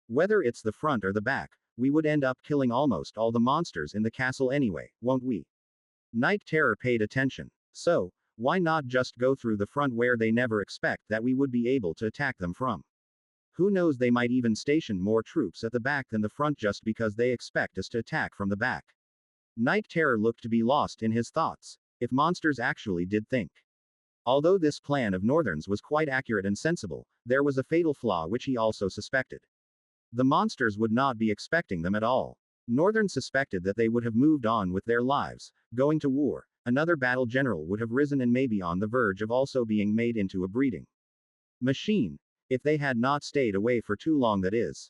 Speaker 1: Whether it's the front or the back, we would end up killing almost all the monsters in the castle anyway, won't we? Night Terror paid attention. So, why not just go through the front where they never expect that we would be able to attack them from? Who knows, they might even station more troops at the back than the front just because they expect us to attack from the back. Night Terror looked to be lost in his thoughts. If monsters actually did think. Although this plan of Northern's was quite accurate and sensible, there was a fatal flaw which he also suspected. The monsters would not be expecting them at all. Northern suspected that they would have moved on with their lives, going to war. Another battle general would have risen and maybe on the verge of also being made into a breeding machine. If they had not stayed away for too long, that is.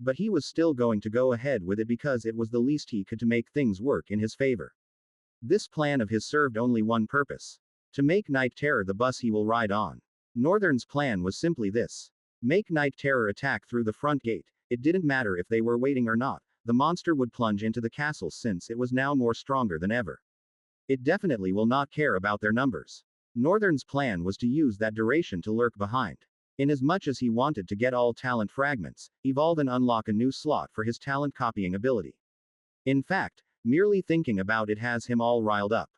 Speaker 1: But he was still going to go ahead with it because it was the least he could to make things work in his favor. This plan of his served only one purpose. To make Night Terror the bus he will ride on. Northern's plan was simply this. Make Night Terror attack through the front gate. It didn't matter if they were waiting or not, the monster would plunge into the castle since it was now more stronger than ever. It definitely will not care about their numbers. Northern's plan was to use that duration to lurk behind. Inasmuch as he wanted to get all talent fragments, evolve and unlock a new slot for his talent copying ability. In fact, merely thinking about it has him all riled up.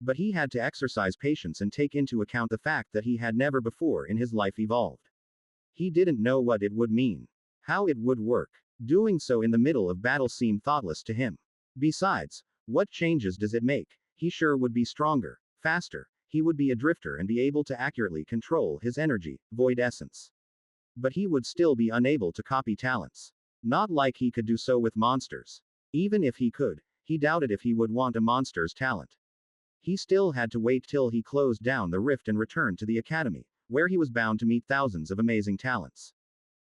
Speaker 1: But he had to exercise patience and take into account the fact that he had never before in his life evolved. He didn't know what it would mean. How it would work. Doing so in the middle of battle seemed thoughtless to him. Besides, what changes does it make? He sure would be stronger, faster. He would be a drifter and be able to accurately control his energy, void essence. But he would still be unable to copy talents. Not like he could do so with monsters. Even if he could, he doubted if he would want a monster's talent. He still had to wait till he closed down the rift and returned to the academy, where he was bound to meet thousands of amazing talents.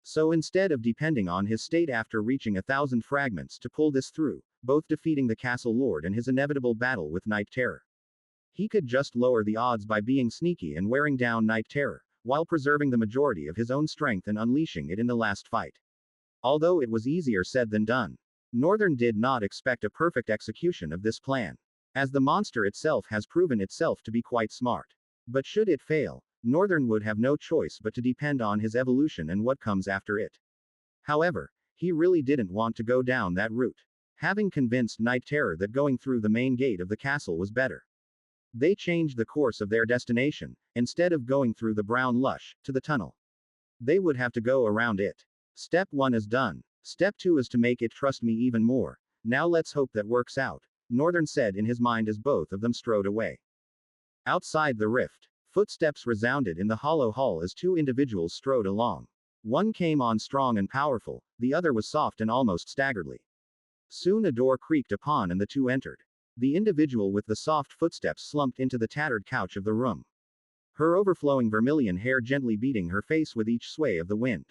Speaker 1: So instead of depending on his state after reaching 1,000 fragments to pull this through, both defeating the castle lord and his inevitable battle with Night Terror, he could just lower the odds by being sneaky and wearing down Night Terror, while preserving the majority of his own strength and unleashing it in the last fight. Although it was easier said than done. Northern did not expect a perfect execution of this plan, as the monster itself has proven itself to be quite smart. But should it fail, Northern would have no choice but to depend on his evolution and what comes after it. However, he really didn't want to go down that route. Having convinced Night Terror that going through the main gate of the castle was better, they changed the course of their destination. Instead of going through the brown lush, to the tunnel, they would have to go around it. Step 1 is done. Step 2 is to make it trust me even more. Now let's hope that works out, Northern said in his mind as both of them strode away. Outside the rift, footsteps resounded in the hollow hall as two individuals strode along. One came on strong and powerful, the other was soft and almost staggeredly. Soon a door creaked upon and the two entered. The individual with the soft footsteps slumped into the tattered couch of the room, her overflowing vermilion hair gently beating her face with each sway of the wind.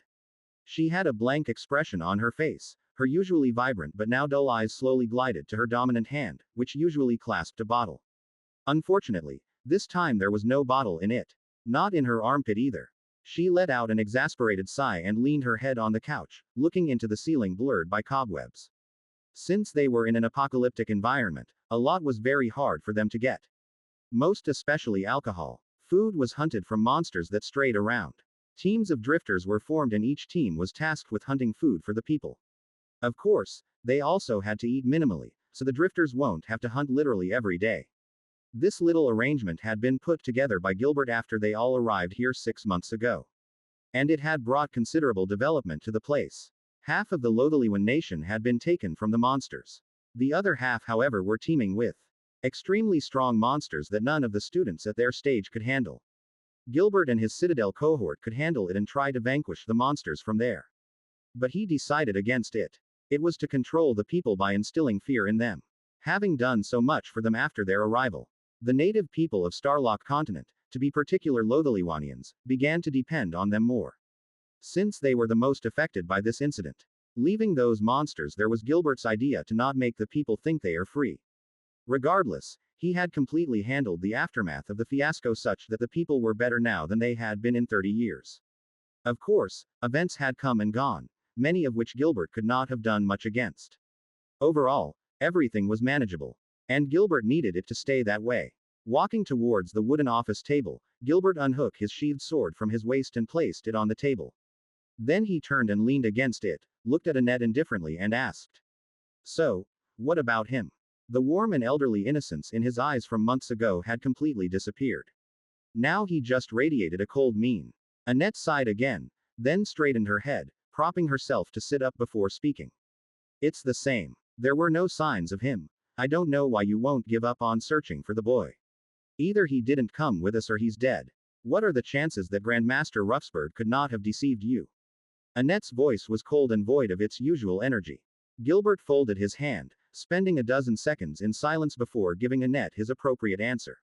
Speaker 1: She had a blank expression on her face, her usually vibrant but now dull eyes slowly glided to her dominant hand, which usually clasped a bottle. Unfortunately, this time there was no bottle in it. Not in her armpit either. She let out an exasperated sigh and leaned her head on the couch, looking into the ceiling blurred by cobwebs. Since they were in an apocalyptic environment, a lot was very hard for them to get. Most especially alcohol. Food was hunted from monsters that strayed around. Teams of drifters were formed and each team was tasked with hunting food for the people. Of course, they also had to eat minimally, so the drifters won't have to hunt literally every day. This little arrangement had been put together by Gilbert after they all arrived here 6 months ago. And it had brought considerable development to the place. Half of the Lothaliwan nation had been taken from the monsters. The other half, however, were teeming with extremely strong monsters that none of the students at their stage could handle. Gilbert and his Citadel cohort could handle it and try to vanquish the monsters from there. But he decided against it. It was to control the people by instilling fear in them. Having done so much for them after their arrival, the native people of Starlock Continent, to be particular Lothaliwanians, began to depend on them more. Since they were the most affected by this incident. Leaving those monsters, there was Gilbert's idea to not make the people think they are free. Regardless, he had completely handled the aftermath of the fiasco such that the people were better now than they had been in 30 years. Of course, events had come and gone, many of which Gilbert could not have done much against. Overall, everything was manageable. And Gilbert needed it to stay that way. Walking towards the wooden office table, Gilbert unhooked his sheathed sword from his waist and placed it on the table. Then he turned and leaned against it, looked at Annette indifferently and asked. So, what about him? The warm and elderly innocence in his eyes from months ago had completely disappeared. Now he just radiated a cold mean. Annette sighed again, then straightened her head, propping herself to sit up before speaking. It's the same. There were no signs of him. I don't know why you won't give up on searching for the boy. Either he didn't come with us or he's dead. What are the chances that Grandmaster Ruffsburg could not have deceived you? Annette's voice was cold and void of its usual energy. Gilbert folded his hand, spending a dozen seconds in silence before giving Annette his appropriate answer.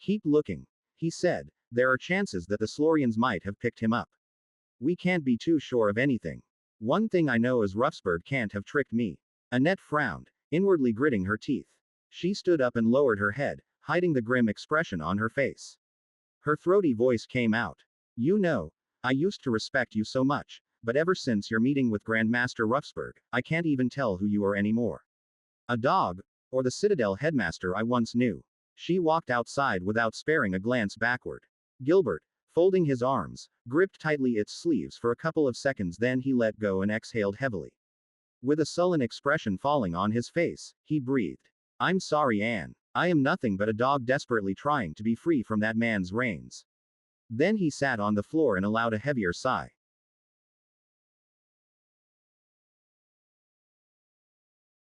Speaker 1: Keep looking, he said. There are chances that the Slorians might have picked him up. We can't be too sure of anything. One thing I know is Ruffsburg can't have tricked me. Annette frowned, inwardly gritting her teeth. She stood up and lowered her head, hiding the grim expression on her face. Her throaty voice came out. You know, I used to respect you so much, but ever since your meeting with Grandmaster Ruffsburg, I can't even tell who you are anymore. A dog, or the Citadel headmaster I once knew. She walked outside without sparing a glance backward. Gilbert, folding his arms, gripped tightly its sleeves for a couple of seconds, then he let go and exhaled heavily. With a sullen expression falling on his face, he breathed. I'm sorry, Anne. I am nothing but a dog desperately trying to be free from that man's reins. Then he sat on the floor and allowed a heavier sigh.